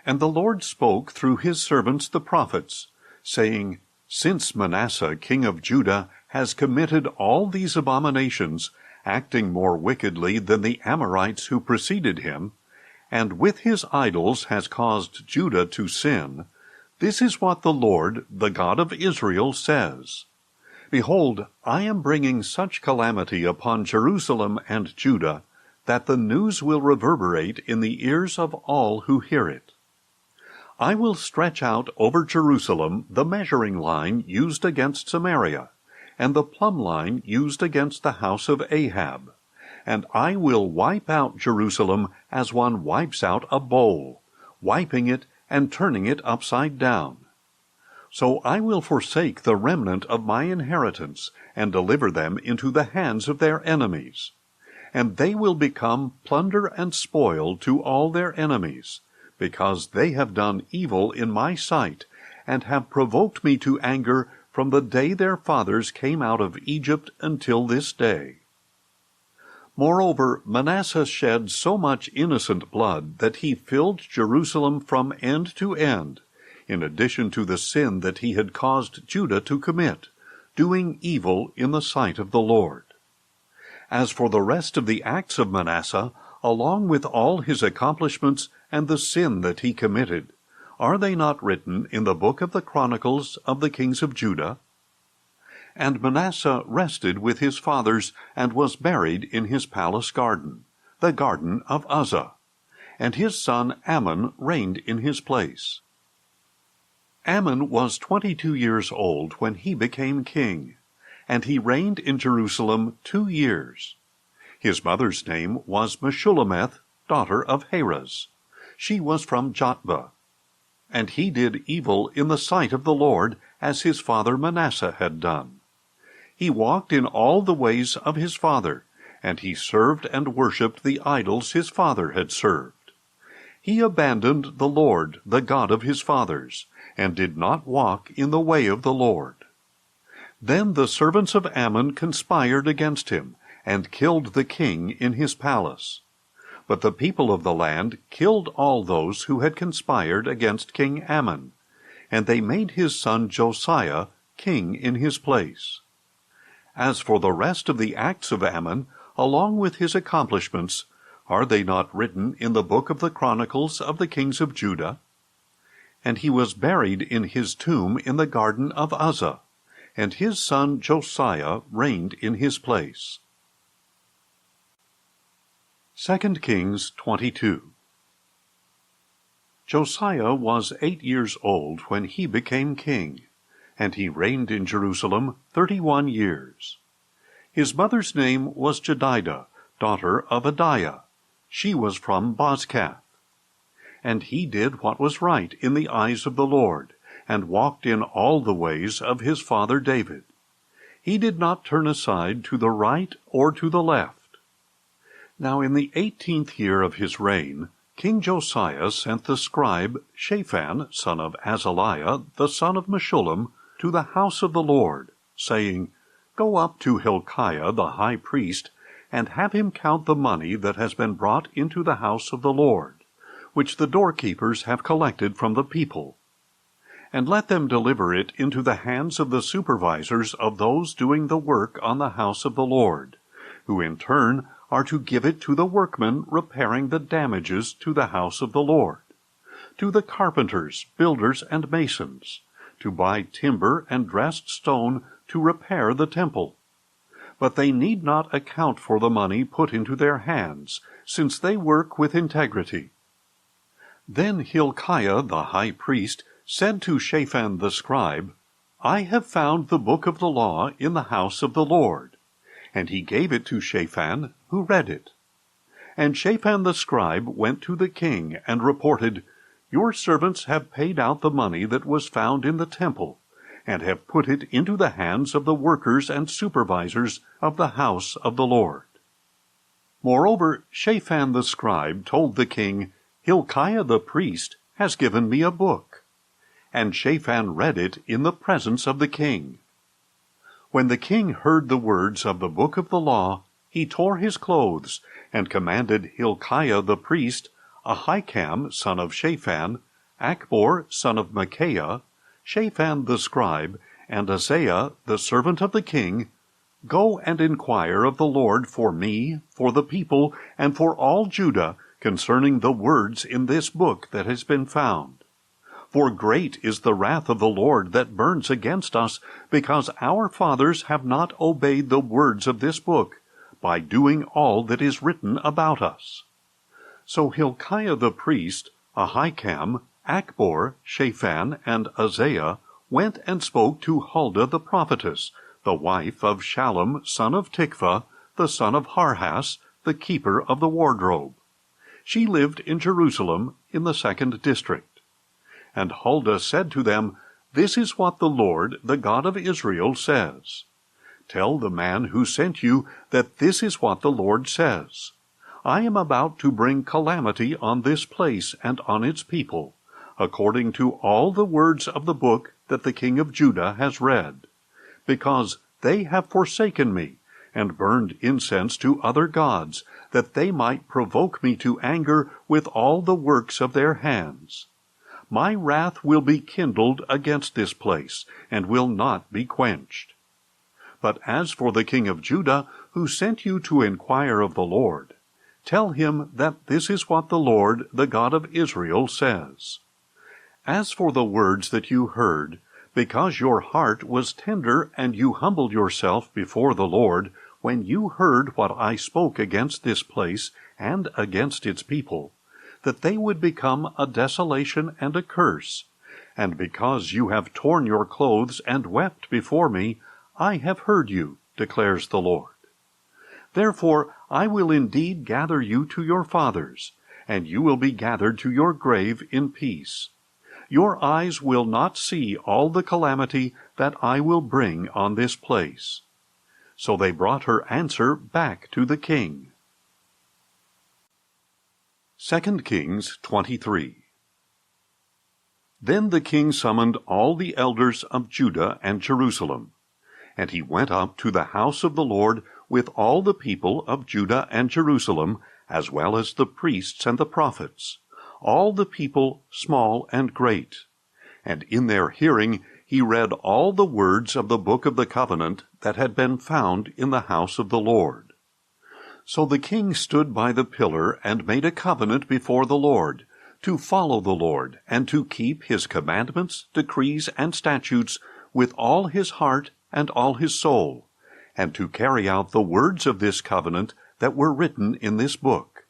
And the Lord spoke through his servants the prophets, saying, Since Manasseh king of Judah has committed all these abominations, acting more wickedly than the Amorites who preceded him, and with his idols has caused Judah to sin, this is what the Lord, the God of Israel, says. Behold, I am bringing such calamity upon Jerusalem and Judah, that the news will reverberate in the ears of all who hear it. I will stretch out over Jerusalem the measuring line used against Samaria, and the plumb line used against the house of Ahab. And I will wipe out Jerusalem as one wipes out a bowl, wiping it and turning it upside down. So I will forsake the remnant of my inheritance, and deliver them into the hands of their enemies. And they will become plunder and spoil to all their enemies, because they have done evil in my sight, and have provoked me to anger from the day their fathers came out of Egypt until this day. Moreover, Manasseh shed so much innocent blood that he filled Jerusalem from end to end, in addition to the sin that he had caused Judah to commit, doing evil in the sight of the Lord. As for the rest of the acts of Manasseh, along with all his accomplishments and the sin that he committed, are they not written in the book of the Chronicles of the kings of Judah? And Manasseh rested with his fathers, and was buried in his palace garden, the garden of Uzzah. And his son Amon reigned in his place. Amon was 22 years old when he became king, and he reigned in Jerusalem 2 years. His mother's name was Meshullemeth, daughter of Harez. She was from Jotbah. And he did evil in the sight of the Lord, as his father Manasseh had done. He walked in all the ways of his father, and he served and worshipped the idols his father had served. He abandoned the Lord, the God of his fathers, and did not walk in the way of the Lord. Then the servants of Ammon conspired against him, and killed the king in his palace. But the people of the land killed all those who had conspired against King Ammon, and they made his son Josiah king in his place. As for the rest of the acts of Ammon, along with his accomplishments, are they not written in the book of the Chronicles of the kings of Judah? And he was buried in his tomb in the garden of Uzzah, and his son Josiah reigned in his place. 2 Kings 22. Josiah was 8 years old when he became king, and he reigned in Jerusalem 31 years. His mother's name was Jedidah, daughter of Adiah. She was from Bozkath. And he did what was right in the eyes of the Lord, and walked in all the ways of his father David. He did not turn aside to the right or to the left. Now in the 18th year of his reign, King Josiah sent the scribe Shaphan, son of Azaliah, the son of Meshullam, to the house of the Lord, saying, Go up to Hilkiah the high priest, and have him count the money that has been brought into the house of the Lord, which the doorkeepers have collected from the people. And let them deliver it into the hands of the supervisors of those doing the work on the house of the Lord, who in turn are to give it to the workmen repairing the damages to the house of the Lord, to the carpenters, builders, and masons, to buy timber and dressed stone to repair the temple. But they need not account for the money put into their hands, since they work with integrity. Then Hilkiah the high priest said to Shaphan the scribe, I have found the book of the law in the house of the Lord. And he gave it to Shaphan, who read it. And Shaphan the scribe went to the king and reported, Your servants have paid out the money that was found in the temple, and have put it into the hands of the workers and supervisors of the house of the Lord." Moreover, Shaphan the scribe told the king, "Hilkiah the priest has given me a book." And Shaphan read it in the presence of the king. When the king heard the words of the book of the law, he tore his clothes, and commanded Hilkiah the priest, Ahikam son of Shaphan, Achbor son of Micaiah, Shaphan the scribe, and Isaiah the servant of the king, "Go and inquire of the Lord for me, for the people, and for all Judah, concerning the words in this book that has been found. For great is the wrath of the Lord that burns against us, because our fathers have not obeyed the words of this book, by doing all that is written about us." So Hilkiah the priest, Ahikam, Achbor, Shaphan, and Isaiah went and spoke to Huldah the prophetess, the wife of Shallum son of Tikvah, the son of Harhas, the keeper of the wardrobe. She lived in Jerusalem in the 2nd district. And Huldah said to them, "This is what the Lord, the God of Israel, says. Tell the man who sent you that this is what the Lord says. I am about to bring calamity on this place and on its people, according to all the words of the book that the king of Judah has read, because they have forsaken me, and burned incense to other gods, that they might provoke me to anger with all the works of their hands. My wrath will be kindled against this place, and will not be quenched. But as for the king of Judah, who sent you to inquire of the Lord, tell him that this is what the Lord, the God of Israel, says. As for the words that you heard, because your heart was tender and you humbled yourself before the Lord, when you heard what I spoke against this place and against its people, that they would become a desolation and a curse, and because you have torn your clothes and wept before me, I have heard you, declares the Lord. Therefore I will indeed gather you to your fathers, and you will be gathered to your grave in peace. Your eyes will not see all the calamity that I will bring on this place." So they brought her answer back to the king. 2 Kings 23. Then the king summoned all the elders of Judah and Jerusalem, and he went up to the house of the Lord with all the people of Judah and Jerusalem, as well as the priests and the prophets, all the people, small and great. And in their hearing he read all the words of the book of the covenant that had been found in the house of the Lord. So the king stood by the pillar and made a covenant before the Lord, to follow the Lord, and to keep his commandments, decrees, and statutes with all his heart and all his soul, and to carry out the words of this covenant that were written in this book.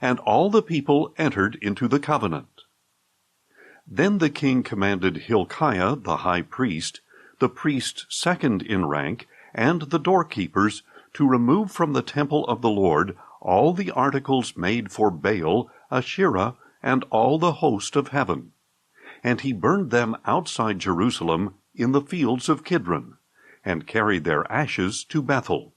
And all the people entered into the covenant. Then the king commanded Hilkiah the high priest, the priest second in rank, and the doorkeepers, to remove from the temple of the Lord all the articles made for Baal, Asherah, and all the host of heaven. And he burned them outside Jerusalem in the fields of Kidron, and carried their ashes to Bethel.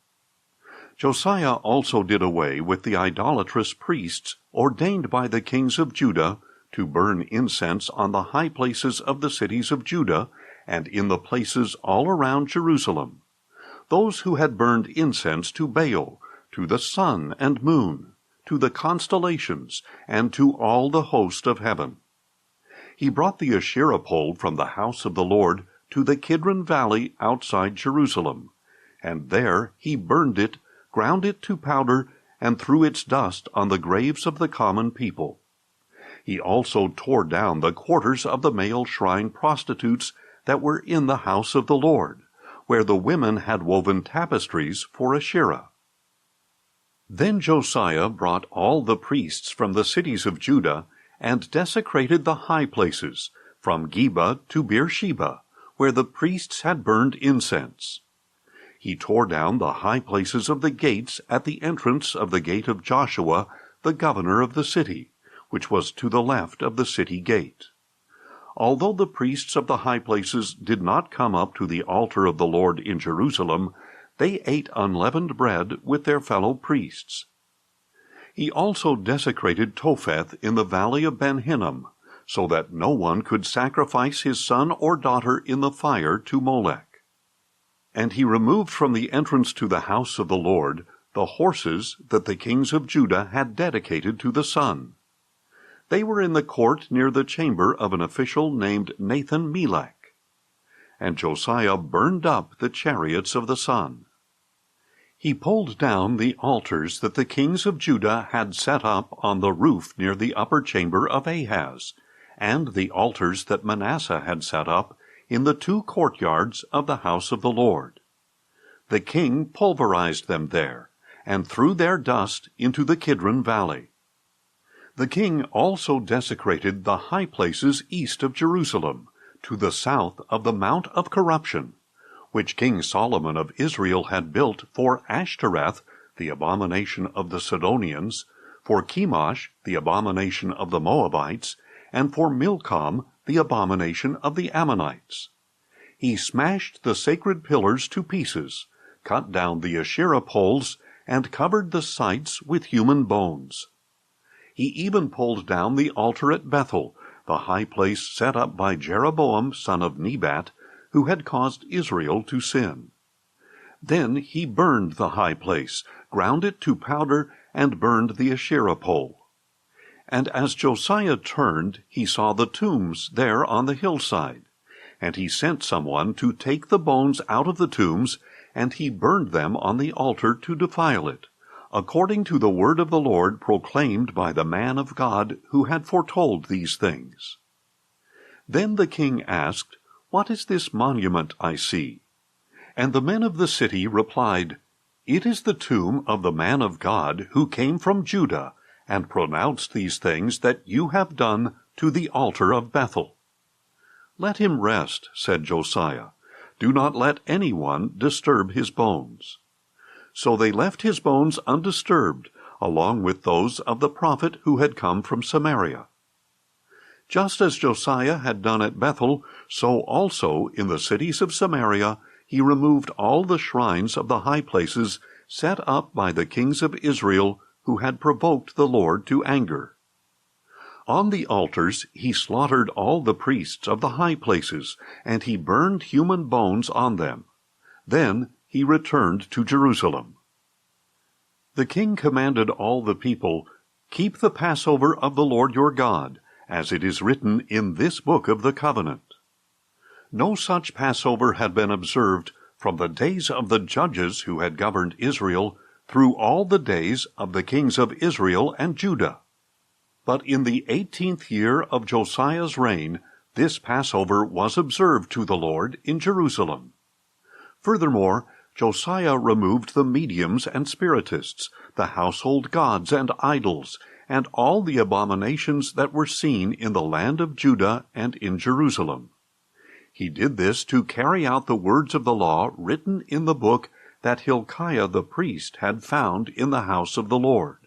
Josiah also did away with the idolatrous priests ordained by the kings of Judah to burn incense on the high places of the cities of Judah and in the places all around Jerusalem, those who had burned incense to Baal, to the sun and moon, to the constellations, and to all the host of heaven. He brought the Asherah pole from the house of the Lord to the Kidron valley outside Jerusalem, and there he burned it, ground it to powder, and threw its dust on the graves of the common people. He also tore down the quarters of the male shrine prostitutes that were in the house of the Lord, where the women had woven tapestries for Asherah. Then Josiah brought all the priests from the cities of Judah, and desecrated the high places, from Geba to Beersheba, where the priests had burned incense. He tore down the high places of the gates at the entrance of the gate of Joshua, the governor of the city, which was to the left of the city gate. Although the priests of the high places did not come up to the altar of the Lord in Jerusalem, they ate unleavened bread with their fellow priests. He also desecrated Topheth in the valley of Ben Hinnom, so that no one could sacrifice his son or daughter in the fire to Molech. And he removed from the entrance to the house of the Lord the horses that the kings of Judah had dedicated to the sun. They were in the court near the chamber of an official named Nathan-Melech. And Josiah burned up the chariots of the sun. He pulled down the altars that the kings of Judah had set up on the roof near the upper chamber of Ahaz, and the altars that Manasseh had set up in the 2 courtyards of the house of the Lord. The king pulverized them there, and threw their dust into the Kidron valley. The king also desecrated the high places east of Jerusalem, to the south of the Mount of Corruption, which King Solomon of Israel had built for Ashtoreth, the abomination of the Sidonians, for Chemosh, the abomination of the Moabites, and for Milcom, the abomination of the Ammonites. He smashed the sacred pillars to pieces, cut down the Asherah poles, and covered the sites with human bones. He even pulled down the altar at Bethel, the high place set up by Jeroboam son of Nebat, who had caused Israel to sin. Then he burned the high place, ground it to powder, and burned the Asherah pole. And as Josiah turned, he saw the tombs there on the hillside. And he sent someone to take the bones out of the tombs, and he burned them on the altar to defile it, according to the word of the Lord proclaimed by the man of God who had foretold these things. Then the king asked, "What is this monument I see?" And the men of the city replied, "It is the tomb of the man of God who came from Judah, and pronounced these things that you have done to the altar of Bethel." "Let him rest," said Josiah. "Do not let anyone disturb his bones." So they left his bones undisturbed, along with those of the prophet who had come from Samaria. Just as Josiah had done at Bethel, so also in the cities of Samaria he removed all the shrines of the high places set up by the kings of Israel who had provoked the Lord to anger. On the altars he slaughtered all the priests of the high places, and he burned human bones on them. Then he returned to Jerusalem. The king commanded all the people, "Keep the Passover of the Lord your God, as it is written in this book of the covenant." No such Passover had been observed from the days of the judges who had governed Israel through all the days of the kings of Israel and Judah. But in the 18th year of Josiah's reign, this Passover was observed to the Lord in Jerusalem. Furthermore, Josiah removed the mediums and spiritists, the household gods and idols, and all the abominations that were seen in the land of Judah and in Jerusalem. He did this to carry out the words of the law written in the book that Hilkiah the priest had found in the house of the Lord.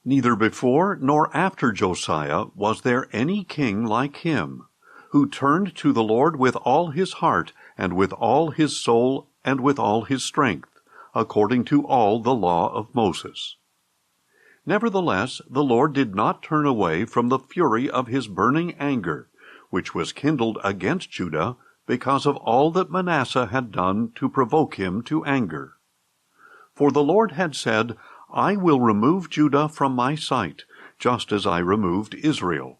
Neither before nor after Josiah was there any king like him, who turned to the Lord with all his heart, and with all his soul, and with all his strength, according to all the law of Moses. Nevertheless, the Lord did not turn away from the fury of his burning anger, which was kindled against Judah because of all that Manasseh had done to provoke him to anger. For the Lord had said, "I will remove Judah from my sight, just as I removed Israel.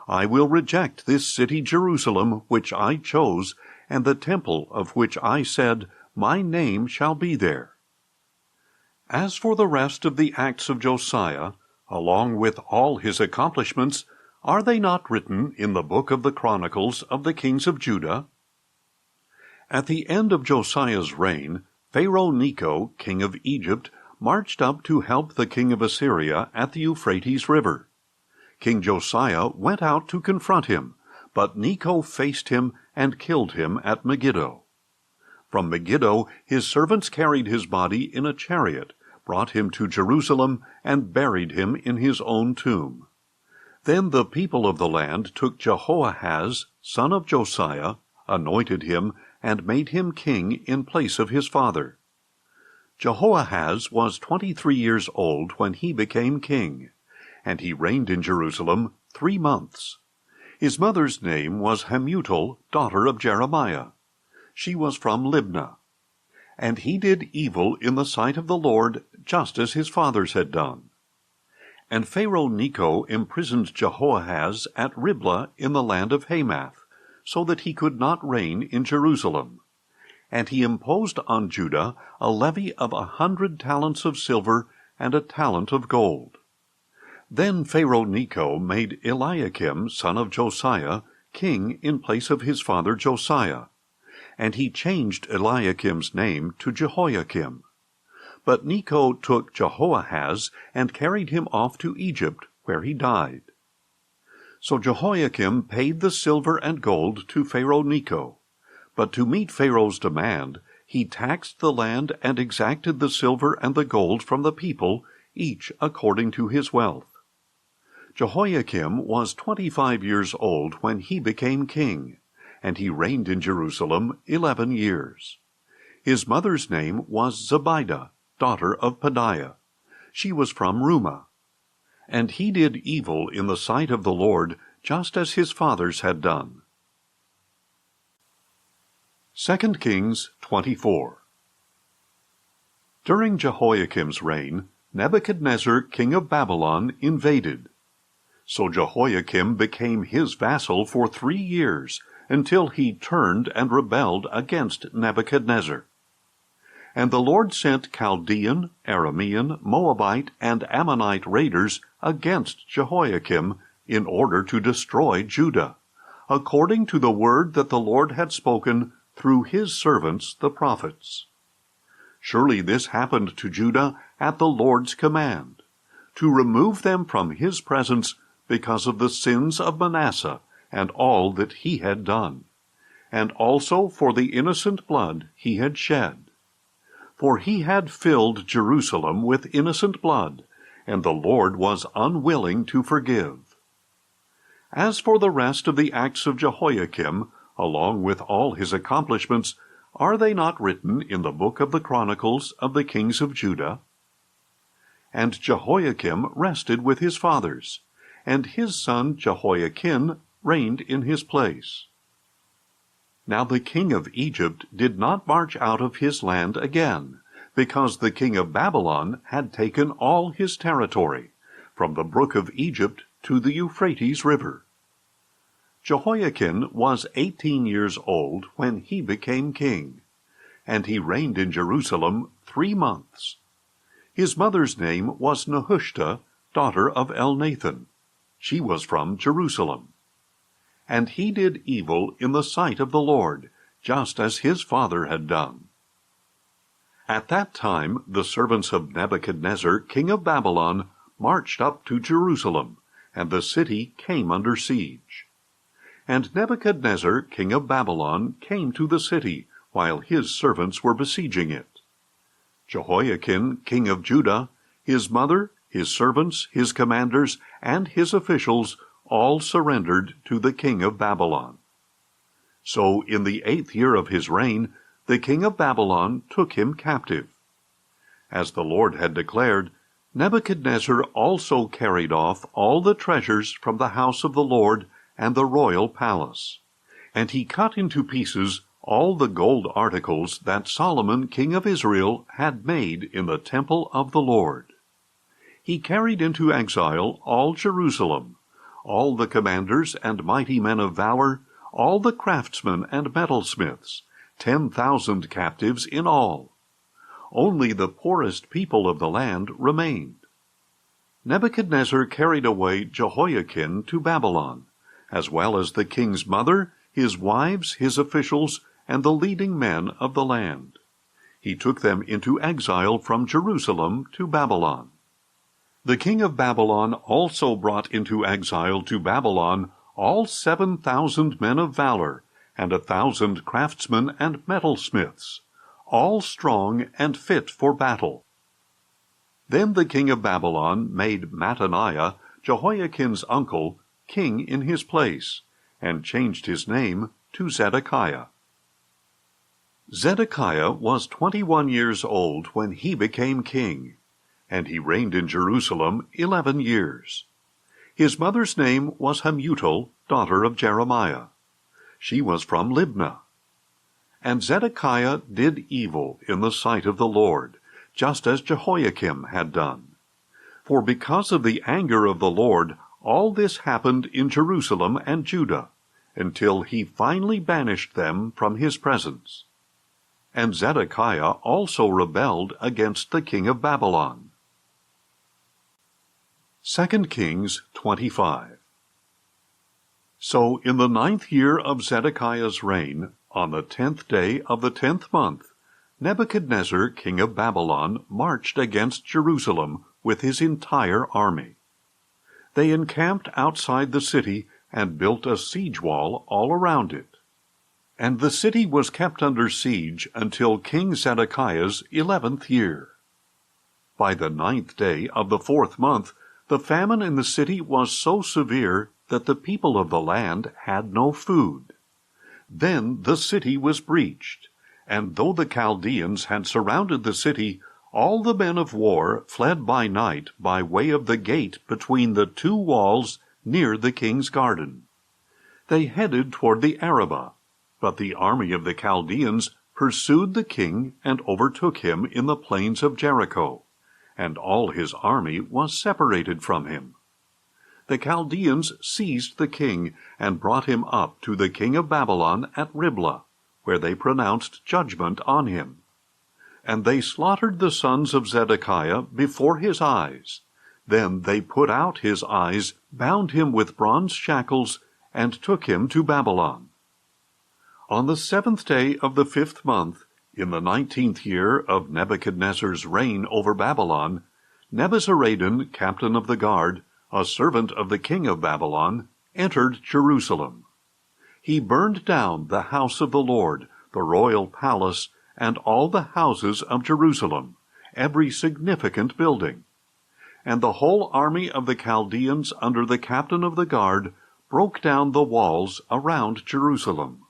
I will reject this city Jerusalem, which I chose, and the temple of which I said, My name shall be there." As for the rest of the acts of Josiah, along with all his accomplishments, are they not written in the book of the Chronicles of the kings of Judah? At the end of Josiah's reign, Pharaoh Necho, king of Egypt, marched up to help the king of Assyria at the Euphrates River. King Josiah went out to confront him, but Necho faced him and killed him at Megiddo. From Megiddo his servants carried his body in a chariot, brought him to Jerusalem, and buried him in his own tomb. Then the people of the land took Jehoahaz, son of Josiah, anointed him, and made him king in place of his father. Jehoahaz was 23 years old when he became king, and he reigned in Jerusalem 3 months. His mother's name was Hamutal, daughter of Jeremiah. She was from Libnah. And he did evil in the sight of the Lord, just as his fathers had done. And Pharaoh Necho imprisoned Jehoahaz at Riblah in the land of Hamath, so that he could not reign in Jerusalem. And he imposed on Judah a levy of 100 talents of silver and a talent of gold. Then Pharaoh Necho made Eliakim, son of Josiah, king in place of his father Josiah. And he changed Eliakim's name to Jehoiakim. But Necho took Jehoahaz and carried him off to Egypt, where he died. So Jehoiakim paid the silver and gold to Pharaoh Necho. But to meet Pharaoh's demand, he taxed the land and exacted the silver and the gold from the people, each according to his wealth. Jehoiakim was 25 years old when he became king, and he reigned in Jerusalem 11 years. His mother's name was Zebidah, daughter of Pedaiah. She was from Rumah. And he did evil in the sight of the Lord, just as his fathers had done. 2 Kings 24. During Jehoiakim's reign, Nebuchadnezzar, king of Babylon, invaded. So Jehoiakim became his vassal for 3 years, until he turned and rebelled against Nebuchadnezzar. And the Lord sent Chaldean, Aramean, Moabite, and Ammonite raiders against Jehoiakim in order to destroy Judah, according to the word that the Lord had spoken through his servants the prophets. Surely this happened to Judah at the Lord's command, to remove them from his presence because of the sins of Manasseh and all that he had done, and also for the innocent blood he had shed. For he had filled Jerusalem with innocent blood, and the Lord was unwilling to forgive. As for the rest of the acts of Jehoiakim, along with all his accomplishments, are they not written in the book of the Chronicles of the kings of Judah? And Jehoiakim rested with his fathers, and his son Jehoiachin reigned in his place. Now the king of Egypt did not march out of his land again, because the king of Babylon had taken all his territory, from the brook of Egypt to the Euphrates River. Jehoiachin was 18 years old when he became king, and he reigned in Jerusalem 3 months. His mother's name was Nehushta, daughter of Elnathan. She was from Jerusalem. And he did evil in the sight of the Lord, just as his father had done. At that time the servants of Nebuchadnezzar, king of Babylon, marched up to Jerusalem, and the city came under siege. And Nebuchadnezzar, king of Babylon, came to the city, while his servants were besieging it. Jehoiachin, king of Judah, his mother, his servants, his commanders, and his officials all surrendered to the king of Babylon. So in the 8th year of his reign, the king of Babylon took him captive. As the Lord had declared, Nebuchadnezzar also carried off all the treasures from the house of the Lord and the royal palace. And he cut into pieces all the gold articles that Solomon, king of Israel, had made in the temple of the Lord. He carried into exile all Jerusalem, all the commanders and mighty men of valor, all the craftsmen and metalsmiths, 10,000 captives in all. Only the poorest people of the land remained. Nebuchadnezzar carried away Jehoiachin to Babylon, as well as the king's mother, his wives, his officials, and the leading men of the land. He took them into exile from Jerusalem to Babylon. The king of Babylon also brought into exile to Babylon all 7,000 men of valor, and 1,000 craftsmen and metalsmiths, all strong and fit for battle. Then the king of Babylon made Mattaniah, Jehoiakin's uncle, king in his place, and changed his name to Zedekiah. Zedekiah was 21 years old when he became king, and he reigned in Jerusalem 11 years. His mother's name was Hamutal, daughter of Jeremiah. She was from Libnah. And Zedekiah did evil in the sight of the Lord, just as Jehoiakim had done. For because of the anger of the Lord, all this happened in Jerusalem and Judah, until he finally banished them from his presence. And Zedekiah also rebelled against the king of Babylon. 2 Kings 25. So in the 9th year of Zedekiah's reign, on the 10th day of the 10th month, Nebuchadnezzar, king of Babylon, marched against Jerusalem with his entire army. They encamped outside the city and built a siege wall all around it. And the city was kept under siege until King Zedekiah's 11th year. By the 9th day of the 4th month, the famine in the city was so severe that the people of the land had no food. Then the city was breached, and though the Chaldeans had surrounded the city, all the men of war fled by night by way of the gate between the two walls near the king's garden. They headed toward the Arabah, but the army of the Chaldeans pursued the king and overtook him in the plains of Jericho, and all his army was separated from him. The Chaldeans seized the king and brought him up to the king of Babylon at Riblah, where they pronounced judgment on him. And they slaughtered the sons of Zedekiah before his eyes. Then they put out his eyes, bound him with bronze shackles, and took him to Babylon. On the 7th day of the 5th month, in the 19th year of Nebuchadnezzar's reign over Babylon, Nebuzaradan, captain of the guard, a servant of the king of Babylon, entered Jerusalem. He burned down the house of the Lord, the royal palace, and all the houses of Jerusalem, every significant building. And the whole army of the Chaldeans under the captain of the guard broke down the walls around Jerusalem.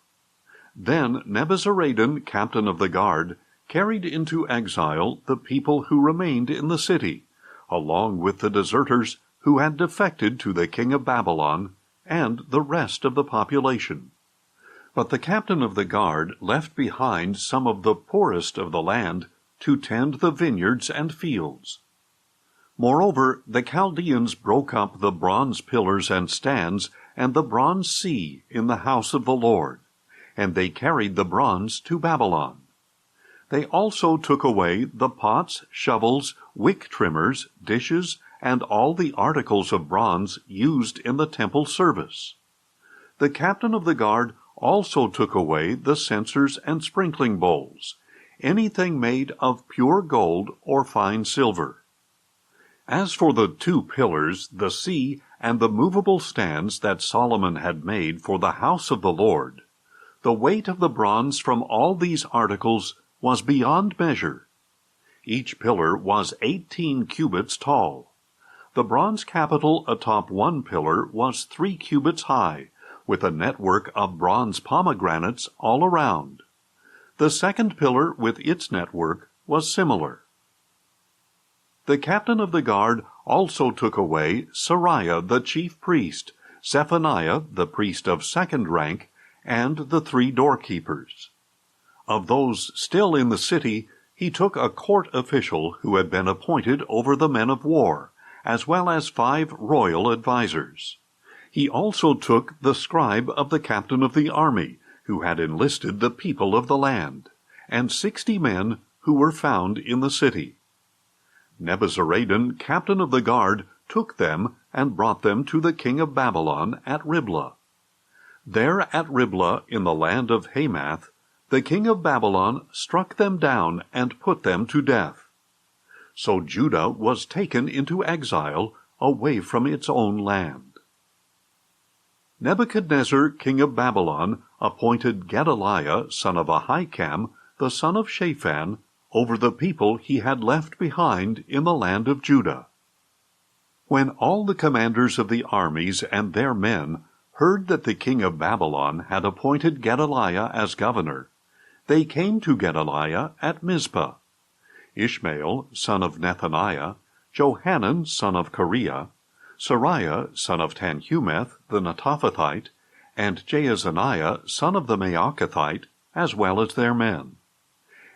Then Nebuzaradan, captain of the guard, carried into exile the people who remained in the city, along with the deserters who had defected to the king of Babylon, and the rest of the population. But the captain of the guard left behind some of the poorest of the land to tend the vineyards and fields. Moreover, the Chaldeans broke up the bronze pillars and stands and the bronze sea in the house of the Lord, and they carried the bronze to Babylon. They also took away the pots, shovels, wick trimmers, dishes, and all the articles of bronze used in the temple service. The captain of the guard also took away the censers and sprinkling bowls, anything made of pure gold or fine silver. As for the 2 pillars, the sea, and the movable stands that Solomon had made for the house of the Lord, the weight of the bronze from all these articles was beyond measure. Each pillar was 18 cubits tall. The bronze capital atop one pillar was 3 cubits high, with a network of bronze pomegranates all around. The second pillar with its network was similar. The captain of the guard also took away Sariah the chief priest, Zephaniah the priest of second rank, and the 3 doorkeepers. Of those still in the city, he took a court official who had been appointed over the men of war, as well as 5 royal advisers. He also took the scribe of the captain of the army, who had enlisted the people of the land, and 60 men who were found in the city. Nebuzaradan, captain of the guard, took them and brought them to the king of Babylon at Riblah. There at Riblah, in the land of Hamath, the king of Babylon struck them down and put them to death. So Judah was taken into exile away from its own land. Nebuchadnezzar, king of Babylon, appointed Gedaliah, son of Ahikam, the son of Shaphan, over the people he had left behind in the land of Judah. When all the commanders of the armies and their men heard that the king of Babylon had appointed Gedaliah as governor, they came to Gedaliah at Mizpah. Ishmael, son of Nethaniah, Johanan, son of Kareah, Sariah, son of Tanhumeth, the Netophathite, and Jaazaniah, son of the Maachathite, as well as their men.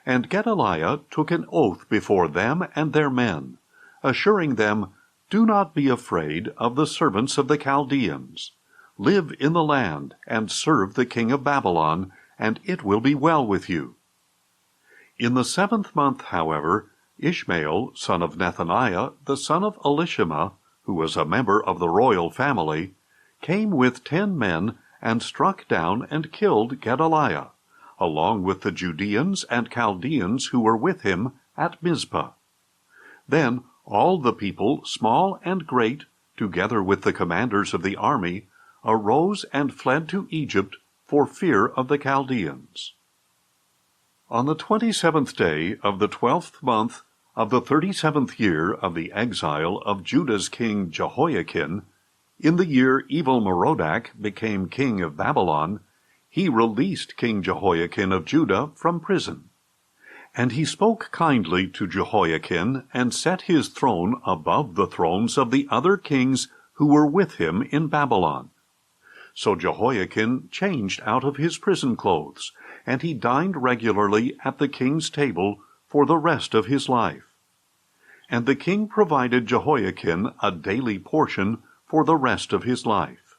And Gedaliah took an oath before them and their men, assuring them, "Do not be afraid of the servants of the Chaldeans. Live in the land, and serve the king of Babylon, and it will be well with you." In the 7th month, however, Ishmael, son of Nethaniah, the son of Elishama, who was a member of the royal family, came with 10 men and struck down and killed Gedaliah, along with the Judeans and Chaldeans who were with him at Mizpah. Then all the people, small and great, together with the commanders of the army, arose and fled to Egypt for fear of the Chaldeans. On the 27th day of the 12th month of the 37th year of the exile of Judah's king Jehoiakim, in the year Evil-Merodach became king of Babylon, he released King Jehoiakim of Judah from prison. And he spoke kindly to Jehoiakim, and set his throne above the thrones of the other kings who were with him in Babylon. So Jehoiakim changed out of his prison clothes, and he dined regularly at the king's table for the rest of his life. And the king provided Jehoiakim a daily portion for the rest of his life.